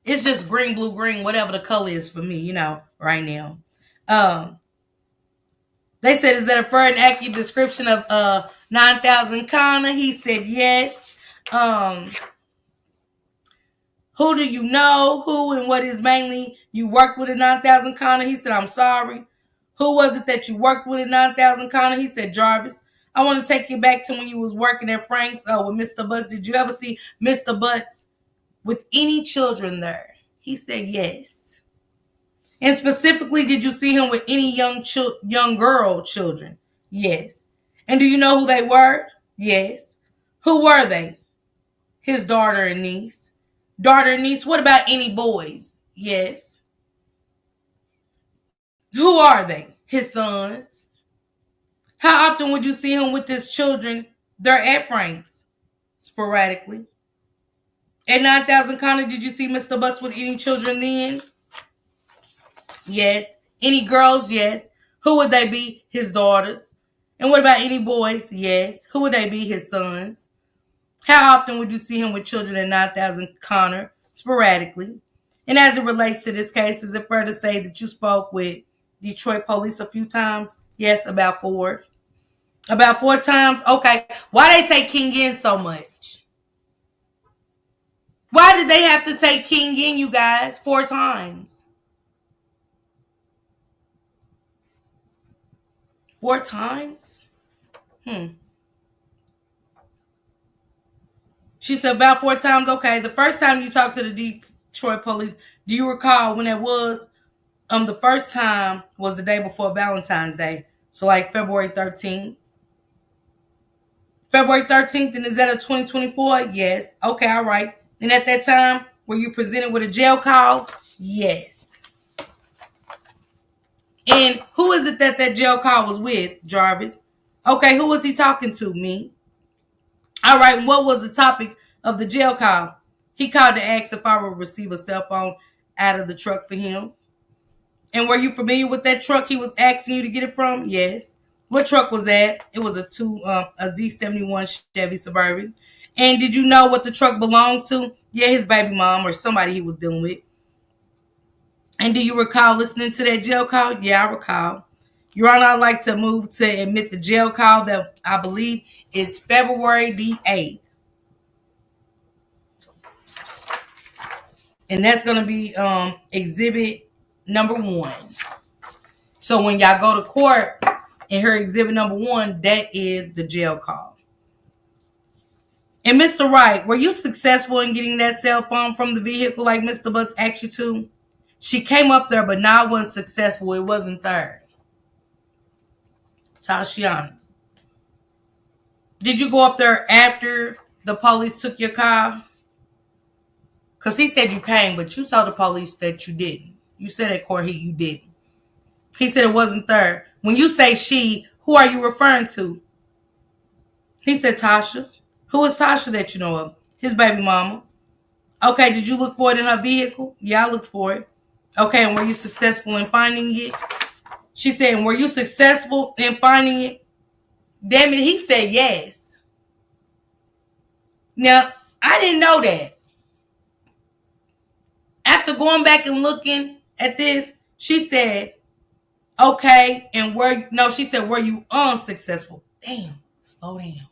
It's just green, blue, green, whatever the color is for me, you know, right now. They said, is that a fair and accurate description of 9,000 Kana? He said yes. Who do you know? Who and what is mainly you worked with at 9,000 Kana? He said, I'm sorry. Who was it that you worked with at 9,000 Kana? He said, Jarvis. I want to take you back to when you was working at Frank's with Mr. Butts. Did you ever see Mr. Butts with any children there? He said, yes. And specifically, did you see him with any young girl children? Yes. And do you know who they were? Yes. Who were they? His daughter and niece. Daughter and niece. What about any boys? Yes. Who are they? His sons. How often would you see him with his children? They're at Frank's. Sporadically. At 9,000 Connor, did you see Mr. Butts with any children then? Yes. Any girls? Yes. Who would they be? His daughters. And what about any boys? Yes. Who would they be? His sons. How often would you see him with children at 9,000 Connor? Sporadically. And as it relates to this case, is it fair to say that you spoke with Detroit police a few times? Yes, about 4. About 4 times? Okay. Why they take King in so much? Why did they have to take King in, you guys? 4 times. 4 times? She said about 4 times. Okay. The first time you talked to the Detroit police, do you recall when it was? The first time was the day before Valentine's Day. So like February 13th. February 13th, and is that a 2024? Yes. Okay, all right. And at that time, were you presented with a jail call? Yes. And who is it that jail call was with, Jarvis? Okay, who was he talking to? Me. All right, and what was the topic of the jail call? He called to ask if I would receive a cell phone out of the truck for him. And were you familiar with that truck he was asking you to get it from? Yes. What truck was that? It was a Z71 Chevy Suburban. And did you know what the truck belonged to? Yeah, his baby mom or somebody he was dealing with. And do you recall listening to that jail call? Yeah, I recall. Your Honor, I'd like to move to admit the jail call that I believe is February the 8th. And that's going to be exhibit number 1. So when y'all go to court and hear exhibit number 1, that is the jail call. And Mr. Wright, were you successful in getting that cell phone from the vehicle like Mr. Butts asked you to? She came up there, but not wasn't successful. It wasn't there. Tashiana. Did you go up there after the police took your car? Because he said you came, but you told the police that you didn't. You said at court you didn't. He said it wasn't there. When you say she, who are you referring to? He said Tasha. Who is Tasha that you know of? His baby mama. Okay, did you look for it in her vehicle? Yeah, I looked for it. Okay, and were you successful in finding it? She said, were you successful in finding it? Damn it, he said yes. Now, I didn't know that. After going back and looking at this, she said, okay, and she said, were you unsuccessful? Damn, slow down.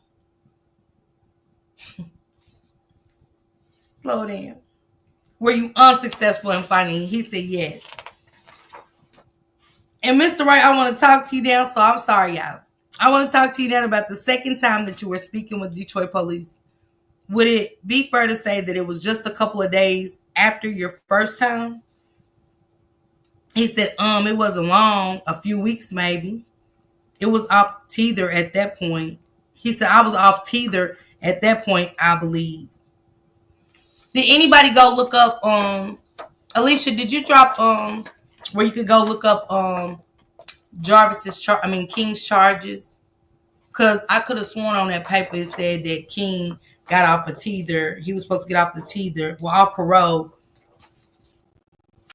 Slow down. Were you unsuccessful in finding it? He said yes. And Mr. Wright, I want to talk to you now, so I'm sorry, y'all. I want to talk to you now about the second time that you were speaking with Detroit police. Would it be fair to say that it was just a couple of days after your first time? He said, it wasn't long, a few weeks maybe. It was off teether at that point. He said, I was off teether at that point, I believe. Did anybody go look up, Alicia, did you drop, where you could go look up, King's charges? Because I could have sworn on that paper it said that King got off a teether. He was supposed to get off the teether, off parole.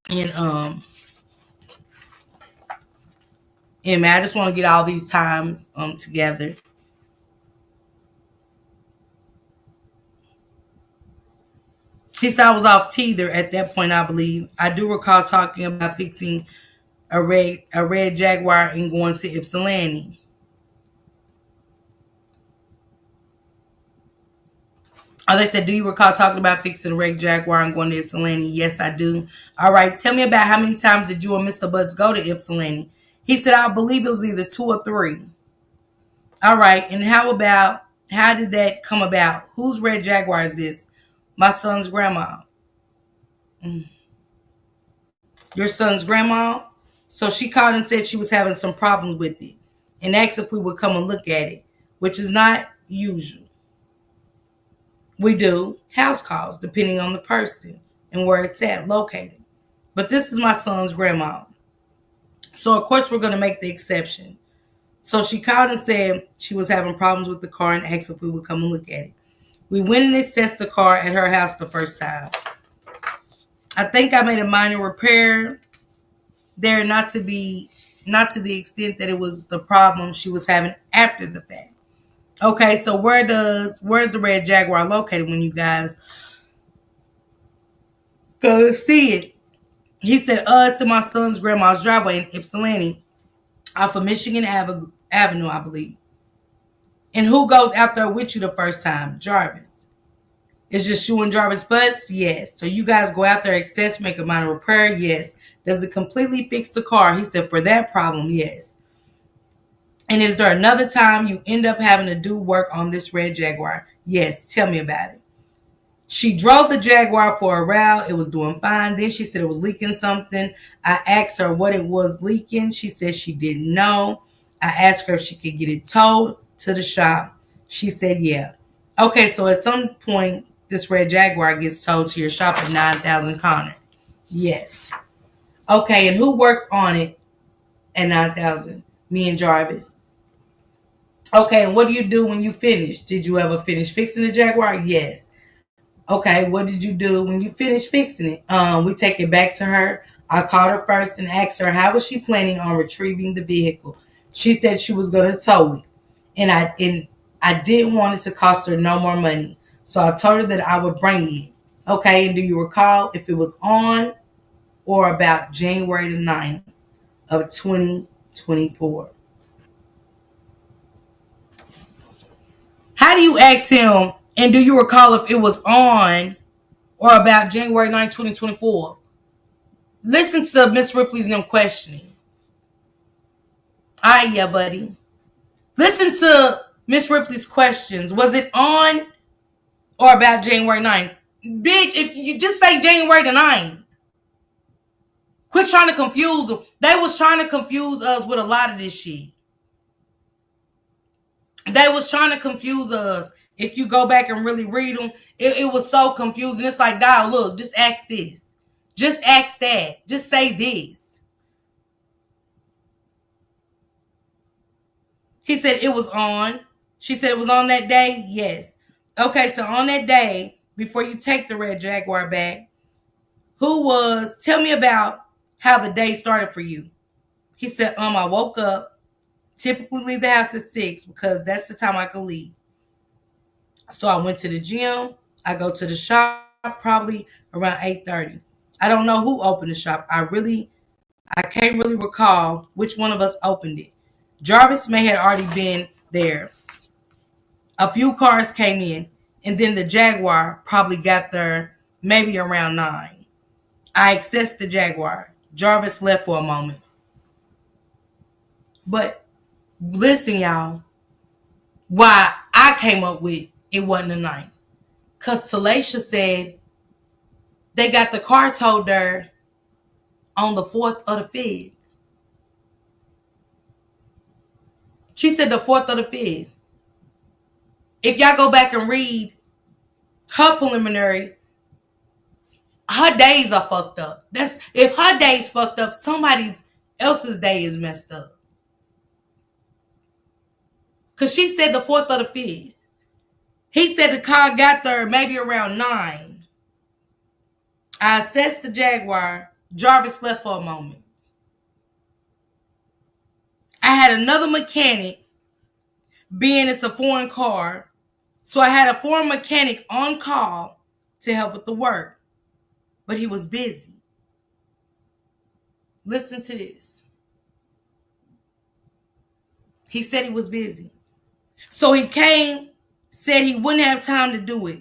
And man, I just want to get all these times together. He said I was off teether at that point, I believe. I do recall talking about fixing a red Jaguar and going to Ypsilanti. Oh, they said, do you recall talking about fixing a red Jaguar and going to Ypsilanti? Yes, I do. All right, tell me about how many times did you and Mr. Butts go to Ypsilanti? He said, I believe it was either 2 or 3. All right, and how did that come about? Whose red Jaguar is this? My son's grandma. Your son's grandma? So she called and said she was having some problems with it and asked if we would come and look at it, which is not usual. We do house calls depending on the person and where it's located. But this is my son's grandma. So of course we're going to make the exception. So she called and said she was having problems with the car and asked if we would come and look at it. We went and assessed the car at her house the first time. I think I made a minor repair there, not to the extent that it was the problem she was having after the fact. Okay, so where's the red Jaguar located when you guys go see it? He said, it's in my son's grandma's driveway in Ypsilanti off of Michigan Avenue, I believe. And who goes out there with you the first time? Jarvis. It's just you and Jarvis Butts? Yes. So you guys go out there, access, make a minor repair? Yes. Does it completely fix the car? He said, for that problem, yes. And is there another time you end up having to do work on this red Jaguar? Yes. Tell me about it. She drove the Jaguar for a route. It was doing fine. Then she said it was leaking something. I asked her what it was leaking. She said she didn't know. I asked her if she could get it towed to the shop. She said, yeah. Okay, so at some point, this red Jaguar gets towed to your shop at 9,000 Connor. Yes. Okay, and who works on it at 9,000? Me and Jarvis. Okay, and what do you do when you finish? Did you ever finish fixing the Jaguar? Yes. Okay, what did you do when you finished fixing it? We take it back to her. I called her first and asked her how was she planning on retrieving the vehicle. She said she was going to tow it, and I didn't want it to cost her no more money, so I told her that I would bring it. Okay, and do you recall if it was on or about January the 9th of 2024? How do you ask him? And do you recall if it was on or about January 9th, 2024? Listen to Miss Ripley's them questioning. All right, yeah, buddy. Listen to Miss Ripley's questions. Was it on or about January 9th? Bitch, if you just say January the 9th. Quit trying to confuse them. They was trying to confuse us with a lot of this shit. They was trying to confuse us If you go back and really read them, it was so confusing. It's like, God, look, just ask this. Just ask that. Just say this. He said it was on. She said it was on that day? Yes. Okay, so on that day, before you take the red Jaguar back, tell me about how the day started for you. He said, I woke up, typically leave the house at 6 because that's the time I could leave. So I went to the gym. I go to the shop probably around 8:30. I don't know who opened the shop. I can't really recall which one of us opened it. Jarvis may have already been there. A few cars came in, and then the Jaguar probably got there maybe around 9. I accessed the Jaguar. Jarvis left for a moment. But listen, y'all, why I came up with it wasn't a 9. Because Salacia said they got the car towed there on the 4th or the 5th. She said the 4th or the 5th. If y'all go back and read her preliminary, her days are fucked up. If her day's fucked up, somebody else's day is messed up. Because she said the 4th or the 5th. He said the car got there maybe around 9. I assessed the Jaguar. Jarvis left for a moment. I had another mechanic, being it's a foreign car. So I had a foreign mechanic on call to help with the work. But he was busy. Listen to this. He said he was busy. So he came, said he wouldn't have time to do it.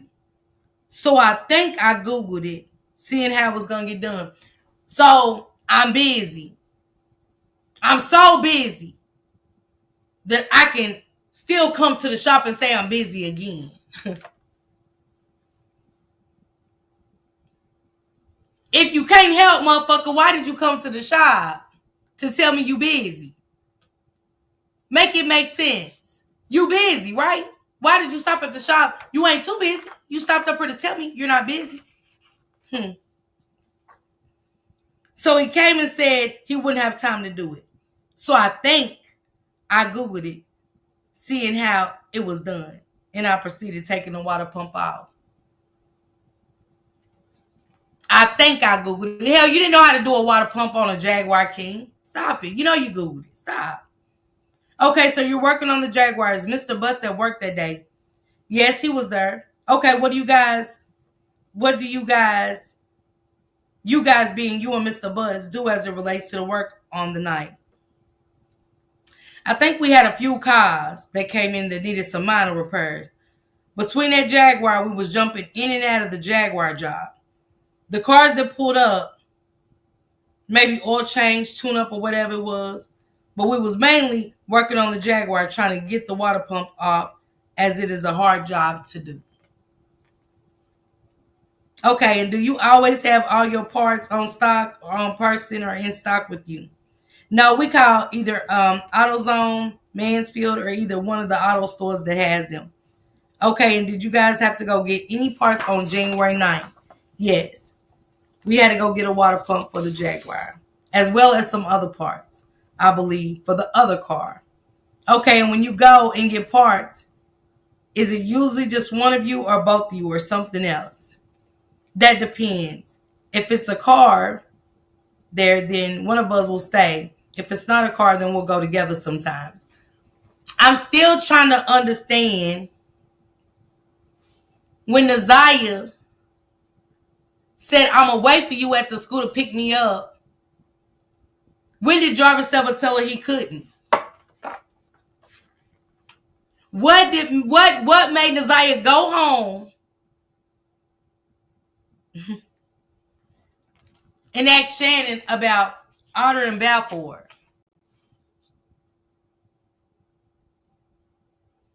So I think I Googled it, seeing how it was going to get done. So I'm busy. I'm so busy that I can still come to the shop and say I'm busy again. If you can't help, motherfucker, why did you come to the shop to tell me you busy? Make it make sense. You busy, right? Why did you stop at the shop? You ain't too busy. You stopped up here to tell me you're not busy. So he came and said he wouldn't have time to do it. So I think I Googled it, seeing how it was done. And I proceeded taking the water pump out. I think I Googled it. Hell, you didn't know how to do a water pump on a Jaguar King. Stop it. You know you Googled it. Stop. Okay, so you're working on the Jaguars. Mr. Butts at work that day. Yes, he was there. Okay, what do you guys being you and Mr. Butts, do as it relates to the work on the night? I think we had a few cars that came in that needed some minor repairs. Between that Jaguar, we was jumping in and out of the Jaguar job. The cars that pulled up, maybe oil change, tune up, or whatever it was. But we was mainly working on the Jaguar, trying to get the water pump off, as it is a hard job to do. Okay, and do you always have all your parts on stock or on person or in stock with you? No, we call either AutoZone, Mansfield, or either one of the auto stores that has them. Okay, and did you guys have to go get any parts on January 9th? Yes. We had to go get a water pump for the Jaguar, as well as some other parts, I believe, for the other car. Okay, and when you go and get parts, is it usually just one of you or both of you or something else? That depends. If it's a car there, then one of us will stay. If it's not a car, then we'll go together sometimes. I'm still trying to understand when Naziah said, I'm going to wait for you at the school to pick me up. When did Jarvis ever tell her he couldn't? What made Naziah go home and ask Shannon about Otter and Balfour?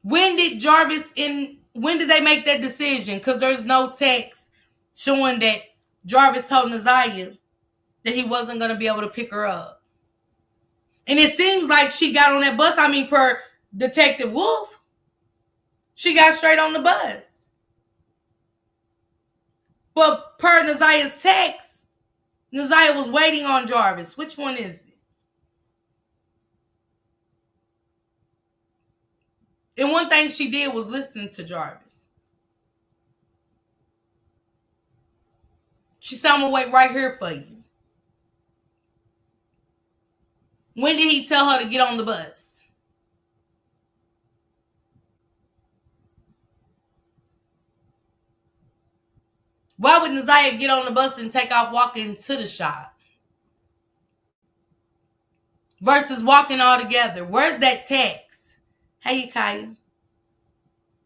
When did they make that decision? Because there's no text showing that Jarvis told Naziah that he wasn't going to be able to pick her up. And it seems like she got on that bus, per Detective Wolf, She got straight on the bus. But per Nazia's text, Nazia was waiting on Jarvis. Which one is it? And one thing she did was listen to Jarvis. She said, I'm going to wait right here for you. When did he tell her to get on the bus? Why would Nazia get on the bus and take off walking to the shop versus walking all together? Where's that text? Hey, Kaya.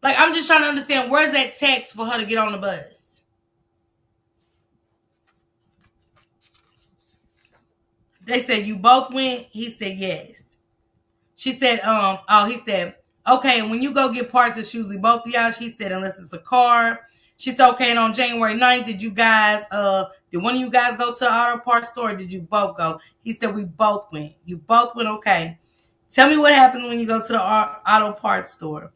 Like, I'm just trying to understand, where's that text for her to get on the bus? They said, you both went? He said, yes. She said, he said, okay, and when you go get parts, it's usually both of y'all. He said, unless it's a car. She said, okay, and on January 9th, did one of you guys go to the auto parts store, or did you both go? He said, we both went. You both went, okay. Tell me what happens when you go to the auto parts store.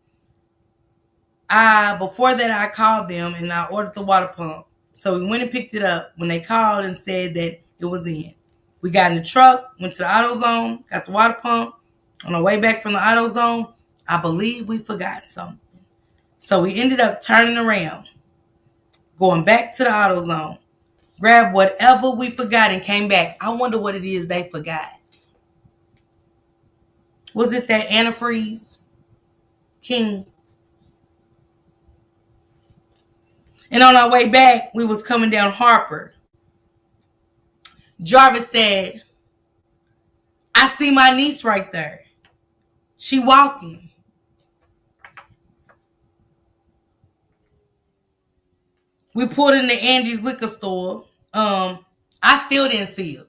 Before that, I called them, and I ordered the water pump. So we went and picked it up when they called and said that it was in. We got in the truck, went to the AutoZone, got the water pump. On our way back from the AutoZone, I believe we forgot something. So we ended up turning around, going back to the AutoZone, grabbed whatever we forgot and came back. I wonder what it is they forgot. Was it that antifreeze? King? And on our way back, we was coming down Harper. Jarvis said, I see my niece right there. She walking. We pulled into Angie's liquor store. I still didn't see her.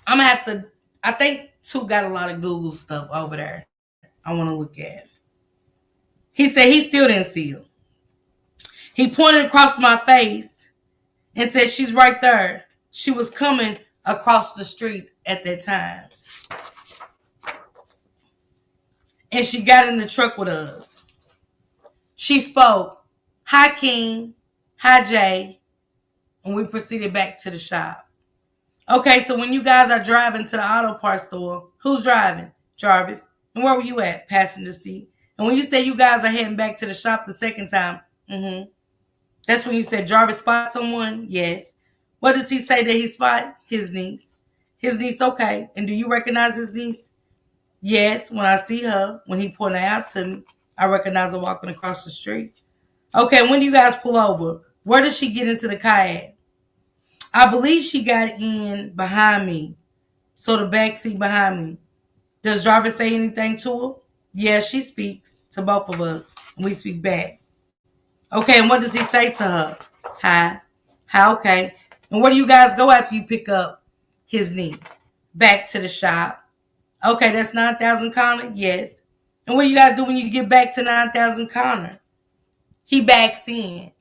I'm gonna have to. I think Two got a lot of Google stuff over there. I want to look at. He said he still didn't see her. He pointed across my face and said, she's right there. She was coming across the street at that time. And she got in the truck with us. She spoke, hi, King. Hi, Jay. And we proceeded back to the shop. Okay, so when you guys are driving to the auto parts store, who's driving? Jarvis. And where were you at? Passenger seat. And when you say you guys are heading back to the shop the second time, that's when you said Jarvis spot someone? Yes. What does he say that he spot? His niece. His niece, okay. And do you recognize his niece? Yes. When I see her, when he pointed her out to me, I recognize her walking across the street. Okay, when do you guys pull over? Where does she get into the car at? I believe she got in behind me. So the back seat behind me. Does Jarvis say anything to her? Yes, she speaks to both of us. And we speak back. Okay, and what does he say to her? Hi. Hi, okay. And where do you guys go after you pick up his niece? Back to the shop. Okay, that's 9,000 Connor? Yes. And what do you guys do when you get back to 9,000 Connor? He backs in.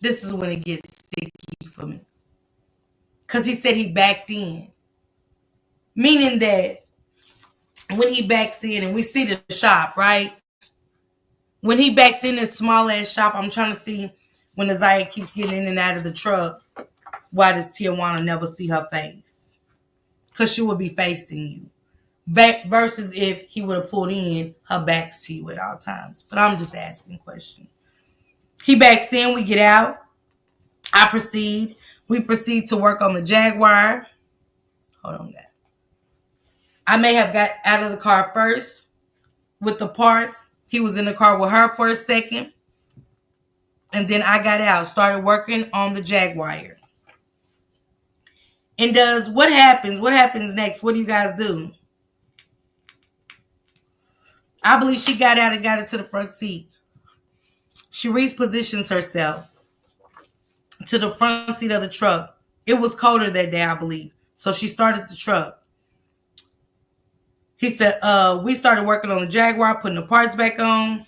This is when it gets sticky for me. Because he said he backed in. Meaning that when he backs in and we see the shop, right? When he backs in this small ass shop, I'm trying to see when Nazia keeps getting in and out of the truck, why does Tijuana never see her face? Because she would be facing you. Versus if he would have pulled in, her back's to you at all times. But I'm just asking a question. He backs in, we get out. We proceed to work on the Jaguar. Hold on, guys. I may have got out of the car first with the parts. He was in the car with her for a second. And then I got out, started working on the Jaguar. And what happens? What happens next? What do you guys do? I believe she got out and got into the front seat. She repositions herself to the front seat of the truck. It was colder that day, I believe. So she started the truck. He said, we started working on the Jaguar, putting the parts back on.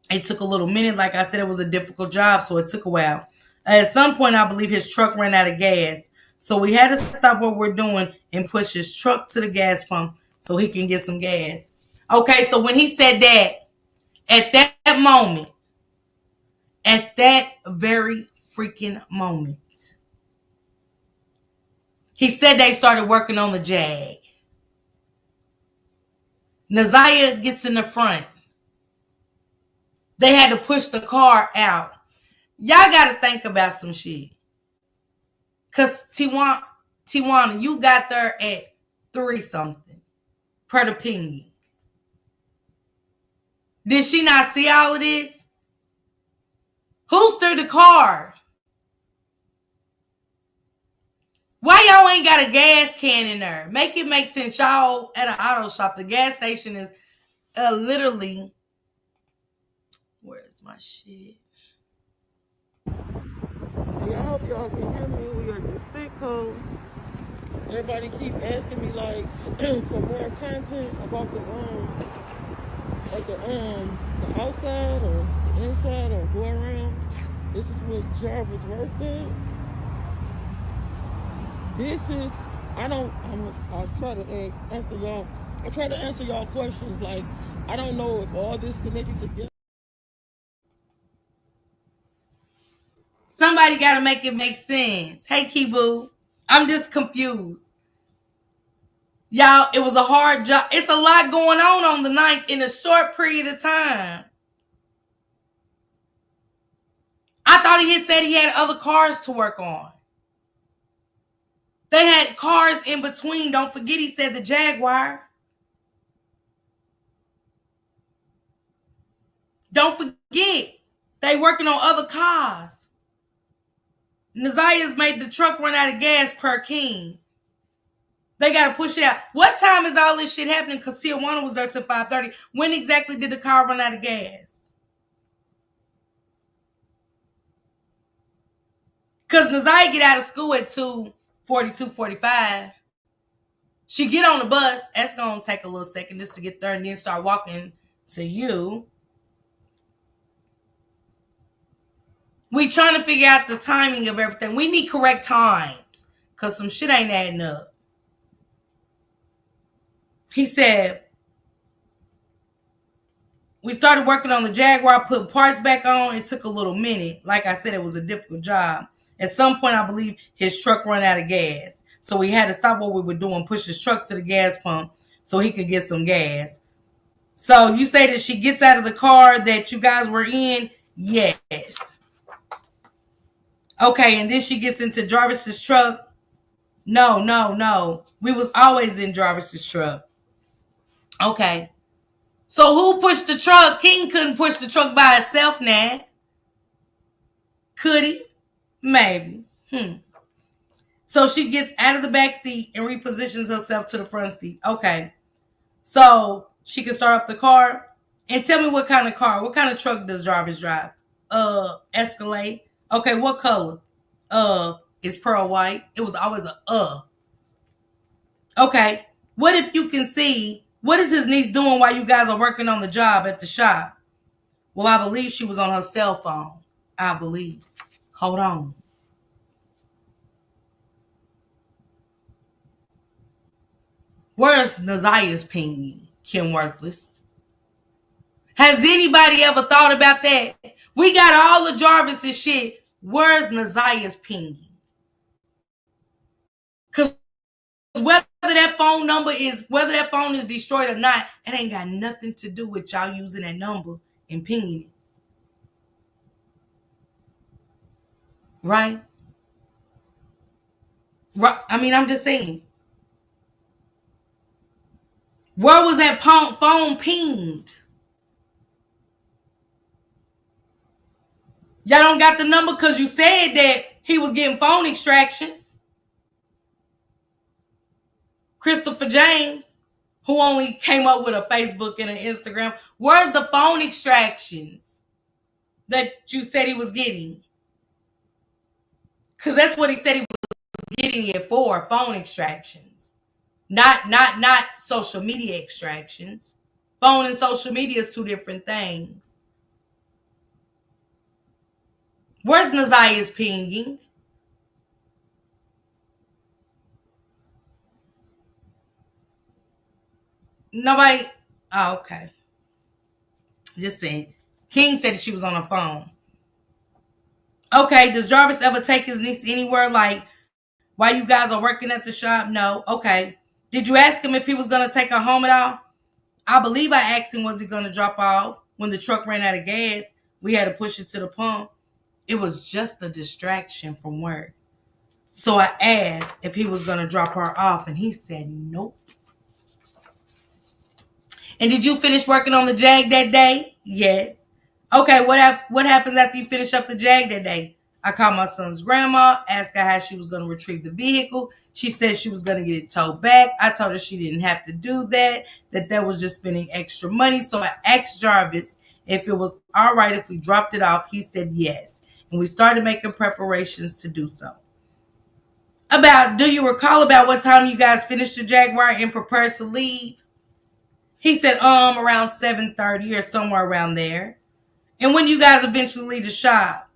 It took a little minute. Like I said, it was a difficult job, so it took a while. At some point, I believe his truck ran out of gas. So we had to stop what we're doing and push his truck to the gas pump so he can get some gas. Okay, so when he said that, at that moment, at that very freaking moment, he said they started working on the Jag. Naziah gets in the front. They had to push the car out. Y'all got to think about some shit. Because Tijuana, you got there at 3 something. Per the pinging. Did she not see all of this? Who stirred the car? Why y'all ain't got a gas can in there? Make it make sense. Y'all at an auto shop. The gas station is literally... Where's my shit? Yeah, I hope y'all can hear me. We are the sitcom. Everybody keep asking me like for more content about the outside or inside or go around. This is what Jarvis worked at. This is I try to answer y'all. I try to answer y'all questions. Like I don't know if all this connected together. Somebody got to make it make sense. Hey, Kibu. I'm just confused. Y'all, it was a hard job. It's a lot going on the 9th in a short period of time. I thought he had said he had other cars to work on. They had cars in between. Don't forget he said the Jaguar. Don't forget. They working on other cars. Naziah's made the truck run out of gas per king. They got to push it out. What time is all this shit happening? Because Tijuana was there till 5:30. When exactly did the car run out of gas? Because Naziah get out of school at 2:40, 2:45. She get on the bus. That's going to take a little second just to get there and then start walking to you. We trying to figure out the timing of everything. We need correct times because some shit ain't adding up. He said, we started working on the Jaguar, putting parts back on. It took a little minute. Like I said, it was a difficult job. At some point, I believe his truck ran out of gas. So we had to stop what we were doing, push his truck to the gas pump so he could get some gas. So you say that she gets out of the car that you guys were in? Yes. Okay, and then she gets into Jarvis's truck? No. We was always in Jarvis's truck. Okay. So who pushed the truck? King couldn't push the truck by himself now. Could he? Maybe. So she gets out of the back seat and repositions herself to the front seat. Okay. So she can start up the car. And tell me what kind of car, what kind of truck does Jarvis drive? Escalade. Okay, what color? It's pearl white. It was always a. Okay. What if you can see, what is his niece doing while you guys are working on the job at the shop? Well, I believe she was on her cell phone. I believe. Hold on. Where's Naziah's pinging? Kim Worthless. Has anybody ever thought about that? We got all the Jarvis's shit. Where's Naziah's pinging? Because whether that phone is destroyed or not, it ain't got nothing to do with y'all using that number and pinging it. Right? I mean, I'm just saying. Where was that phone pinged? Y'all don't got the number because you said that he was getting phone extractions. Christopher James, who only came up with a Facebook and an Instagram. Where's the phone extractions that you said he was getting? Because that's what he said he was getting it for, phone extractions. Not social media extractions. Phone and social media is 2 different things. Where's Naziah's pinging? Nobody. Oh, okay. Just saying. King said that she was on her phone. Okay. Does Jarvis ever take his niece anywhere? Like while you guys are working at the shop? No. Okay. Did you ask him if he was gonna take her home at all? I believe I asked him was he gonna drop off when the truck ran out of gas. We had to push it to the pump. It was just a distraction from work. So I asked if he was gonna drop her off, and he said nope. And did you finish working on the Jag that day? Yes. Okay, what happens after you finish up the Jag that day? I called my son's grandma, asked her how she was going to retrieve the vehicle. She said she was going to get it towed back. I told her she didn't have to do that, that was just spending extra money. So I asked Jarvis if it was all right if we dropped it off. He said yes. And we started making preparations to do so. Do you recall about what time you guys finished the Jaguar and prepared to leave? He said, around 7:30 or somewhere around there. And when you guys eventually leave the shop,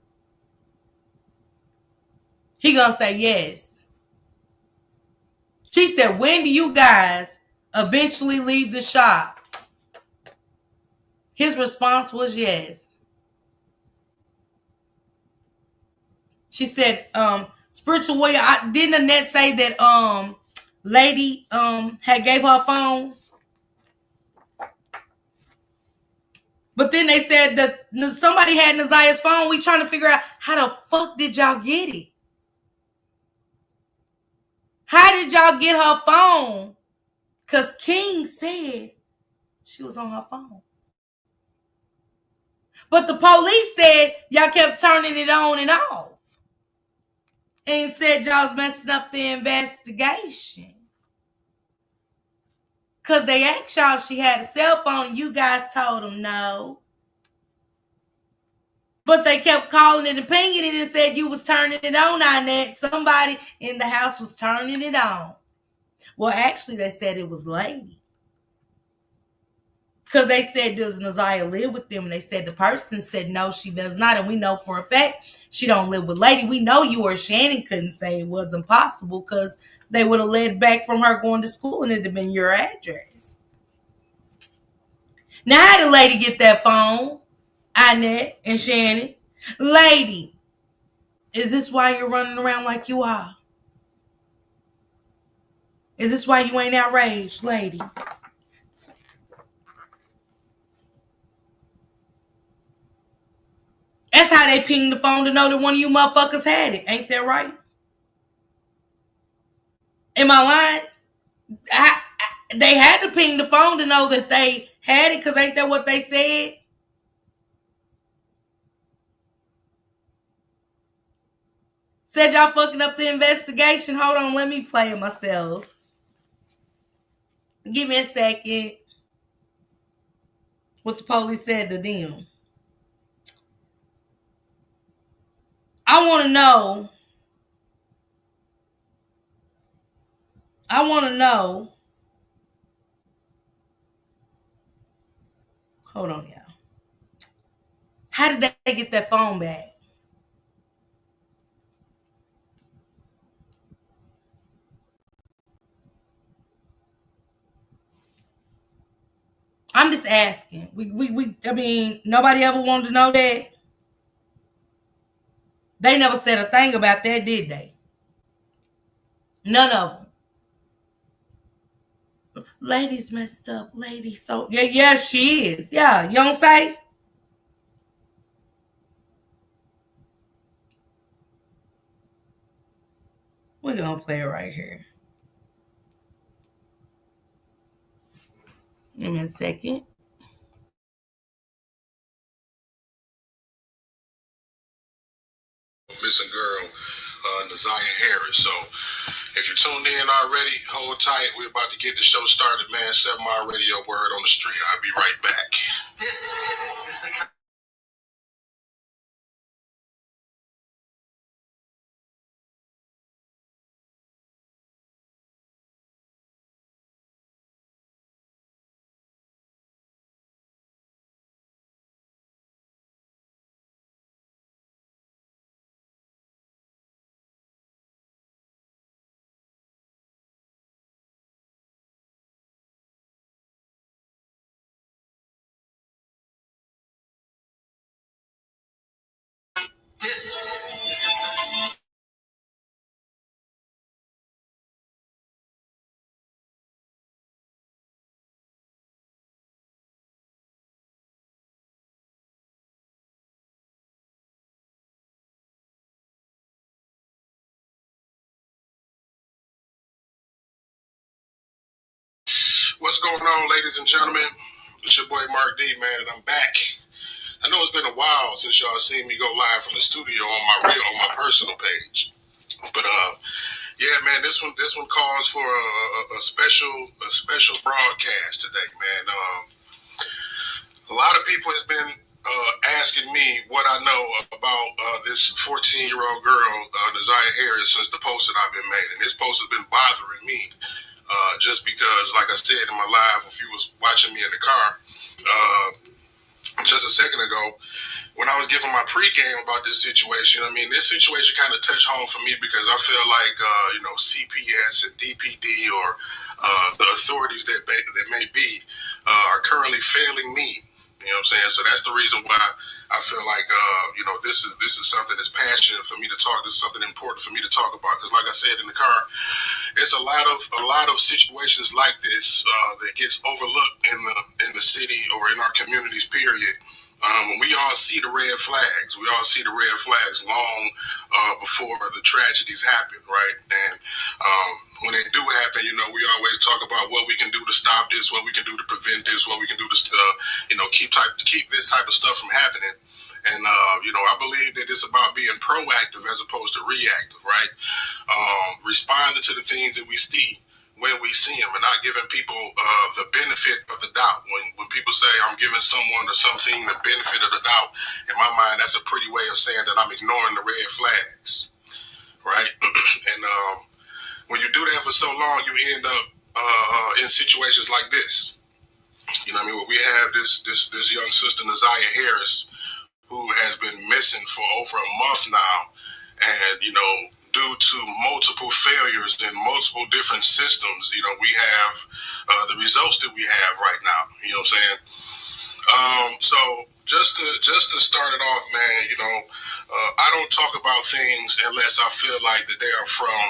he gonna say yes. She said, when do you guys eventually leave the shop? His response was yes. She said, spiritual warrior, didn't Annette say that lady had gave her a phone? But then they said that somebody had Nazia's phone. We trying to figure out how the fuck did y'all get it? How did y'all get her phone? Because King said she was on her phone. But the police said y'all kept turning it on and off. And said y'all was messing up the investigation. Because they asked y'all if she had a cell phone and you guys told them no. But they kept calling it and pinging it and said you was turning it on, Annette. Somebody in the house was turning it on. Well, actually, they said it was Lady. Because they said, does Nazia live with them? And they said the person said, no, she does not. And we know for a fact she don't live with Lady. We know you or Shannon couldn't say it wasn't possible because they would have led back from her going to school and it'd have been your address. Now, how did Lady get that phone? Annette and Shannon. Lady, is this why you're running around like you are? Is this why you ain't outraged, Lady? That's how they pinged the phone to know that one of you motherfuckers had it. Ain't that right? Am I lying? They had to ping the phone to know that they had it because ain't that what they said? Said y'all fucking up the investigation. Hold on, let me play it myself. Give me a second. What the police said to them. I want to know. I want to know. Hold on, y'all. How did they get that phone back? I'm just asking. I mean, nobody ever wanted to know that. They never said a thing about that, did they? None of them. Lady's messed up. Lady, so yeah, she is. Yeah, you don't say? We're gonna play it right here. Give me a second. Missing girl, Nazia Harris. So if you're tuned in already, hold tight. We're about to get the show started, man. 7 Mile Radio, word on the street. I'll be right back. This is the What's going on, ladies and gentlemen? It's your boy Mark D, man, and I'm back. I know it's been a while since y'all seen me go live from the studio on my personal page, but yeah, man, this one calls for a special broadcast today, man. A lot of people has been asking me what I know about this 14-year-old girl, Naziah Harris, since the post that I've been made, and this post has been bothering me. Just because, like I said in my live, if you was watching me in the car just a second ago, when I was giving my pregame about this situation, I mean, this situation kind of touched home for me because I feel like, CPS and DPD or the authorities that may be are currently failing me. You know what I'm saying? So that's the reason why I feel like, this is something that's passionate for me to talk. This is something important for me to talk about because, like I said in the car, it's a lot of situations like this that gets overlooked in the city or in our communities. Period. When we all see the red flags, long before the tragedies happen, right? And when they do happen, we always talk about what we can do to stop this, what we can do to prevent this, what we can do to, keep this type of stuff from happening. And I believe that it's about being proactive as opposed to reactive, right? Responding to the things that we see when we see them and not giving people the benefit of the doubt. When people say I'm giving someone or something the benefit of the doubt, in my mind, that's a pretty way of saying that I'm ignoring the red flags, right? And when you do that for so long, you end up in situations like this. You know what I mean? Where we have this young sister, Naziah Harris, who has been missing for over a month now, and due to multiple failures in multiple different systems, we have the results that we have right now. You know what I'm saying? So just to start it off, man, I don't talk about things unless I feel like that they are from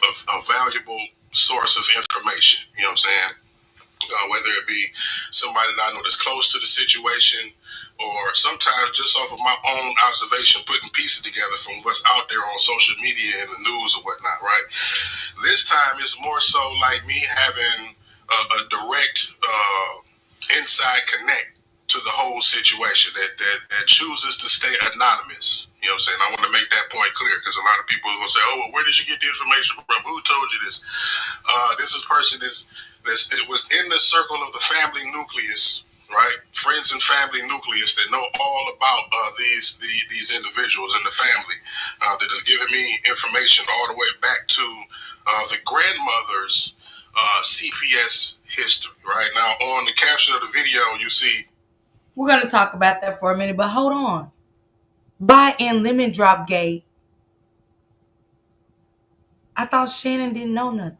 a valuable source of information. You know what I'm saying? Whether it be somebody that I know that's close to the situation, or sometimes just off of my own observation, putting pieces together from what's out there on social media and the news or whatnot, right? This time it's more so like me having a direct inside connect to the whole situation that chooses to stay anonymous. You know what I'm saying? I want to make that point clear because a lot of people are going to say, oh, well, where did you get the information from? Who told you this? This is person it was in the circle of the family nucleus, right? Friends and family nucleus that know all about these individuals in the family that has given me information all the way back to the grandmother's CPS history. Right now, on the caption of the video, you see. We're going to talk about that for a minute, but hold on. By in Lemon Drop Gate, I thought Shannon didn't know nothing.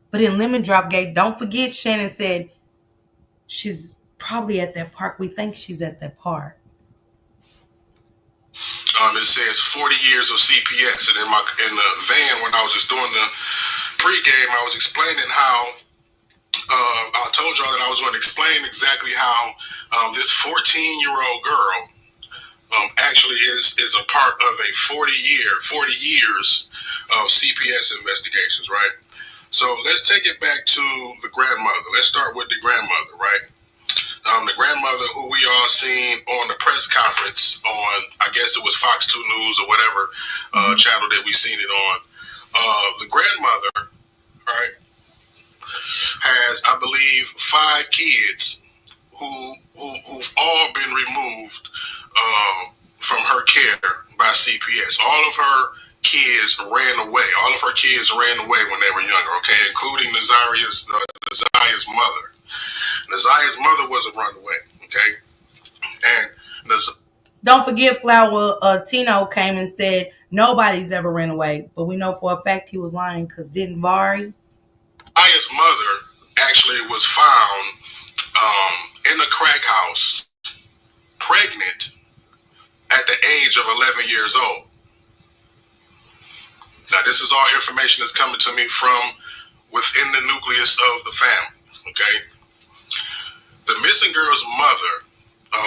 But in Lemon Drop Gate, don't forget Shannon said she's probably at that park. We think she's at that park. It says 40 years of CPS, and in the van when I was just doing the pregame, I was explaining how I told y'all that I was going to explain exactly how this 14-year-old girl actually is a part of a 40 years of CPS investigations, right? So let's take it back to the grandmother. Let's start with the grandmother, right? The grandmother who we all seen on the press conference on, I guess it was Fox 2 News or whatever channel that we seen it on. The grandmother, right, has, I believe, 5 kids who've all been removed from her care by CPS. All of her kids ran away. All of her kids ran away when they were younger, okay, including Naziah's mother. Naziah's mother was a runaway, okay? And don't forget Flower Tino came and said nobody's ever ran away. But we know for a fact he was lying because didn't Vari? Naziah's mother actually was found in a crack house, pregnant, at the age of 11 years old. Now, this is all information that's coming to me from within the nucleus of the family. Okay, the missing girl's mother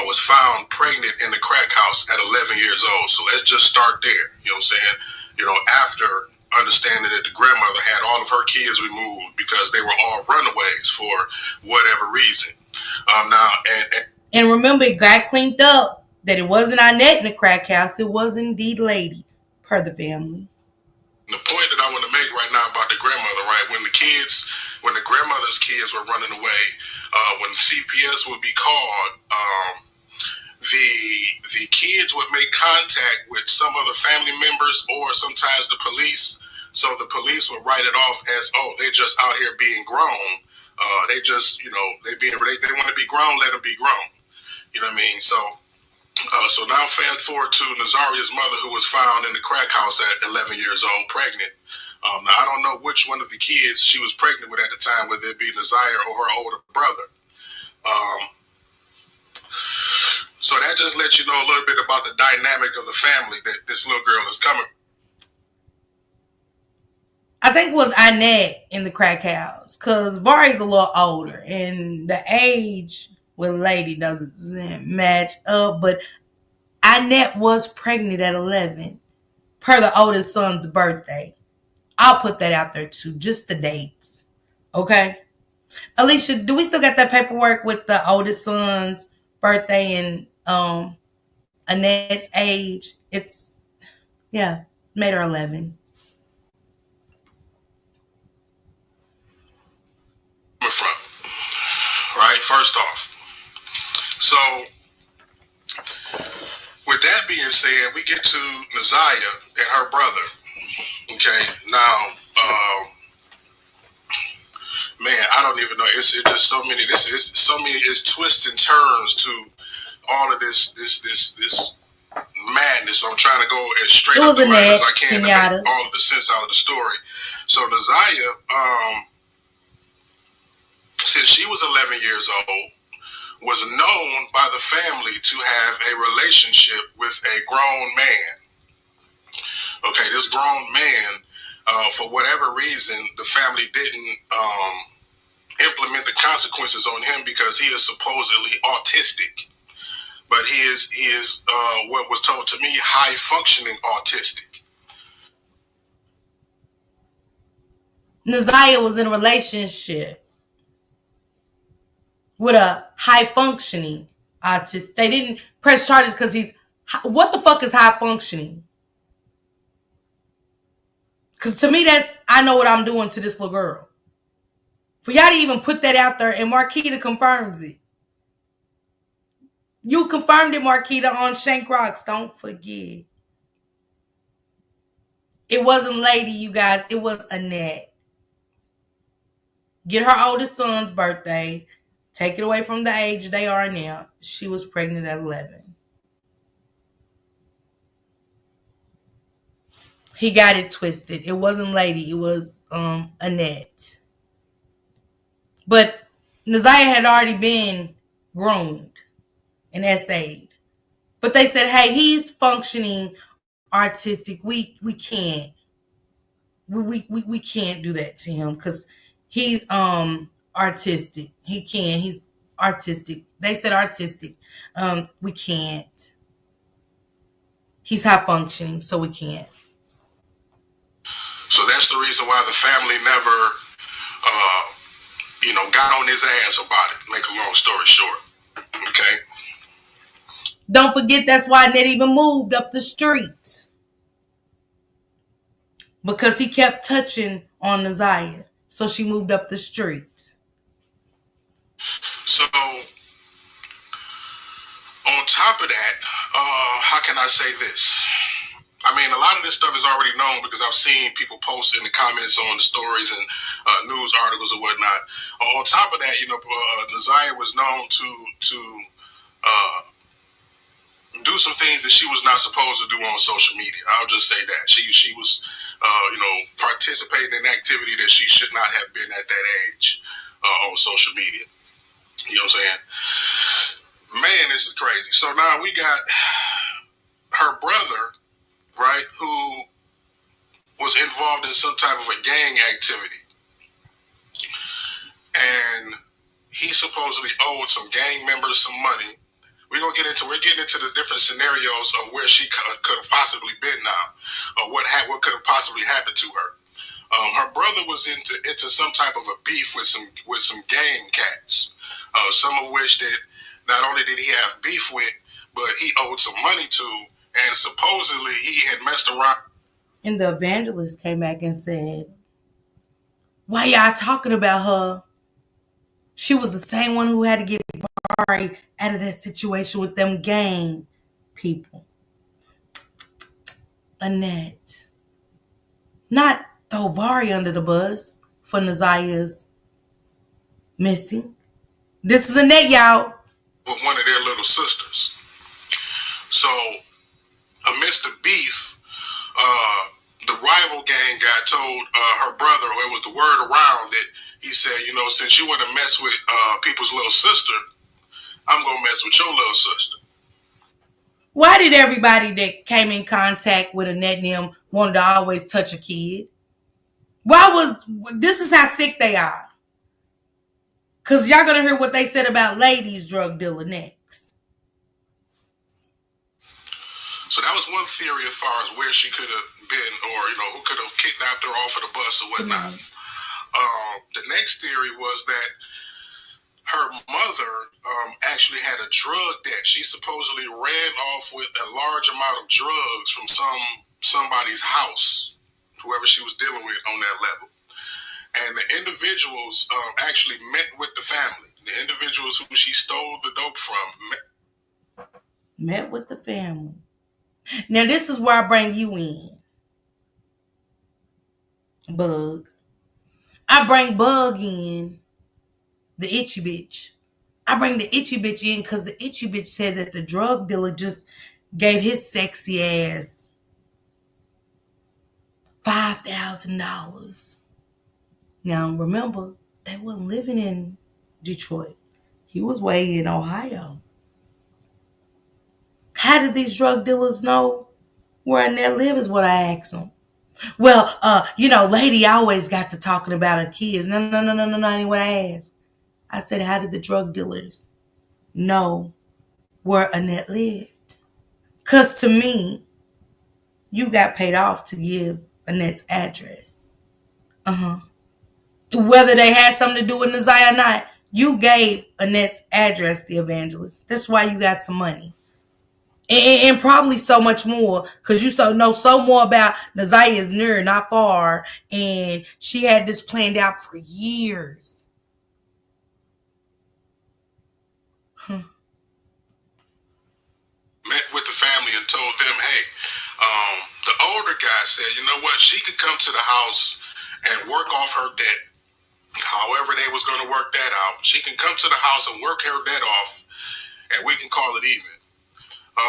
was found pregnant in the crack house at 11 years old. So let's just start there. You know what I'm saying? You know, after understanding that the grandmother had all of her kids removed because they were all runaways for whatever reason. Now, And remember, it got cleaned up that it wasn't Annette in the crack house. It was indeed Lady, per the family. The point that I want to make right now about the grandmother, right? When the grandmother's kids were running away, when CPS would be called, the kids would make contact with some other family members or sometimes the police. So the police would write it off as, oh, they're just out here being grown. They just, you know, they want to be grown, let them be grown. You know what I mean? So now fast forward to Nazaria's mother, who was found in the crack house at 11 years old, pregnant. Now, I don't know which one of the kids she was pregnant with at the time, whether it be Nazaria or her older brother. So that just lets you know a little bit about the dynamic of the family that this little girl is coming. I think it was Annette in the crack house because Vari's a little older and the age with Lady doesn't match up. But Annette was pregnant at 11 per the oldest son's birthday. I'll put that out there too, just the dates. Okay? Alicia, do we still got that paperwork with the oldest son's birthday and Annette's age? It's, yeah, made her 11. From, right? First off. So, with that being said, we get to Nazaria and her brother. Okay, now, man, I don't even know. It's just so many. It's twists and turns to all of this madness. So I'm trying to go as straight up the line as I can to make all of the sense out of the story. So Nazaria, since she was 11 years old, was known by the family to have a relationship with a grown man. Okay, this grown man, for whatever reason, the family didn't implement the consequences on him because he is supposedly autistic. But he is what was told to me, high functioning autistic. Nazaria was in a relationship with a high functioning autistic. They didn't press charges because he's, what the fuck is high functioning? Because to me, that's, I know what I'm doing to this little girl. For y'all to even put that out there, and Marquita confirms it. You confirmed it, Marquita, on Shank Rocks. Don't forget. It wasn't Lady, you guys. It was Annette. Get her oldest son's birthday. Take it away from the age they are now. She was pregnant at 11. He got it twisted. It wasn't Lady. It was Annette. But Nazaria had already been groomed and essayed. But they said, hey, he's functioning artistic. We can't. We can't do that to him because he's artistic. He's artistic. They said artistic. We can't. He's high functioning, so we can't. So that's the reason why the family never got on his ass about it. Make a long story short. Okay. Don't forget that's why Ned even moved up the street. Because he kept touching on Nazaria. So she moved up the street. So on top of that, how can I say this? I mean, a lot of this stuff is already known because I've seen people post in the comments on the stories and news articles and whatnot. On top of that, Nazaria was known to do some things that she was not supposed to do on social media. I'll just say that she was, participating in activity that she should not have been at that age on social media. You know what I'm saying? Man, this is crazy. So now we got her brother, right, who was involved in some type of a gang activity, and he supposedly owed some gang members some money. We're getting into the different scenarios of where she could have possibly been now, or what could have possibly happened to her. Her brother was into some type of a beef with some gang cats, some of which that not only did he have beef with, but he owed some money to, and supposedly he had messed around. And the evangelist came back and said, "Why y'all talking about her? She was the same one who had to get Vari out of that situation with them gang people." Annette. Not throw Vari under the bus for Nazaya's missing. This is Annette, y'all. With one of their little sisters. So, amidst the beef, the rival gang guy told her brother, or it was the word around that he said, since you want to mess with people's little sister, I'm going to mess with your little sister. Why did everybody that came in contact with Annette and them wanted to always touch a kid? This is how sick they are. Because y'all going to hear what they said about ladies drug dealer next. So that was one theory as far as where she could have been, or, who could have kidnapped her off of the bus or whatnot. The next theory was that her mother actually had a drug debt. She supposedly ran off with a large amount of drugs from somebody's house, whoever she was dealing with on that level. And the individuals actually met with the family. The individuals who she stole the dope from met with the family. Now this is where I bring you in, Bug. I bring Bug in, the itchy bitch. I bring the itchy bitch in because the itchy bitch said that the drug dealer just gave his sexy ass $5,000. Now remember, they weren't living in Detroit. He was way in Ohio. How did these drug dealers know where Annette live is what I asked them. Well, lady always got to talking about her kids. No, ain't what I asked. I said, how did the drug dealers know where Annette lived? Because to me, you got paid off to give Annette's address. Whether they had something to do with Nazaya or not, you gave Annette's address, the evangelist. That's why you got some money. And probably so much more, because you know so more about Nazaya is near, not far, and she had this planned out for years. met with the family and told them, hey, the older guy said, you know what, she could come to the house and work off her debt. However they was going to work that out. She can come to the house and work her debt off, and we can call it even.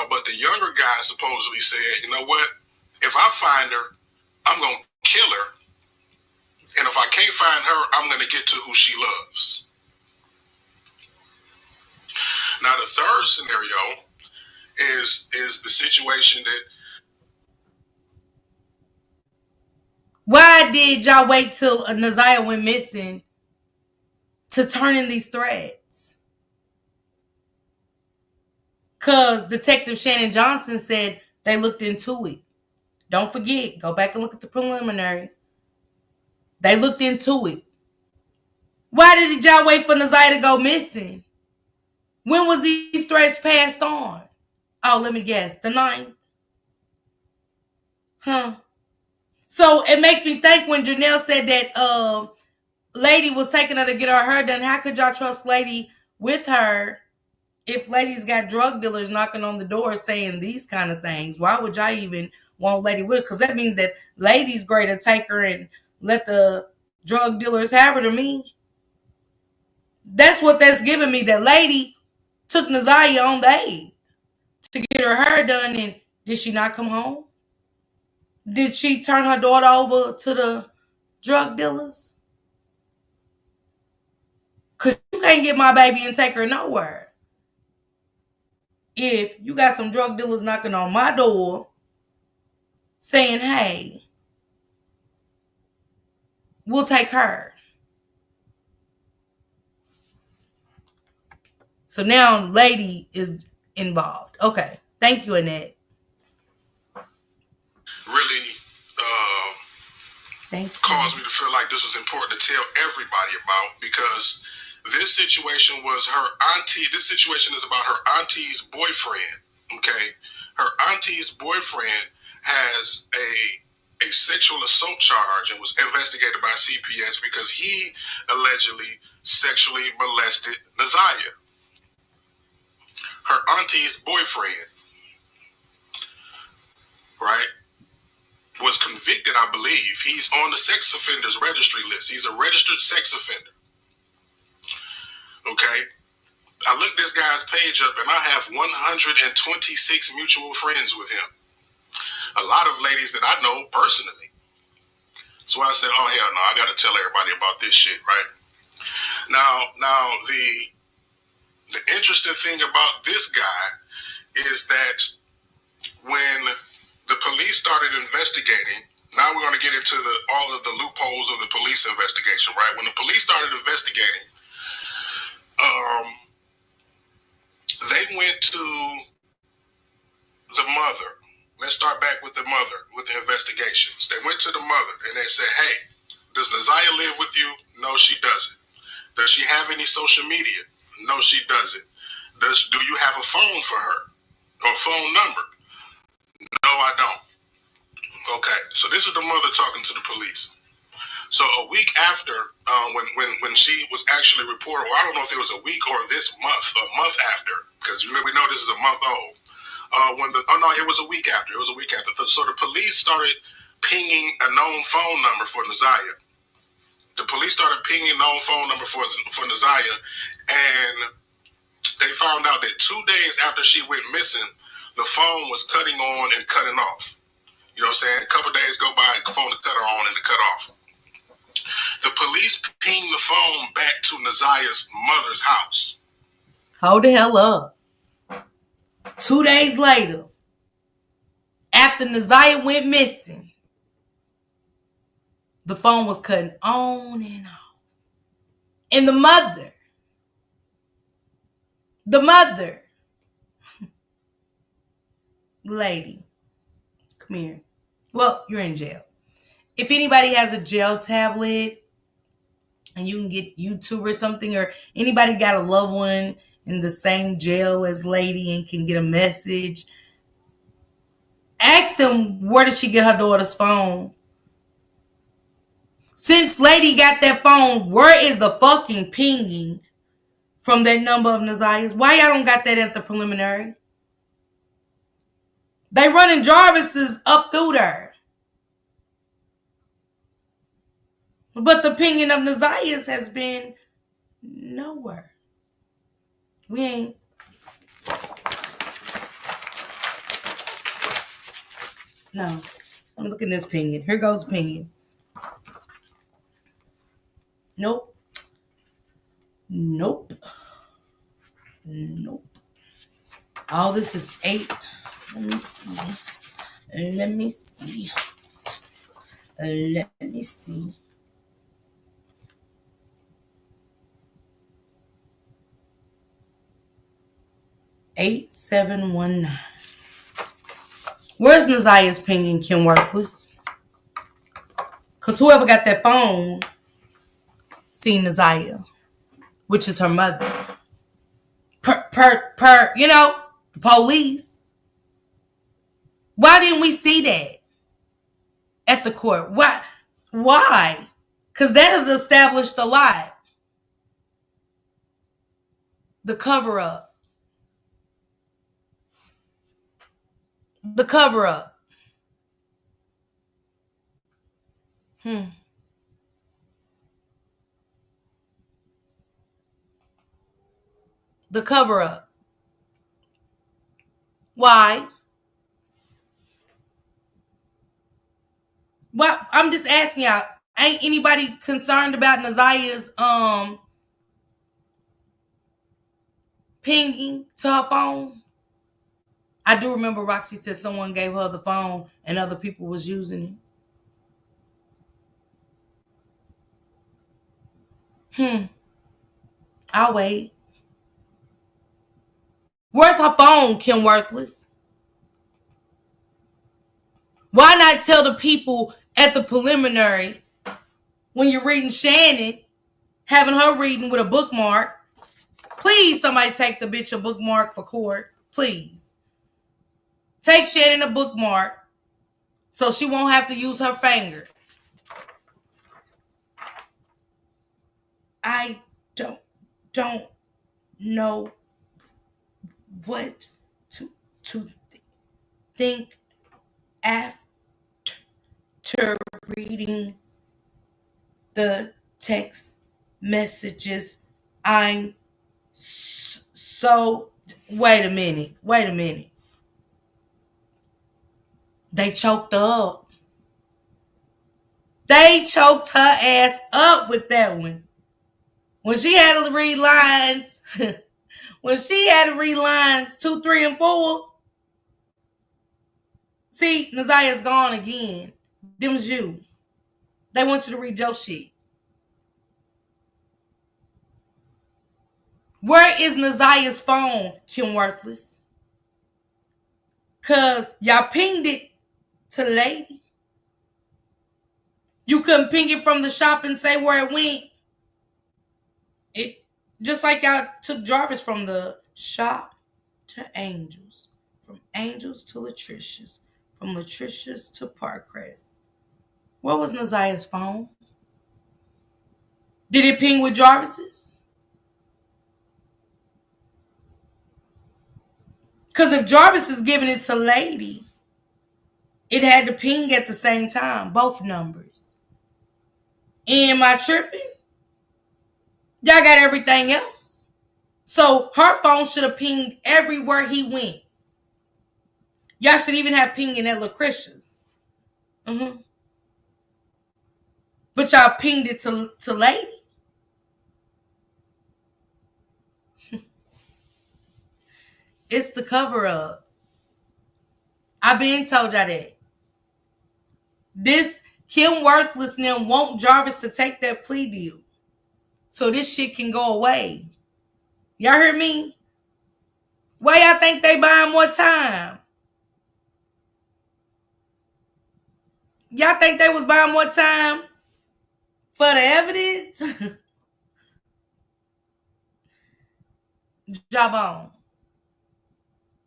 But the younger guy supposedly said, you know what, if I find her, I'm going to kill her. And if I can't find her, I'm going to get to who she loves. Now, the third scenario is the situation that... Why did y'all wait till Nazaya went missing to turn in these threats? Because Detective Shannon Johnson said they looked into it. Don't forget, go back and look at the preliminary. They looked into it. Why did y'all wait for Nazaya to go missing? When was these threats passed on? Oh, let me guess. The 9th? Huh. So it makes me think when Janelle said that Lady was taking her to get her hair done, how could y'all trust Lady with her if Lady's got drug dealers knocking on the door saying these kind of things? Why would y'all even want Lady with her? Because that means that Lady's great to take her and let the drug dealers have her to me. That's what that's giving me, that Lady took Nazaya on the 8th to get her hair done, and did she not come home? Did she turn her daughter over to the drug dealers? Because you can't get my baby and take her nowhere. if you got some drug dealers knocking on my door saying, hey, we'll take her. So now lady is involved. Okay. Thank you, Annette. Really Thank you. caused me to feel like this was important to tell everybody about, because this situation was her auntie. This situation is about her auntie's boyfriend. Okay, her auntie's boyfriend has a sexual assault charge and was investigated by CPS because he allegedly sexually molested Nazaya, her auntie's boyfriend. Right? Was convicted, I believe. He's on the sex offenders registry list. He's a registered sex offender. Okay? I looked this guy's page up and I have 126 mutual friends with him. A lot of ladies that I know personally. So I said, oh hell no, I gotta tell everybody about this shit, right? Now the interesting thing about this guy is that when the police started investigating, now we're going to get into all of the loopholes of the police investigation, right? When the police started investigating, they went to the mother. Let's start back with the mother, with the investigations. They went to the mother and they said, hey, does Nazaya live with you? No, she doesn't. Does she have any social media? No, she doesn't. Do you have a phone for her or phone number? No, I don't. Okay, so this is the mother talking to the police. So a week after, when she was actually reported, or I don't know if it was a week or this month, a month after, because we know this is a month old. It was a week after. It was a week after. So the police started pinging a known phone number for Nazaya. The police started pinging a known phone number for Nazaya, and they found out that 2 days after she went missing, the phone was cutting on and cutting off. You know what I'm saying? A couple days go by, the phone to cut her on and to cut off. The police pinged the phone back to Nazaya's mother's house. Hold the hell up. 2 days later, after Nazaya went missing, the phone was cutting on and off. And the mother, lady, come here. Well, you're in jail. If anybody has a jail tablet and you can get YouTube or something, or anybody got a loved one in the same jail as lady and can get a message, ask them, where did she get her daughter's phone? Since lady got that phone, where is the fucking pinging from that number of Nazaya's? Why y'all don't got that at the preliminary? They running Jarvis's up through there. But the pinging of Nazaya's has been nowhere. We ain't. No. I'm looking at this pinging. Here goes pinging. Nope. Nope. Nope. All this is 8. Let me see. Let me see. Let me see. 8719. Where's Nazaya's pinging Kim Workless? Because whoever got that phone seen Nazaya, which is her mother. You know, police. Why didn't we see that at the court? Why? Because that has established a lot. The cover up. The cover up. The cover up. Why? Well, I'm just asking y'all. Ain't anybody concerned about Nazaya's pinging to her phone? I do remember Roxy said someone gave her the phone and other people was using it. I'll wait. Where's her phone, Kim Worthless? Why not tell the people at the preliminary when you're reading Shannon, having her reading with a bookmark? Please, somebody take the bitch a bookmark for court. Please. Take Shannon a bookmark so she won't have to use her finger. I don't know what to think after reading the text messages. I'm so. Wait a minute. They choked her up. They choked her ass up with that one. When she had to read lines, when she had to read lines 2, 3, and 4. See, Nazia's gone again. Them's you. They want you to read your shit. Where is Nazia's phone, Kim Worthless? Cause y'all pinged it to the lady. You couldn't ping it from the shop and say where it went. It just like y'all took Jarvis from the shop to Angels, from Angels to Latricia's, from Latricia's to Parkcrest. Where was Nazia's phone? Did it ping with Jarvis's? Because if Jarvis is giving it to Lady, it had to ping at the same time, both numbers. Am I tripping? Y'all got everything else. So her phone should have pinged everywhere he went. Y'all should even have pinging at Lucretia's. But y'all pinged it to Lady. It's the cover up. I been told y'all that. This Kim Worthless now want Jarvis to take that plea deal so this shit can go away. Y'all hear me? Why y'all think they buying more time? Y'all think they was buying more time for the evidence? Job on.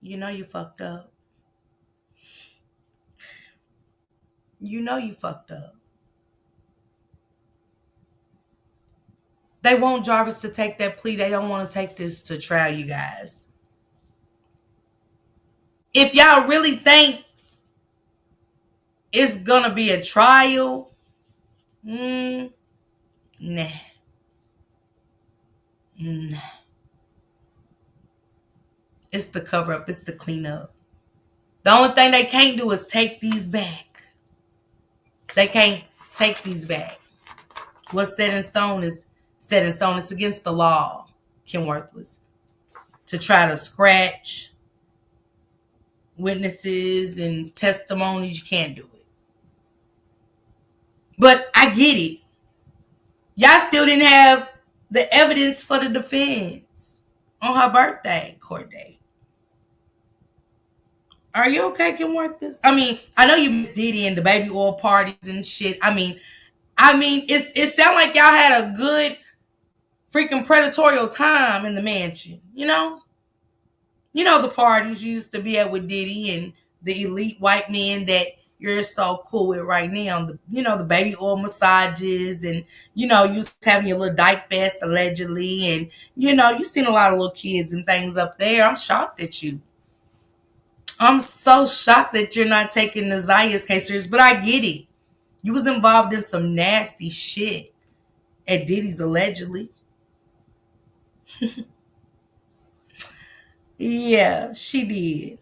You know you fucked up. You know you fucked up. They want Jarvis to take that plea. They don't want to take this to trial, you guys. If y'all really think it's gonna be a trial, nah. It's the cover up. It's the cleanup. The only thing they can't do is take these back. They can't take these back. What's set in stone is set in stone. It's against the law, Kim Worthless, to try to scratch witnesses and testimonies. You can't do it. But I get it. Y'all still didn't have the evidence for the defense on her birthday court date. Are you okay, Kim Worthless? I mean, I know you miss Diddy and the baby oil parties and shit. I mean, it sounded like y'all had a good freaking predatorial time in the mansion. You know the parties you used to be at with Diddy and the elite white men that you're so cool with right now. The baby oil massages and you was having your little dyke fest allegedly, and you seen a lot of little kids and things up there. I'm shocked at you. I'm so shocked that you're not taking Nazia's case serious, but I get it. You was involved in some nasty shit at Diddy's allegedly. Yeah, she did.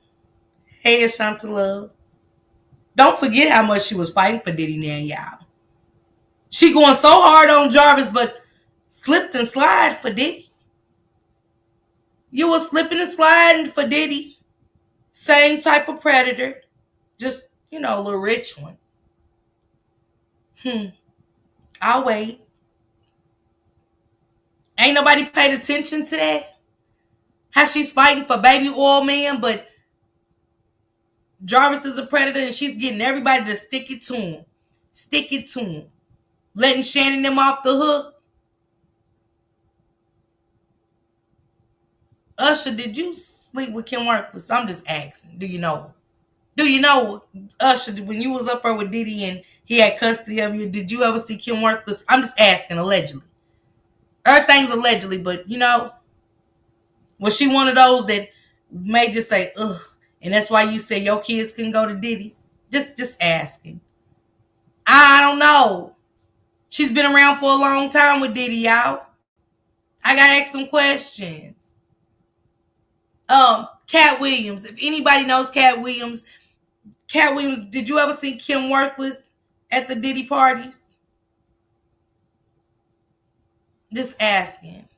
Hey, Ashanta Love. Don't forget how much she was fighting for Diddy now, y'all. She going so hard on Jarvis, but slipped and slide for Diddy. You was slipping and sliding for Diddy. Same type of predator, just, a little rich one. I'll wait. Ain't nobody paid attention to that. How she's fighting for baby oil man, but Jarvis is a predator and she's getting everybody to stick it to him. Stick it to him. Letting Shannon them off the hook. Usher, did you sleep with Kim Worthless? I'm just asking. Do you know? Do you know, Usher, when you was up there with Diddy and he had custody of you, did you ever see Kim Worthless? I'm just asking, allegedly. Everything's allegedly, but was she one of those that may just say, ugh, and that's why you say your kids can go to Diddy's? Just asking. I don't know. She's been around for a long time with Diddy, y'all. I gotta ask some questions. Cat Williams. If anybody knows Cat Williams, did you ever see Kim Worthless at the Diddy parties? Just asking.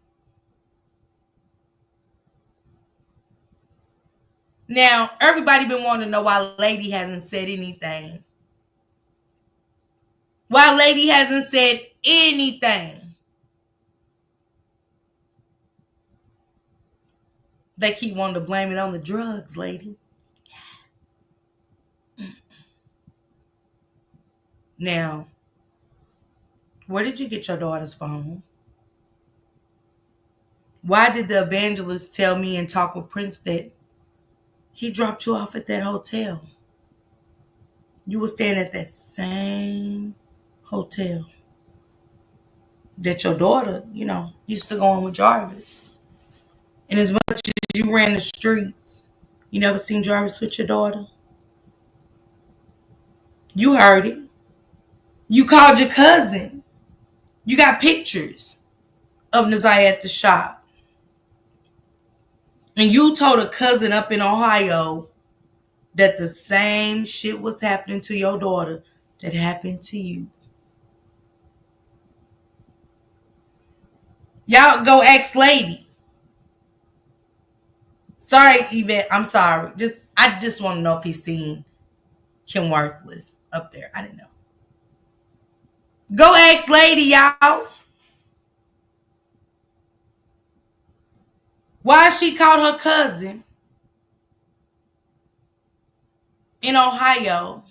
Now, everybody been wanting to know why Lady hasn't said anything. Why Lady hasn't said anything. They keep wanting to blame it on the drugs, Lady. Now, where did you get your daughter's phone? Why did the evangelist tell me and talk with Prince that he dropped you off at that hotel? You were staying at that same hotel that your daughter, used to go in with Jarvis. And as much as you ran the streets, you never seen Jarvis with your daughter? You heard it. You called your cousin. You got pictures of Nazaya at the shop. And you told a cousin up in Ohio that the same shit was happening to your daughter that happened to you. Y'all go ask Lady. Sorry, Yvette. I'm sorry. I just want to know if he's seen Kim Worthless up there. I didn't know. Go ask Lady, y'all. Why she called her cousin in Ohio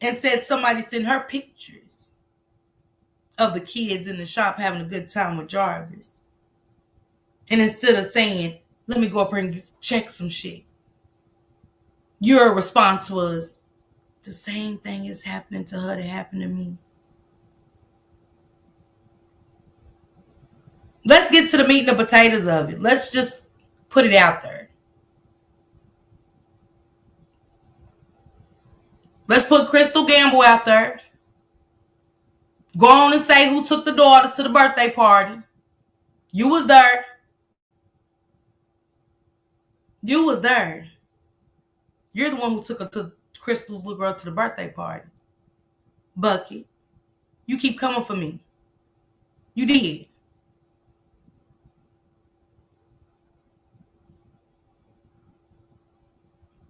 and said somebody sent her pictures of the kids in the shop having a good time with Jarvis. And instead of saying, let me go up here and check some shit, your response was, the same thing is happening to her that happened to me. Let's get to the meat and the potatoes of it. Let's just put it out there. Let's put Crystal Gamble out there. Go on and say who took the daughter to the birthday party. You was there. You was there. You're the one who took her to Crystal's little girl to the birthday party. Bucky, you keep coming for me. You did.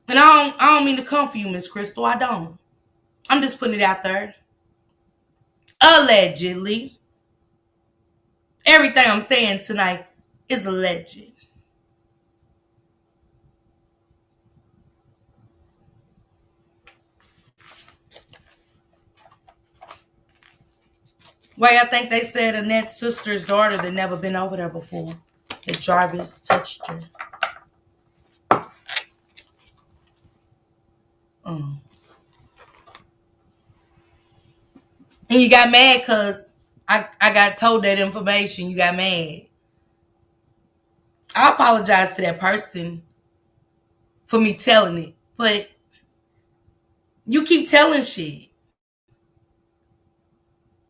And I don't mean to come for you, Miss Crystal. I don't. I'm just putting it out there. Allegedly. Everything I'm saying tonight is alleged. Why I think they said Annette's sister's daughter that never been over there before. That Jarvis touched her. And you got mad because I got told that information. You got mad. I apologize to that person for me telling it. But you keep telling shit.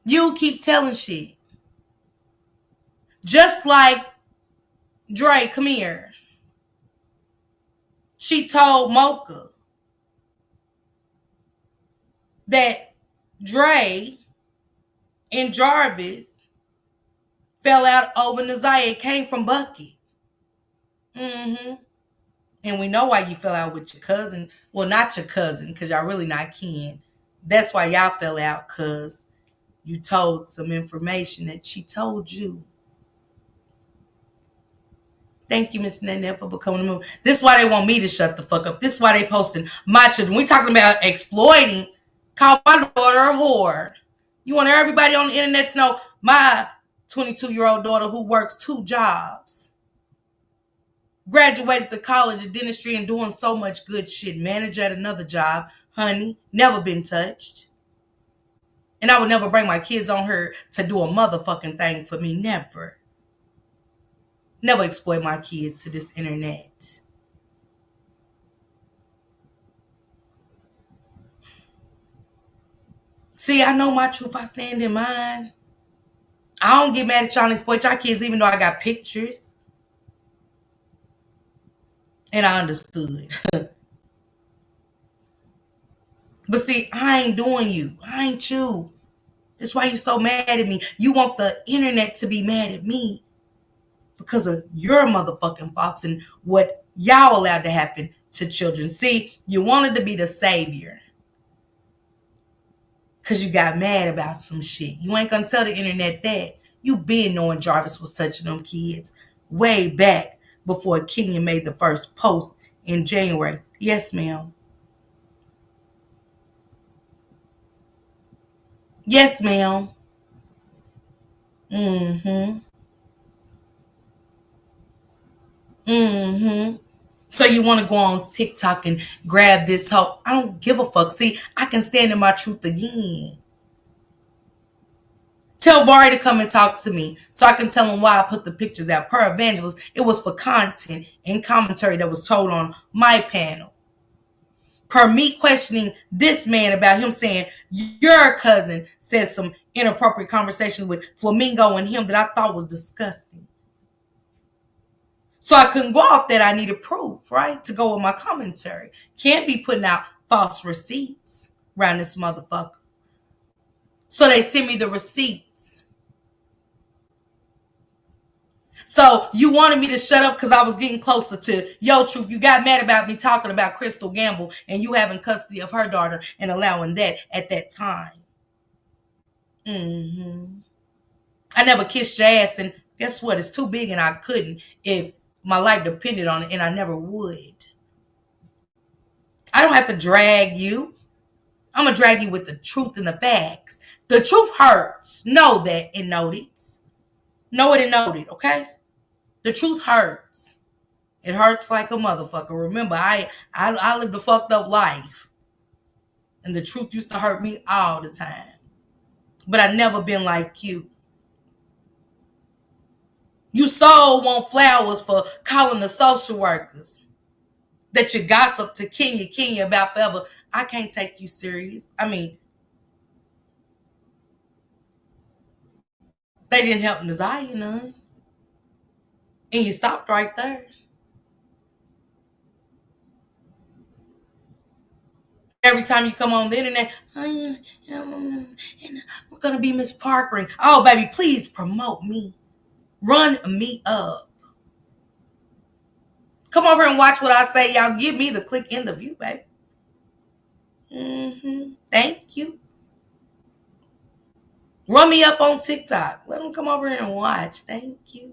You keep telling shit. Just like Dre, come here. She told Mocha that Dre and Jarvis fell out over Nazaya. It came from Bucky. And we know why you fell out with your cousin. Well, not your cousin, because y'all really not kin. That's why y'all fell out, because you told some information that she told you. Thank you, Miss Nanette, for becoming a member. This is why they want me to shut the fuck up. This is why they posting my children. We talking about exploiting. Call my daughter a whore. You want everybody on the internet to know my 22-year-old daughter who works 2 jobs. Graduated the college of dentistry and doing so much good shit. Manager at another job. Honey, never been touched. And I would never bring my kids on her to do a motherfucking thing for me. Never. Never exploit my kids to this internet. See, I know my truth. I stand in mine. I don't get mad at y'all and exploit y'all kids, even though I got pictures. And I understood. But see, I ain't doing you. I ain't you. That's why you so mad at me. You want the internet to be mad at me because of your motherfucking faults and what y'all allowed to happen to children. See, you wanted to be the savior because you got mad about some shit. You ain't gonna tell the internet that. You been knowing Jarvis was touching them kids way back before Kenyon made the first post in January. Yes, ma'am. Yes, ma'am. Mm-hmm. Mm-hmm. So you want to go on TikTok and grab this hoe? I don't give a fuck. See, I can stand in my truth again. Tell Vari to come and talk to me so I can tell him why I put the pictures out. Per Evangelist, it was for content and commentary that was told on my panel. Per me questioning this man about him saying your cousin said some inappropriate conversations with Flamingo and him that I thought was disgusting. So I couldn't go off that. I needed proof, right? To go with my commentary. Can't be putting out false receipts around this motherfucker. So they sent me the receipts. So you wanted me to shut up because I was getting closer to your truth. You got mad about me talking about Crystal Gamble and you having custody of her daughter and allowing that at that time. Mm-hmm. I never kissed your ass, and guess what? It's too big and I couldn't if my life depended on it, and I never would. I don't have to drag you. I'm going to drag you with the truth and the facts. The truth hurts. Know that and note it. Know it and note it, okay? The truth hurts. It hurts like a motherfucker. Remember, I lived a fucked up life. And the truth used to hurt me all the time. But I never been like you. You so want flowers for calling the social workers that you gossip to Kenya about forever. I can't take you serious. I mean, they didn't help Nasiah none. And you stopped right there. Every time you come on the internet, and we're going to be Miss Parkering. Oh, baby, please promote me. Run me up. Come over and watch what I say. Y'all give me the click in the view, baby. Thank you. Run me up on TikTok. Let them come over here and watch. Thank you.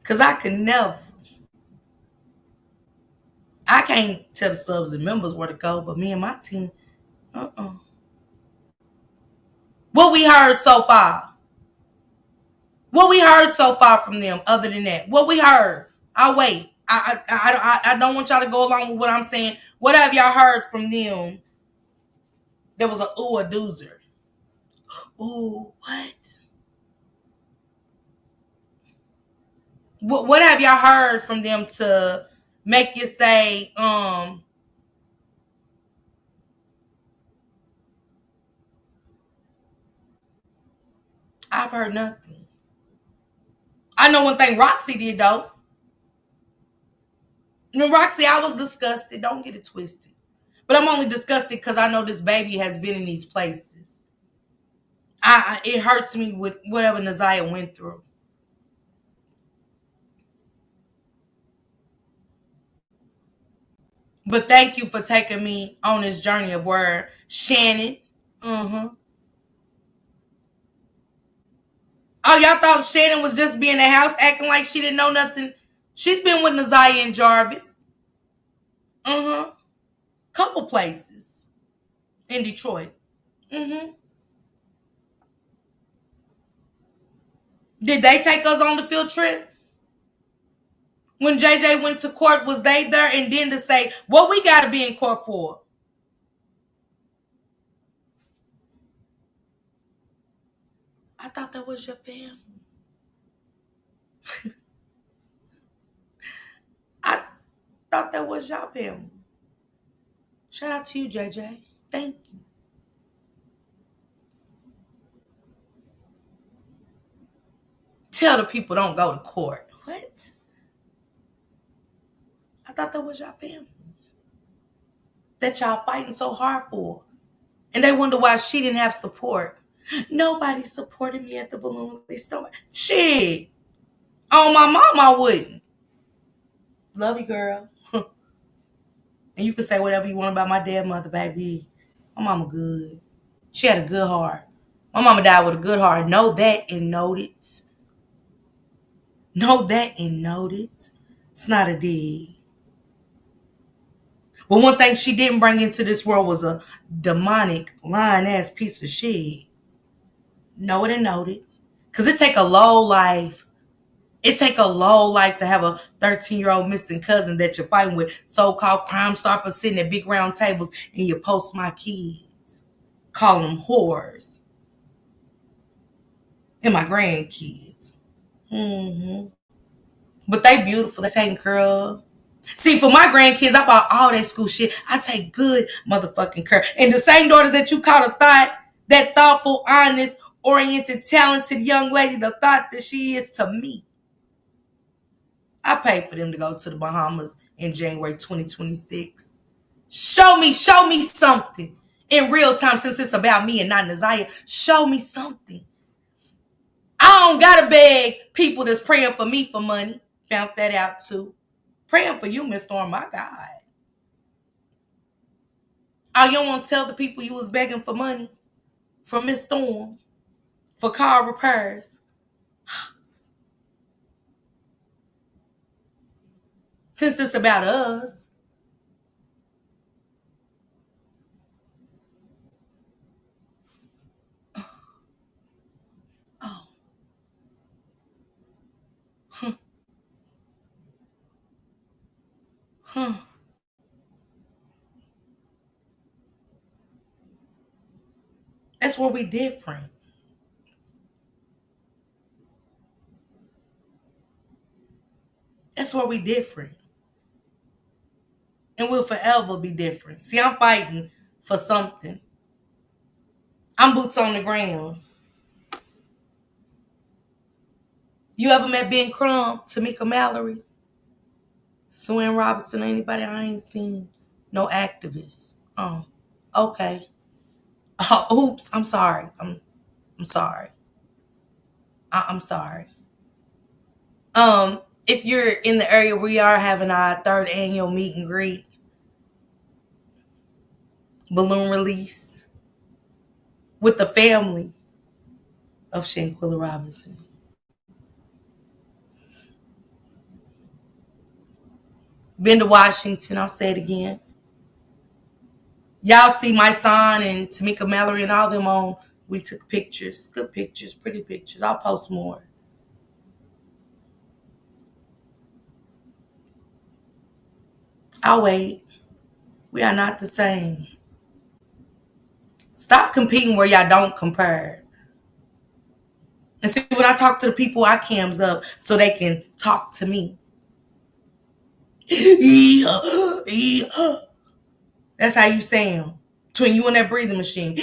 Because I could never. I can't tell the subs and members where to go, but me and my team, What we heard so far? What we heard so far from them other than that? What we heard? I'll wait. I don't want y'all to go along with what I'm saying. What have y'all heard from them? There was a doozer. Ooh, what? What have y'all heard from them to make you say, I've heard nothing. I know one thing Roxy did though. Roxy, I was disgusted. Don't get it twisted. But I'm only disgusted because I know this baby has been in these places. It hurts me with whatever Nasiah went through. But thank you for taking me on this journey of word. Shannon. Mm-hmm. Oh, y'all thought Shannon was just being in the house acting like she didn't know nothing? She's been with Naziah and Jarvis. Mm-hmm. Couple places in Detroit. Mm-hmm. Did they take us on the field trip? When JJ went to court, was they there? And then to say, what we got to be in court for? I thought that was your family. I thought that was your family. Shout out to you, JJ. Thank you. Tell the people don't go to court. What? I thought that was your family. That y'all fighting so hard for. And they wonder why she didn't have support. Nobody supported me at the balloon release. Nobody. Shit. On my mom, I wouldn't. Love you, girl. And you can say whatever you want about my dead mother, baby. My mama good. She had a good heart. My mama died with a good heart. Know that and note it. Know that and note it. It's not a dig. But one thing she didn't bring into this world was a demonic, lying ass piece of shit. Know it and note it. Cause it take a low life. It take a low life to have a 13-year-old missing cousin that you're fighting with so-called crime stoppers sitting at big round tables and you post my kids. Call them whores. And my grandkids. Mm-hmm. But they beautiful. They taking care of. See, for my grandkids, I bought all that school shit. I take good motherfucking care. And the same daughter that you call a thought, that thoughtful, honest, oriented, talented young lady, the thought that she is to me. I paid for them to go to the Bahamas in January 2026. Show me something in real time since it's about me and not Naziah. Show me something. I don't gotta beg people that's praying for me for money. Found that out too. Praying for you, Miss Storm, my God. Oh, you don't want to tell the people you was begging for money from Miss Storm for car repairs. Since it's about us. Oh. Huh. Huh. That's where we different. That's where we different. And we'll forever be different. See, I'm fighting for something. I'm boots on the ground. You ever met Ben Crumb, Tamika Mallory, Suen Robinson, anybody? I ain't seen no activists. Oh, okay. Oh, oops, I'm sorry. I'm sorry. I'm sorry. If you're in the area, we are having our third annual meet and greet balloon release with the family of Shanquilla Robinson. Been to Washington, I'll say it again. Y'all see my son and Tamika Mallory and all them on. We took pictures, good pictures, pretty pictures. I'll post more. I'll wait. We are not the same. Stop competing where y'all don't compare. And see, when I talk to the people, I cams up so they can talk to me. That's how you sound. Between you and that breathing machine.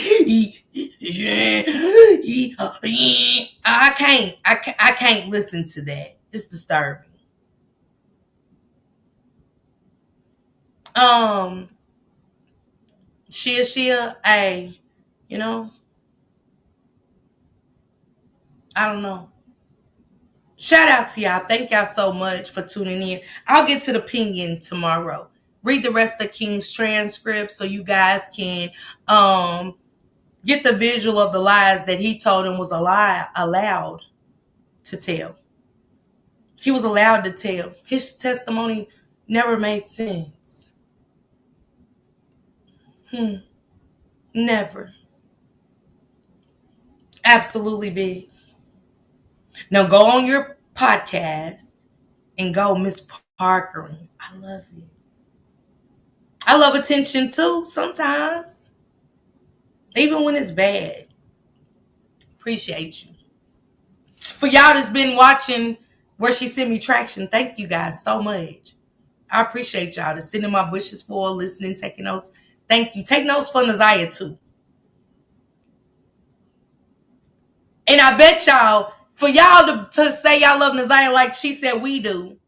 I can't listen to that. It's disturbing. Um, Shia, hey, you know, I don't know. Shout out to y'all. Thank y'all so much for tuning in. I'll get to the pinging tomorrow. read the rest of King's transcript so you guys can get the visual of the lies that he told him was a lie allowed to tell. He was allowed to tell. His testimony never made sense. Never. Absolutely big. Now go on your podcast and go Miss Parkering. I love it. I love attention too sometimes. Even when it's bad. Appreciate you. For y'all that's been watching where she sent me traction, thank you guys so much. I appreciate y'all that's sitting in my bushes for, listening, taking notes. Thank you. Take notes for Naziah too. And I bet y'all, for y'all to say y'all love Naziah like she said we do,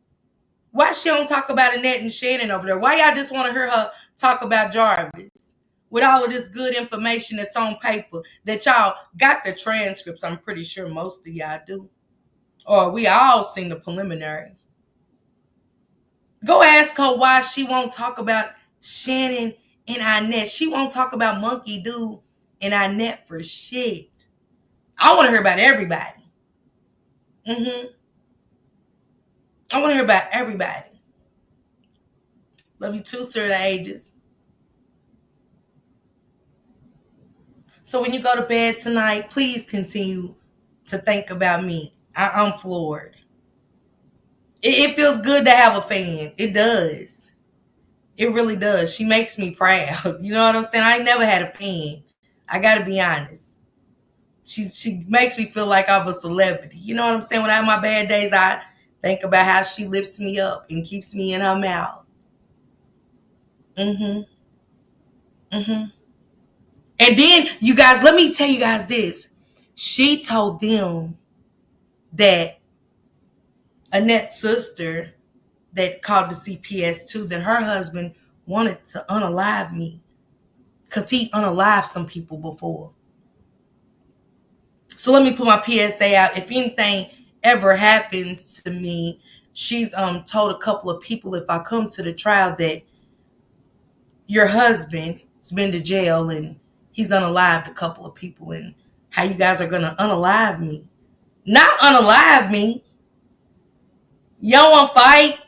why she don't talk about Annette and Shannon over there? Why y'all just want to hear her talk about Jarvis? With all of this good information that's on paper, that y'all got the transcripts, I'm pretty sure most of y'all do. Or we all seen the preliminary. Go ask her why she won't talk about Shannon and Annette. She won't talk about Monkey Dude and Annette for shit. I want to hear about everybody. I want to hear about everybody. Love you too, sir, the ages. So when you go to bed tonight, please continue to think about me. I'm floored. It feels good to have a fan. It does. It really does. She makes me proud. You know what I'm saying? I ain't never had a fan. I gotta be honest. She makes me feel like I'm a celebrity. You know what I'm saying? When I have my bad days, I think about how she lifts me up and keeps me in her mouth. And then, you guys, let me tell you guys this. She told them that Annette's sister that called the CPS2 that her husband wanted to unalive me because he unalived some people before. So let me put my PSA out. If anything ever happens to me, she's told a couple of people if I come to the trial that your husband's been to jail and he's unalived a couple of people and how you guys are gonna unalive me. Not unalive me. You don't want to fight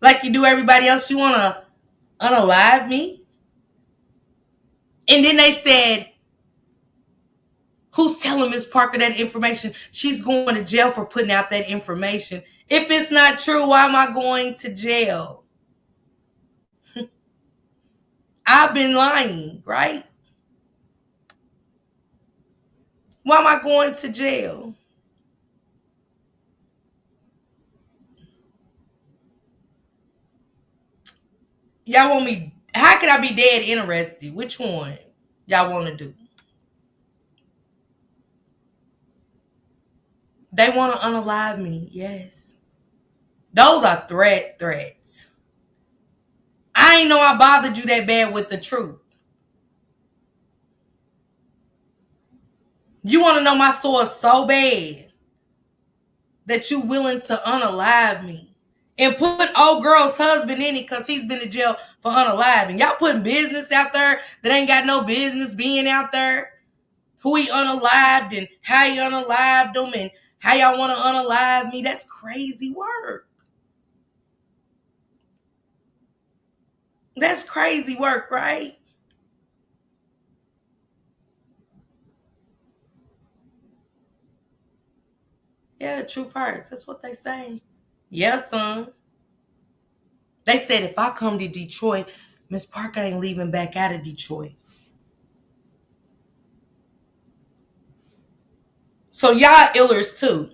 like you do everybody else. You want to unalive me? And then they said, who's telling Miss Parker that information? She's going to jail for putting out that information. If it's not true, why am I going to jail? I've been lying, right? Why am I going to jail? Y'all want me, how can I be dead interested? Which one y'all want to do? They want to unalive me, yes. Those are threats. I ain't know I bothered you that bad with the truth. You want to know my source so bad that you willing to unalive me and put old girl's husband in it because he's been in jail for unaliving. Y'all putting business out there that ain't got no business being out there. Who he unalived and how he unalived them and how y'all want to unalive me. That's crazy work. That's crazy work, right? Yeah, the truth hurts. That's what they say. Yeah, son. They said if I come to Detroit, Miss Parker ain't leaving back out of Detroit. So y'all illers too.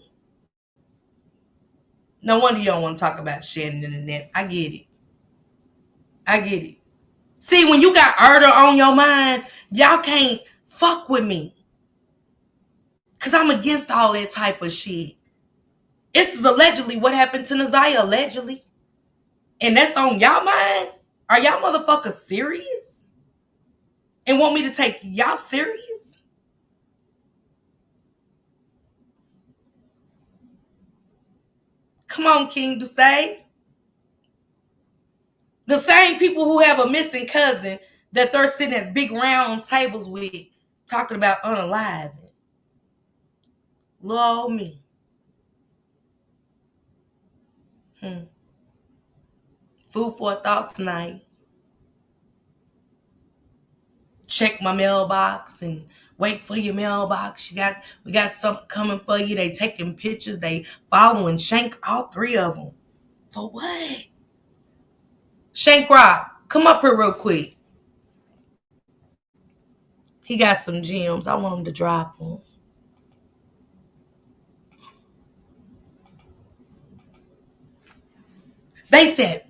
No wonder you don't want to talk about Shannon and Annette. I get it. I get it. See, when you got murder on your mind, y'all can't fuck with me. Because I'm against all that type of shit. This is allegedly what happened to Naziah, allegedly. And that's on y'all mind? Are y'all motherfuckers serious? And want me to take y'all serious? Come on, King Say. The same people who have a missing cousin that they're sitting at big round tables with talking about unaliving. Lord me. Food for thought tonight. Check my mailbox and wait for your mailbox. We got something coming for you. They taking pictures. They following Shank, all three of them. For what? Shank Rock, come up here real quick. He got some gems. I want him to drop them. They said,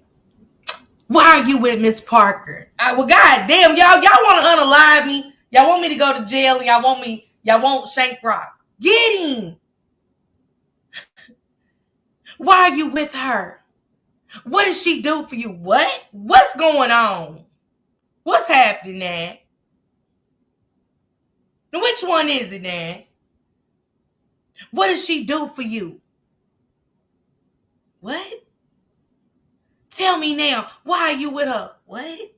why are you with Miss Parker? Well, goddamn, y'all want to unalive me? Y'all want me to go to jail? And y'all want Shank Rock? Get him. Why are you with her? What does she do for you? What? What's going on? What's happening now? Which one is it now? What does she do for you? What? Tell me now. Why are you with her? What?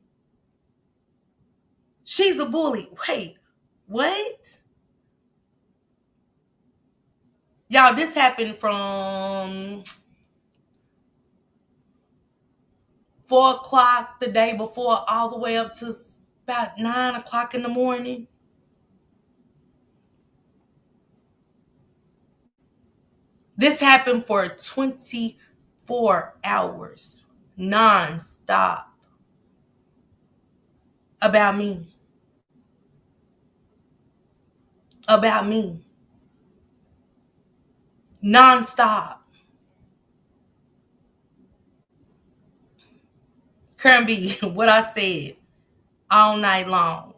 She's a bully. Wait, what? Y'all, this happened from 4 o'clock the day before all the way up to about 9 o'clock in the morning. This happened for 24 hours, non-stop. About me. About me. Non-stop. Couldn't be what I said all night long.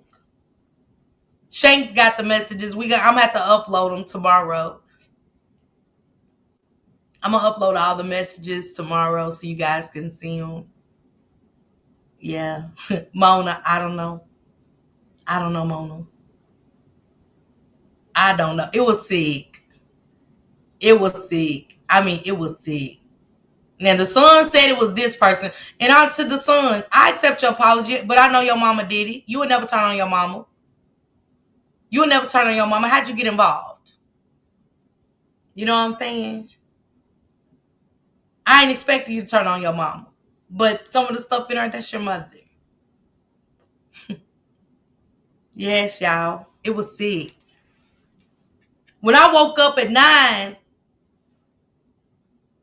Shank's got the messages. I'm gonna have to upload them tomorrow. I'm gonna upload all the messages tomorrow so you guys can see them. Yeah. Mona, I don't know. I don't know, Mona. I don't know. It was sick. It was sick. I mean, it was sick. Now, the son said it was this person. And I to the son, I accept your apology, but I know your mama did it. You would never turn on your mama. You would never turn on your mama. How'd you get involved? You know what I'm saying? I ain't expecting you to turn on your mama. But some of the stuff in her, that's your mother. Yes, y'all. It was sick. When I woke up at 9,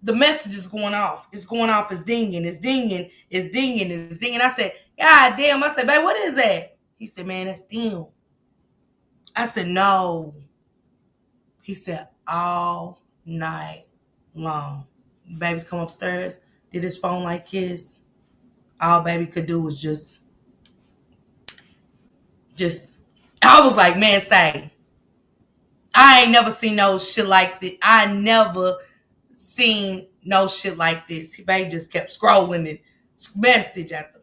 the message is going off. It's going off. It's dinging. It's dinging. It's dinging. It's dinging. I said, God damn. I said, babe, what is that? He said, man, that's them. I said, no. He said, all night long. Baby come upstairs, did his phone like kiss. All baby could do was just, I was like, man, say, I ain't never seen no shit like this. I never seen no shit like this. Baby just kept scrolling and message after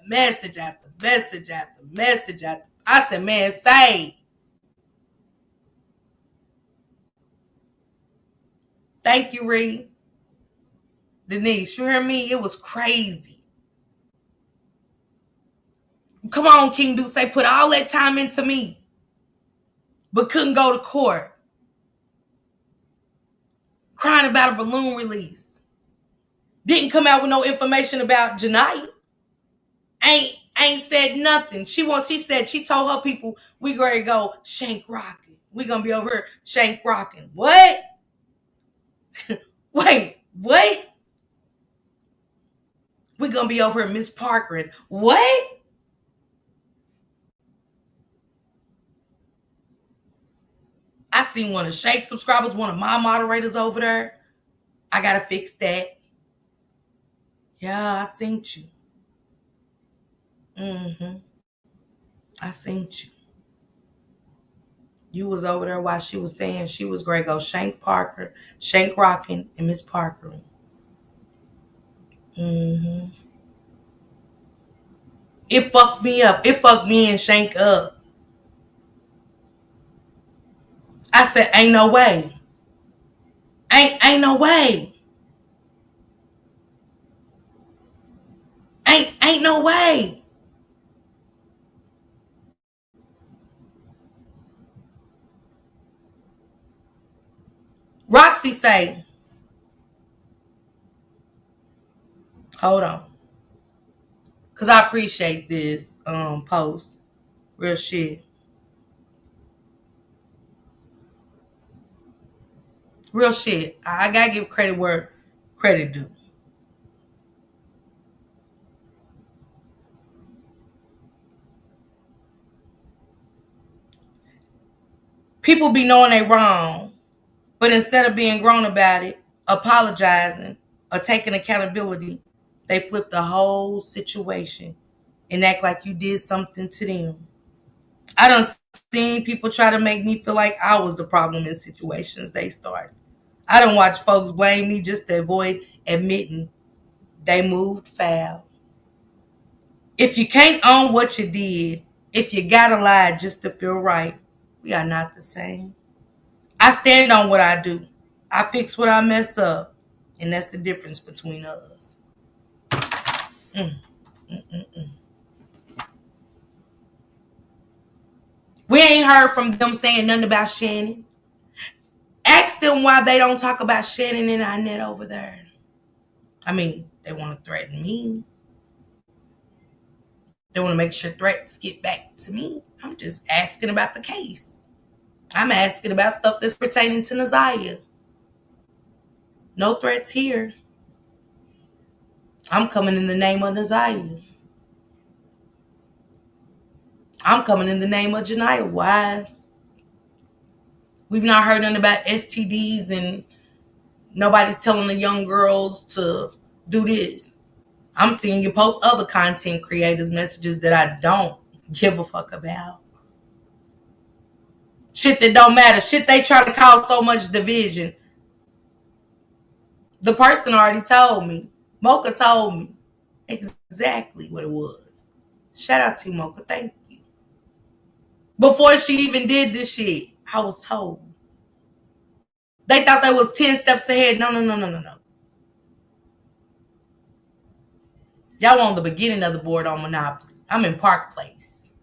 message after message after message after. I said, man, say. Thank you, Ree. Denise, you hear me? It was crazy. Come on, King Duce, put all that time into me, but couldn't go to court. Crying about a balloon release. Didn't come out with no information about Janiyah. Ain't said nothing. She said she told her people we gonna go Shank rocking. We gonna be over here Shank rocking. What? Wait, what? We gonna be over here Miss Parker and what? I seen one of Shank subscribers, one of my moderators over there. I gotta fix that. Yeah, I seen you. I seen you. You was over there while she was saying she was great. Go Shank Parker, Shank Rockin', and Miss Parker. It fucked me up. It fucked me and Shank up. I said, ain't no way. Ain't no way. Ain't no way. Roxy say, hold on. Cause I appreciate this post. Real shit. Real shit. I gotta give credit where credit due. People be knowing they wrong, but instead of being grown about it, apologizing, or taking accountability, they flip the whole situation and act like you did something to them. I done seen people try to make me feel like I was the problem in situations they started. I done watch folks blame me just to avoid admitting they moved foul. If you can't own what you did, if you gotta lie just to feel right, we are not the same. I stand on what I do. I fix what I mess up. And that's the difference between us. Mm. We ain't heard from them saying nothing about Shannon. Ask them why they don't talk about Shannon and Annette over there. I mean, they want to threaten me. They want to make sure threats get back to me. I'm just asking about the case. I'm asking about stuff that's pertaining to Naziah. No threats here. I'm coming in the name of Naziah. I'm coming in the name of Janiyah. Why? We've not heard nothing about STDs and nobody's telling the young girls to do this. I'm seeing you post other content creators' messages that I don't give a fuck about. Shit that don't matter. Shit they try to cause so much division. The person already told me. Mocha told me exactly what it was. Shout out to you, Mocha. Thank you. Before she even did this shit, I was told. They thought they was 10 steps ahead. No, no, no, no, no, no. Y'all on the beginning of the board on Monopoly. I'm in Park Place.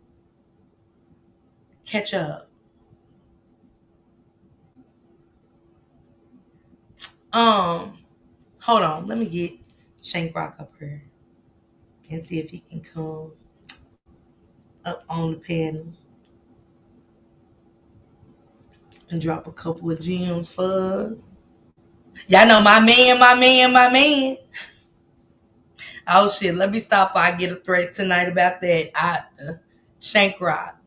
Catch up. Um, Hold on. Let me get Shank Rock up here and see if he can come up on the panel and drop a couple of gems for us. Y'all know my man, my man, my man. Oh shit, let me stop before I get a threat tonight about that. Shank Rock.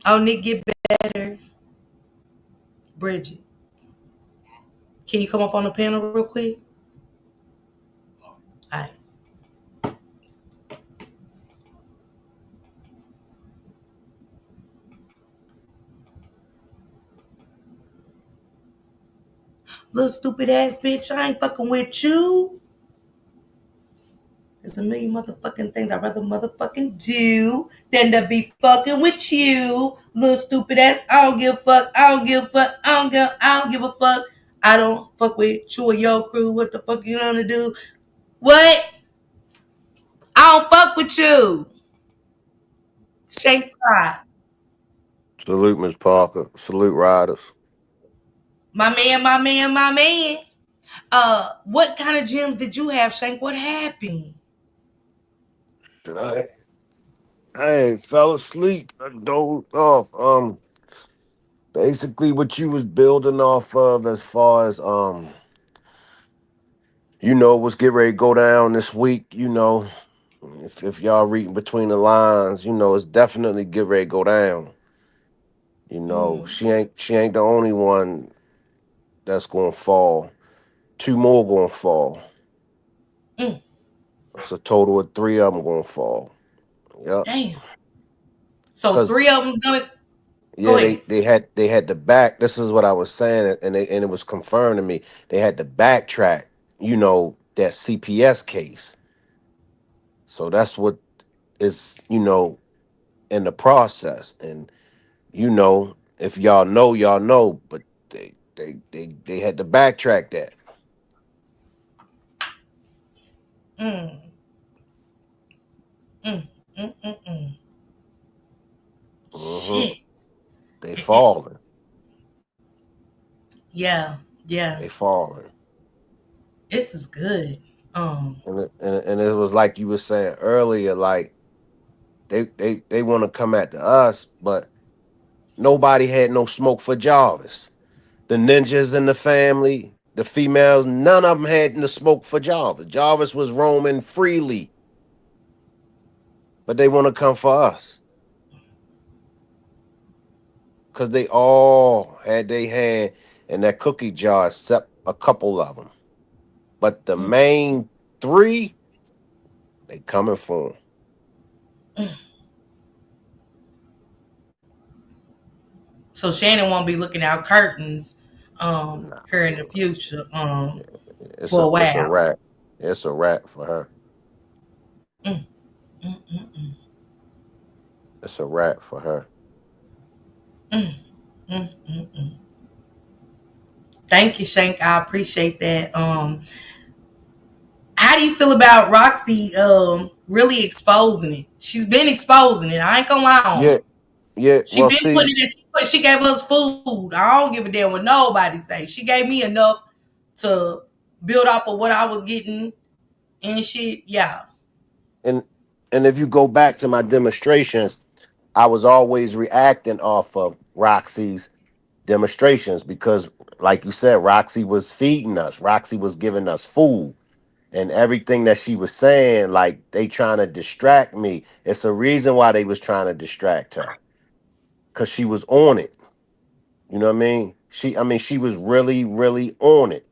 Oh, Nick, get better. Bridget, can you come up on the panel real quick? All right. Little stupid ass bitch, I ain't fucking with you. There's a million motherfucking things I'd rather motherfucking do than to be fucking with you. Little stupid ass. I don't give a fuck. I don't give a fuck. I don't give a fuck. I don't fuck with you or your crew. What the fuck you gonna do? What? I don't fuck with you. Shake pride. Salute, Miss Parker. Salute, riders. My man, my man, my man. What kind of gems did you have, Shank? What happened? Should I fell asleep. I dozed off. Basically, what you was building off of, as far as what's get ready to go down this week. If y'all reading between the lines, it's definitely get ready to go down. Mm, She ain't the only one that's gonna fall. Two more gonna fall. mm, It's a total of three of them gonna fall. Yep. damn. So Cause three of them's gonna go yeah, ahead. they had the back. This is what I was saying, and it was confirmed to me. They had to backtrack. That CPS case. So that's what is in the process. And if y'all know, but they had to backtrack that. Mm, mm, mm. Hmm. Shit. They Eh, eh, falling. yeah, yeah. They falling. This is good. And it was like you were saying earlier, like they want to come at us, but nobody had no smoke for Jarvis. The ninjas in the family, the females, none of them had the smoke for Jarvis. Jarvis was roaming freely, but they want to come for us because they all had their hand in that cookie jar, except a couple of them. But the Mm. main three, they coming for him. So Shannon won't be looking out curtains Nah, here in the future it's for a a it's a while. rat. It's a rat for her. Mm, mm, mm, mm, It's a rat for her. mm, mm, mm, mm. Thank you, Shank. I appreciate that. How do you feel about Roxy really exposing it? She's been exposing it. I ain't gonna lie on her. Yeah, yeah. She Well, been putting see, it in. She gave us food. I don't give a damn what nobody say. She gave me enough to build off of what I was getting and shit. Yeah. and and if you go back to my demonstrations, I was always reacting off of Roxy's demonstrations because, like you said, Roxy was feeding us. Roxy was giving us food, and everything that she was saying, like they trying to distract me. It's a reason why they was trying to distract her because she was on it. You know what I mean? She was really, really on it,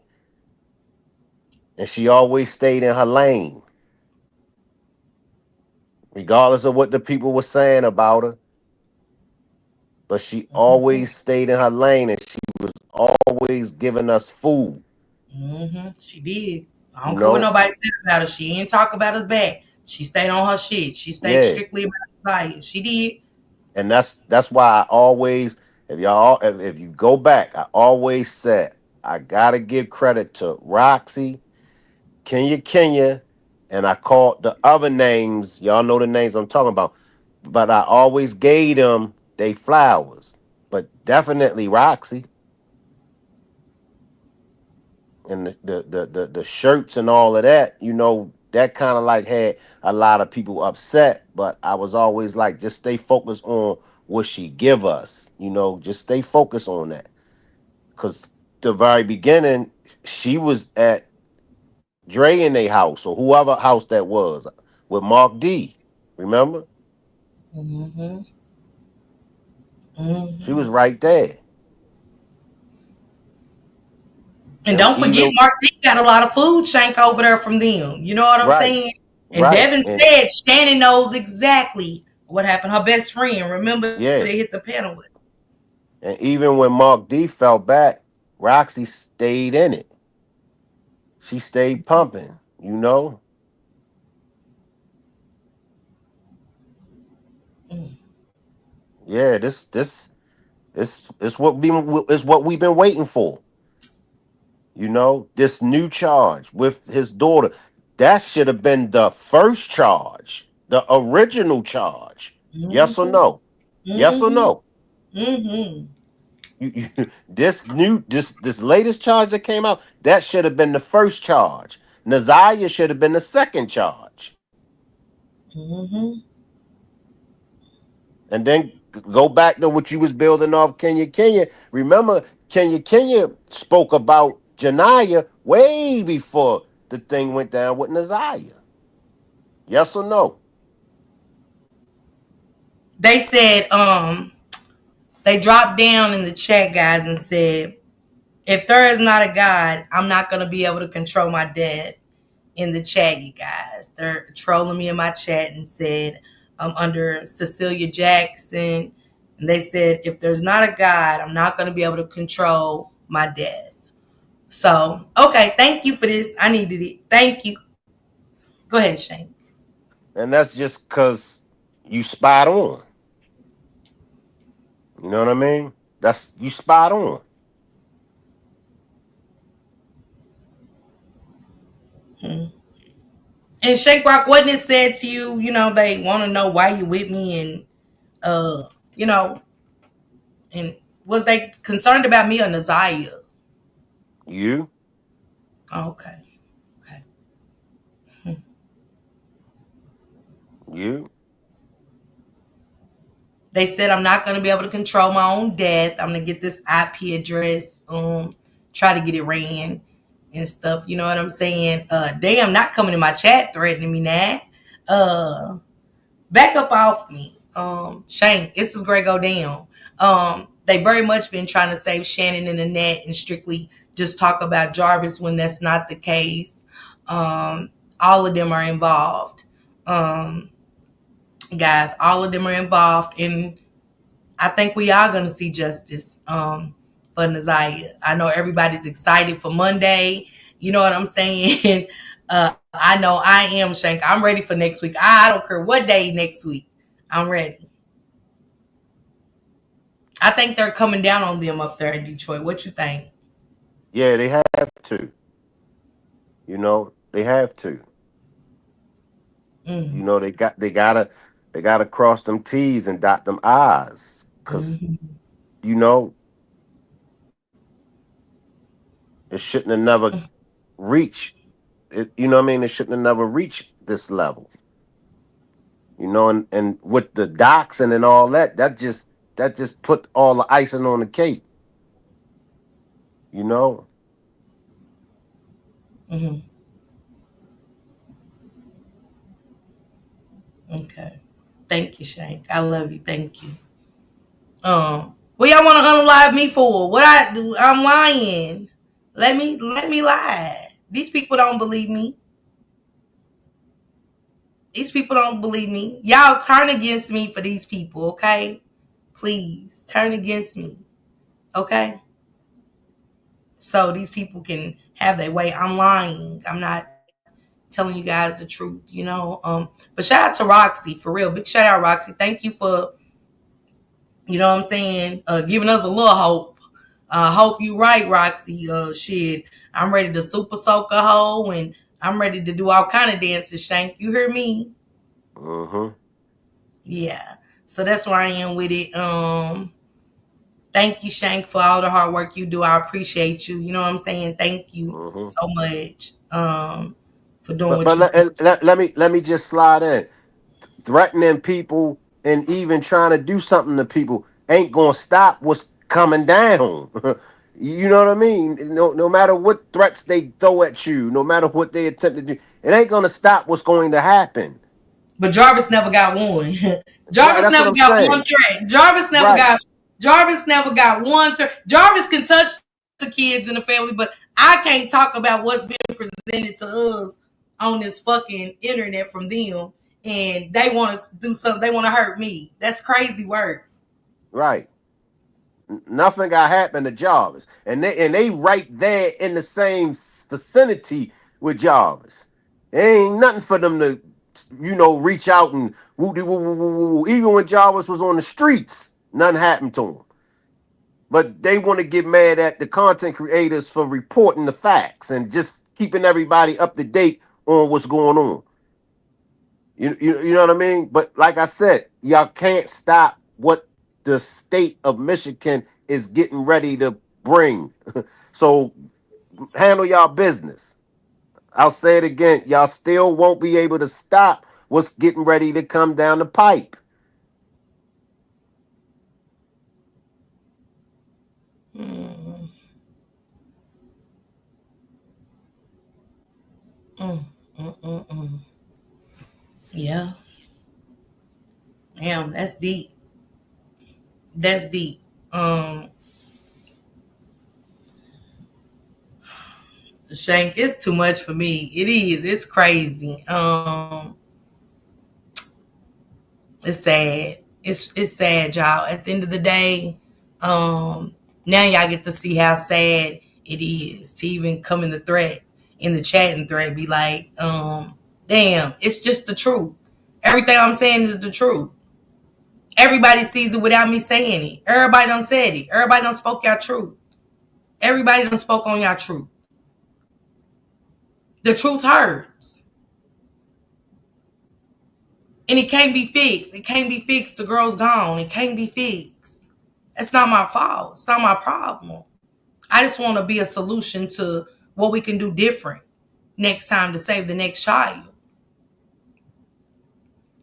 and she always stayed in her lane, regardless of what the people were saying about her. But she Mm-hmm. always stayed in her lane, and she was always giving us food. Mm-hmm. She did. I You don't care what know? nobody said about her. She ain't talk about us back. She stayed on her shit. She stayed Yeah, strictly about Zaya. She did. and that's why I always, if you go back, I always said I gotta give credit to Roxy, Kenya, and I called the other names. Y'all know the names I'm talking about, but I always gave them they flowers. But definitely Roxy and the shirts and all of that. That kind of like had a lot of people upset. But I was always like, just stay focused on what she give us. Just stay focused on that. Cause the very beginning, she was at Dre in their house or whoever house that was with Mark D. Remember? Mm-hmm. She was Mm-hmm. right there. And And don't forget, even Mark D got a lot of food shank over there from them. You know what I'm right, saying? And right. Devin And said Shannon knows exactly what happened. Her best friend, remember yeah. they hit the panel with. And even when Mark D fell back, Roxy stayed in it. She stayed pumping, you know? Mm, Yeah, this it's what we've been waiting for. This new charge with his daughter. That should have been the first charge, the original charge. Yes or mm-hmm. no? Yes or Mm-hmm. no? Mm-hmm. This latest charge that came out, that should have been the first charge. Naziah should have been the second charge. Mm-hmm. And then go back to what you was building off Kenya. Remember, Kenya spoke about Janiyah way before the thing went down with Naziah. Yes or no? They said, they dropped down in the chat, guys, and said, if there is not a God, I'm not gonna be able to control my dad. In the chat, you guys. They're trolling me in my chat and said I'm under Cecilia Jackson. And they said, if there's not a God, I'm not going to be able to control my death. So, okay, thank you for this. I needed it. Thank you. Go ahead, Shane. And that's just because you spot on. You know what I mean? That's you spot on. Hmm. And Shake Rock, wasn't it said to you, they want to know why you with me and you know, and was they concerned about me or Naziah? You, Oh, okay. Okay. you, They said I'm not gonna be able to control my own death. I'm gonna get this IP address, try to get it ran and stuff. You know what I'm saying? Damn, not coming in my chat threatening me now. Uh Back up off me. Shane, this is Greg go down. They very much been trying to save Shannon in the net and strictly just talk about Jarvis when that's not the case. All of them are involved. Um, Guys, all of them are involved, and I think we are going to see justice for Naziah. I know everybody's excited for Monday. You know what I'm saying? I know I am, Shank. I'm ready for next week. I don't care what day next week. I'm ready. I think they're coming down on them up there in Detroit. What you think? yeah, they have to. They have to. Mm, They gotta cross them T's and dot them I's. Cause mm, you know it shouldn't have never reached it. You know what I mean? It shouldn't have never reached this level. And with the doxing and all that, that just put all the icing on the cake. You know. mm. Okay. Thank you, Shank. I love you. Thank you. What y'all want to unalive me for? What I do? I'm lying. Let me lie. These people don't believe me. These people don't believe me. Y'all turn against me for these people, okay? Please turn against me, okay? So these people can have their way. I'm lying. I'm not telling you guys the truth. But shout out to Roxy for real. Big shout out, Roxy. Thank you for, what I'm saying, giving us a little hope. Hope you right, Roxy. Shit, I'm ready to super soak a hoe and I'm ready to do all kind of dances, Shank. You hear me? Mm-hmm. Yeah. So that's where I am with it. Thank you, Shank, for all the hard work you do. I appreciate you. You know what I'm saying? Thank you Mm-hmm. so much for doing But what but you let, do. let me just slide in. Threatening people and even trying to do something to people ain't gonna stop what's coming down. You know what I mean? No matter what threats they throw at you, no matter what they attempt to do, it ain't gonna stop what's going to happen. But Jarvis never got one. Right, Jarvis that's what never I'm got one saying. threat. Right, Jarvis never got one threat. Jarvis can touch the kids in the family, but I can't talk about what's been presented to us on this fucking internet from them. And they want to do something. They want to hurt me. That's crazy work. right. Nothing got happened to Jarvis, and they right there in the same vicinity with Jarvis. There ain't nothing for them to, reach out and woo woo woo woo woo. Even when Jarvis was on the streets, nothing happened to him. But they want to get mad at the content creators for reporting the facts and just keeping everybody up to date on what's going on. You know what I mean? But like I said, y'all can't stop what the state of Michigan is getting ready to bring. So handle y'all business. I'll say it again. Y'all still won't be able to stop what's getting ready to come down the pipe. Mm, mm, mm. Yeah. Damn, that's deep. That's deep. Um, Shank, it's too much for me. It is. It's crazy. It's sad. It's sad, y'all. At the end of the day, now y'all get to see how sad it is to even come in the thread in the chatting thread, be like, damn, it's just the truth. Everything I'm saying is the truth. Everybody sees it without me saying it. Everybody done said it. Everybody done spoke y'all truth. Everybody done spoke on y'all truth. The truth hurts. And it can't be fixed. It can't be fixed. The girl's gone. It can't be fixed. It's not my fault. It's not my problem. I just want to be a solution to what we can do different next time to save the next child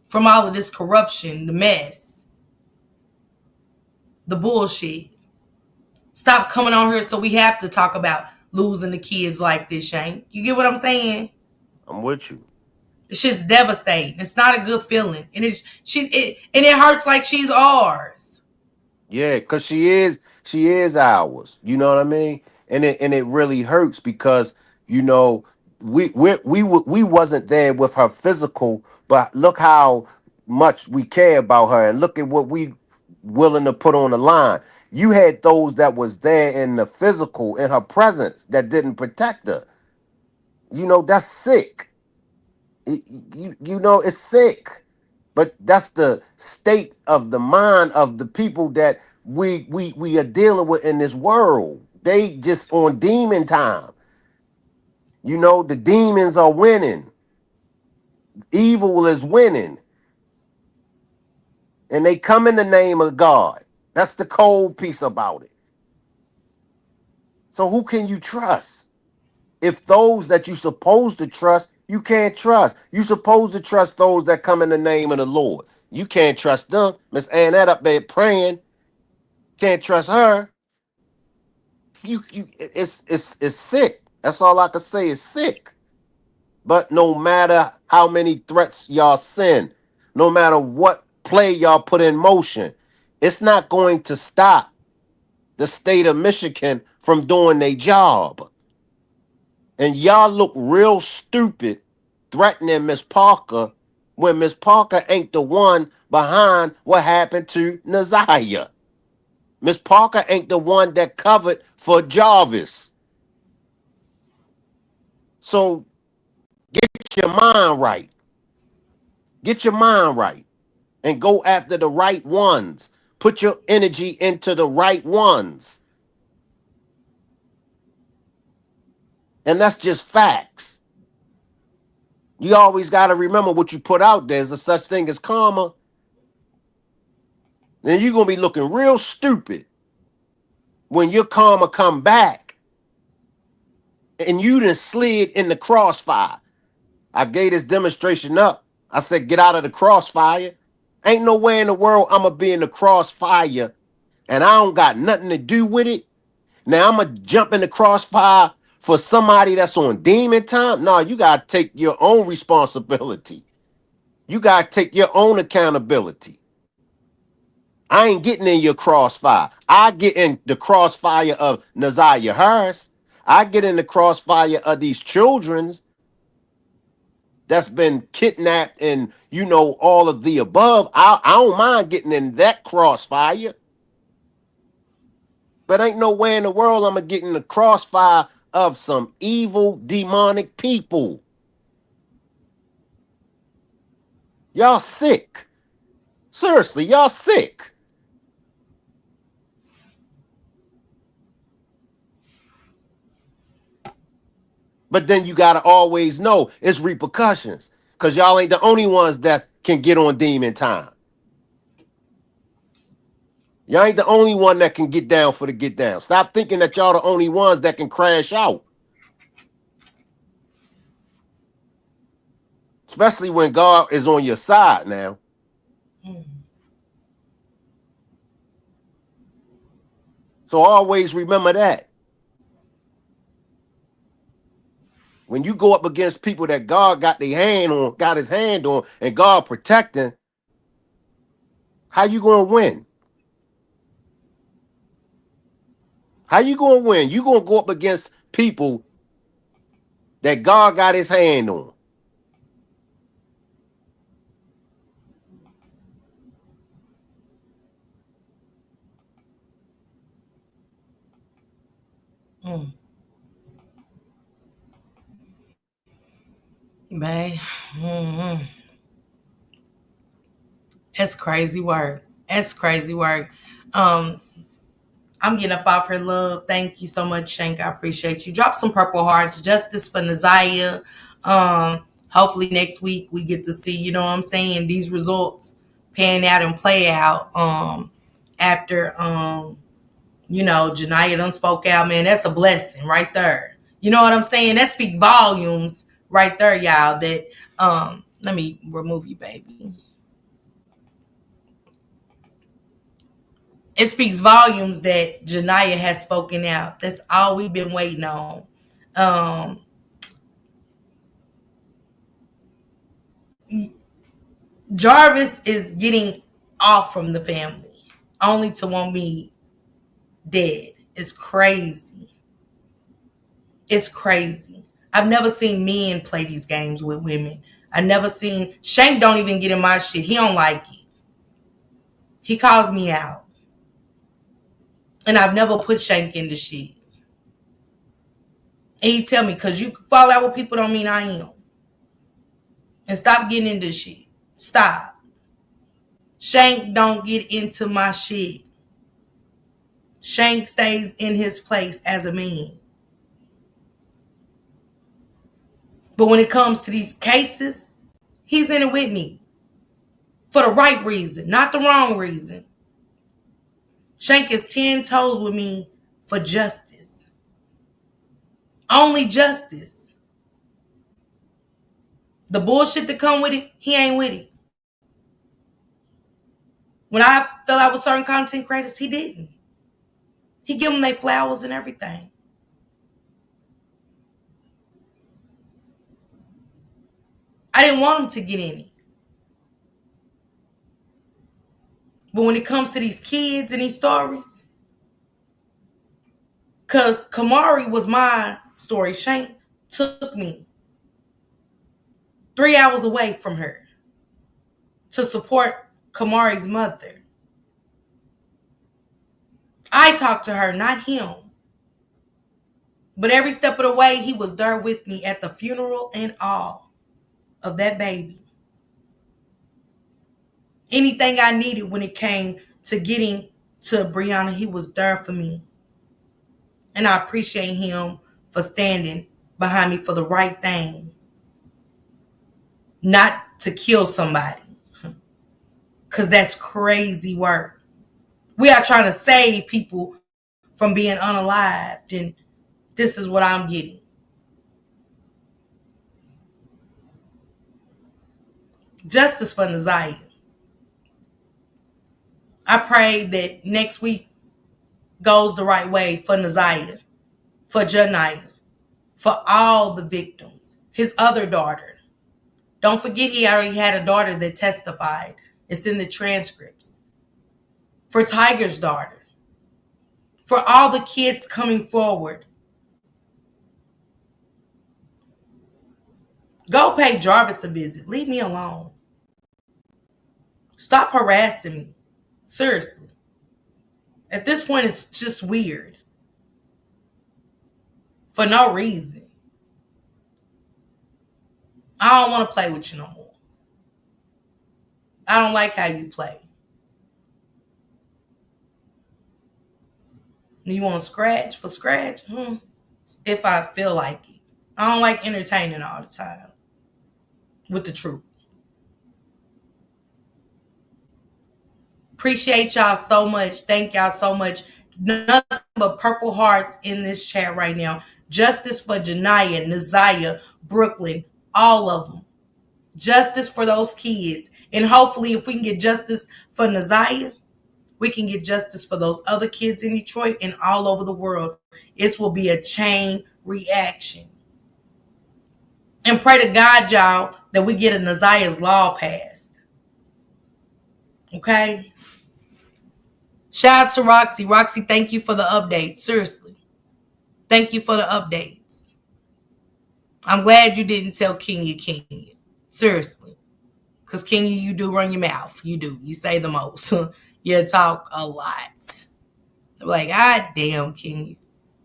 from all of this corruption, the mess, the bullshit. Stop coming on here so we have to talk about losing the kids like this, Shane. You get what I'm saying? I'm with you. The shit's devastating. It's not a good feeling, and it hurts like she's ours. Yeah, cause she is ours. You know what I mean? And it really hurts because you know we wasn't there with her physical, but look how much we care about her, and look at what we willing to put on the line. You had those that was there in the physical, in her presence, that didn't protect her. You know that's sick. You know it's sick, but that's the state of the mind of the people that we are dealing with in this world. They just on demon time. You know the demons are winning, evil is winning, and they come in the name of God. That's the cold piece about it. So who can you trust if those that you supposed to trust you can't trust? You supposed to trust those that come in the name of the Lord. You can't trust them. Miss Annette up there praying. Can't trust her. It's sick. That's all I can say. It's sick. But no matter how many threats y'all send, no matter what play y'all put in motion, it's not going to stop the state of Michigan from doing their job. And y'all look real stupid threatening Miss Parker when Miss Parker ain't the one behind what happened to Naziah. Miss Parker ain't the one that covered for Jarvis. So get your mind right. Get your mind right and go after the right ones. Put your energy into the right ones. And that's just facts. You always got to remember what you put out there. There's a such thing as karma. Then you're going to be looking real stupid when your karma come back and you done slid in the crossfire. I gave this demonstration up. I said, get out of the crossfire. Ain't no way in the world I'm going to be in the crossfire and I don't got nothing to do with it. Now I'm going to jump in the crossfire for somebody that's on demon time. No, you got to take your own responsibility. You got to take your own accountability. I ain't getting in your crossfire. I get in the crossfire of Naziah Harris. I get in the crossfire of these children's that's been kidnapped and all of the above. I don't mind getting in that crossfire, but ain't no way in the world I'm gonna get in the crossfire of some evil demonic people. Y'all sick. Seriously, y'all sick. But then you gotta always know it's repercussions. Cause y'all ain't the only ones that can get on demon time. Y'all ain't the only one that can get down for the get down. Stop thinking that y'all the only ones that can crash out. Especially when God is on your side now. So always remember that. When you go up against people that God got his hand on, and God protecting, how you gonna win? How you gonna win? You gonna go up against people that God got his hand on. Mm. Man, mm-hmm. That's crazy work. That's crazy work. Um, I'm getting up off her, love. Thank you so much, Shank. I appreciate you. Drop some purple hearts. Justice for Naziah. Hopefully next week we get to see, you know what I'm saying, these results pan out and play out. After Janiyah done spoke out, man, that's a blessing right there. You know what I'm saying? That speak volumes right there, y'all. That let me remove you, baby. It speaks volumes that Janiyah has spoken out. That's all we've been waiting on. Um, Jarvis is getting off from the family, only to want me dead. It's crazy. It's crazy. I've never seen men play these games with women. I never seen Shank don't even get in my shit. He don't like it. He calls me out. And I've never put Shank in the shit. And he tell me, cause you fall out with people don't mean I am. And stop getting into shit. Stop. Shank don't get into my shit. Shank stays in his place as a man. But when it comes to these cases, he's in it with me. For the right reason, not the wrong reason. Shank is 10 toes with me for justice. Only justice. The bullshit that come with it, he ain't with it. When I fell out with certain content creators, he didn't. He give them their flowers and everything. I didn't want him to get in it. But when it comes to these kids and these stories, because Kamari was my story, Shank took me 3 hours away from her to support Kamari's mother. I talked to her, not him. But every step of the way, he was there with me at the funeral and all of that baby. Anything I needed when it came to getting to Brianna, he was there for me. And I appreciate him for standing behind me for the right thing. Not to kill somebody. Because that's crazy work. We are trying to save people from being unalived. And this is what I'm getting. Justice for Naziah. I pray that next week goes the right way for Naziah, for Janiyah, for all the victims. His other daughter. Don't forget he already had a daughter that testified. It's in the transcripts. For Tiger's daughter. For all the kids coming forward. Go pay Jarvis a visit. Leave me alone. Stop harassing me. Seriously. At this point, it's just weird. For no reason. I don't want to play with you no more. I don't like how you play. You want to scratch for scratch? If I feel like it. I don't like entertaining all the time. With the truth. Appreciate y'all so much. Thank y'all so much. Nothing but purple hearts in this chat right now. Justice for Janiyah, Naziah, Brooklyn, all of them. Justice for those kids. And hopefully if we can get justice for Naziah, we can get justice for those other kids in Detroit and all over the world. This will be a chain reaction. And pray to God, y'all, that we get a Naziah's law passed. Okay? Shout out to Roxy. Roxy, thank you for the updates. Seriously. Thank you for the updates. I'm glad you didn't tell Kenya. Seriously. Because Kenya, you do run your mouth. You do. You say the most. You talk a lot. I'm like, God damn, Kenya.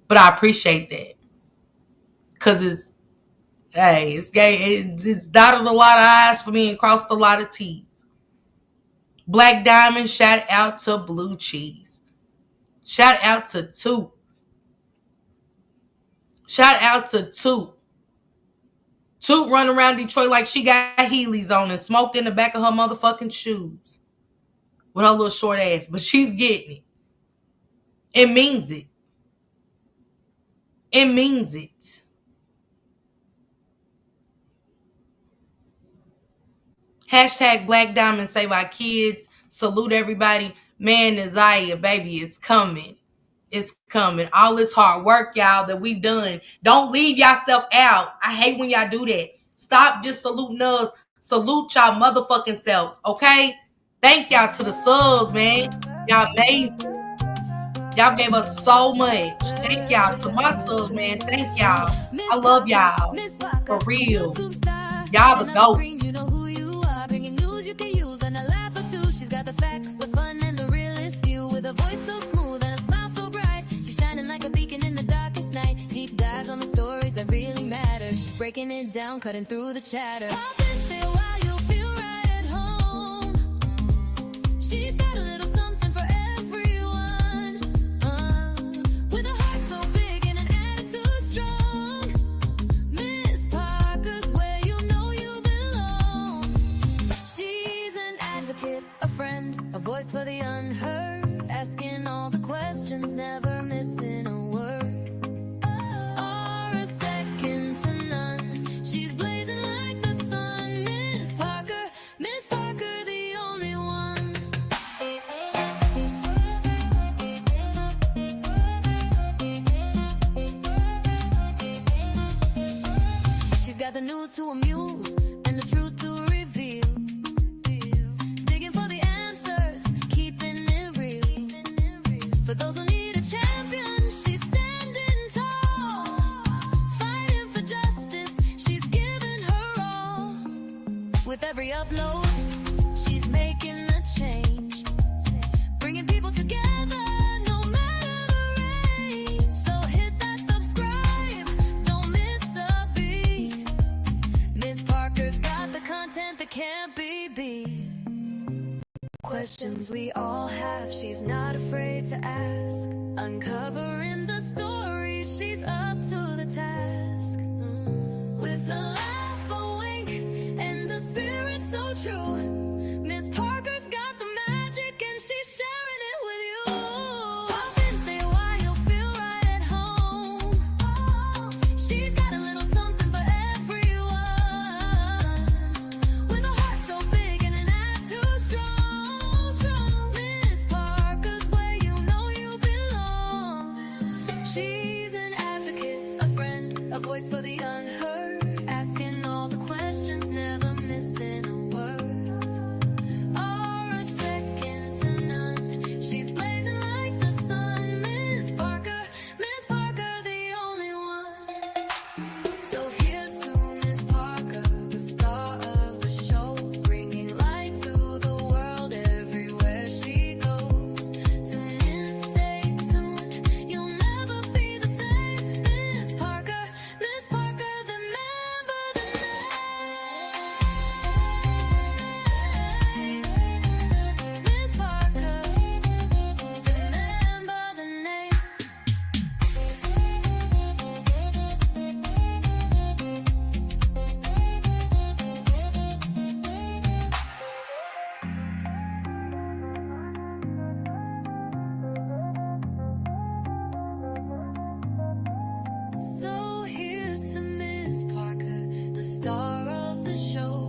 But I appreciate that. Because it's gay. It's dotted a lot of I's for me and crossed a lot of T's. Black Diamond, shout out to Blue Cheese. Shout out to Toot. Shout out to Toot. Toot run around Detroit like she got Heelys on and smoke in the back of her motherfucking shoes with her little short ass, but she's getting it. It means it. It means it. Hashtag Black Diamond save our kids. Salute everybody. Man, Isaiah, baby, it's coming. It's coming. All this hard work, y'all, that we've done. Don't leave yourself out. I hate when y'all do that. Stop just saluting us. Salute y'all motherfucking selves, okay? Thank y'all to the subs, man. Y'all amazing. Y'all gave us so much. Thank y'all to my subs, man. Thank y'all. I love y'all. For real. Y'all the GOAT. You know who you are, bringing news you can use and a laugh or two. She's got the facts, the fun, and the realest view with a voice so smooth and a smile so bright. She's shining like a beacon in the darkest night. Deep dives on the stories that really matter. She's breaking it down, cutting through the chatter. Pop and stay a while, you'll feel right at home. She's got a little something for everyone. With a heart so big and an attitude strong. Miss Parker's where you know you belong. She's an advocate, a friend, a voice for the unheard. Asking all the questions, never missing a word. Or a second to none. She's blazing like the sun. Miss Parker, the only one. She's got the news to amuse and the truth to reveal. Digging for the answers, keeping it real. For those who need a champion, she's standing tall. Fighting for justice, she's giving her all. With every upload, she's making a change. Bringing people together, no matter the range. So hit that subscribe, don't miss a beat. Miss Parker's got the content that can't be beat. Questions we all have, she's not afraid to ask. Uncovering the story, she's up to the task. With a laugh, a wink, and a spirit so true. Miss Parker's got the magic and she's sharing it with you. Pop and stay a while, you'll feel right at home. She's got a little something for everyone. With a heart so big and an attitude strong. Miss Parker's where you know you belong. She's an advocate, a friend, a voice for the unheard. Asking all the questions, never missing a word. Or a second to none. She's blazing like the sun. Miss Parker, the only one. So here's to Miss Parker, the star of the show, bringing light to the world everywhere she goes. Tune in, stay tuned, you'll never be the same. Miss Parker, remember the name. Miss Parker, remember the name. So here's to Miss Parker, the star of the show,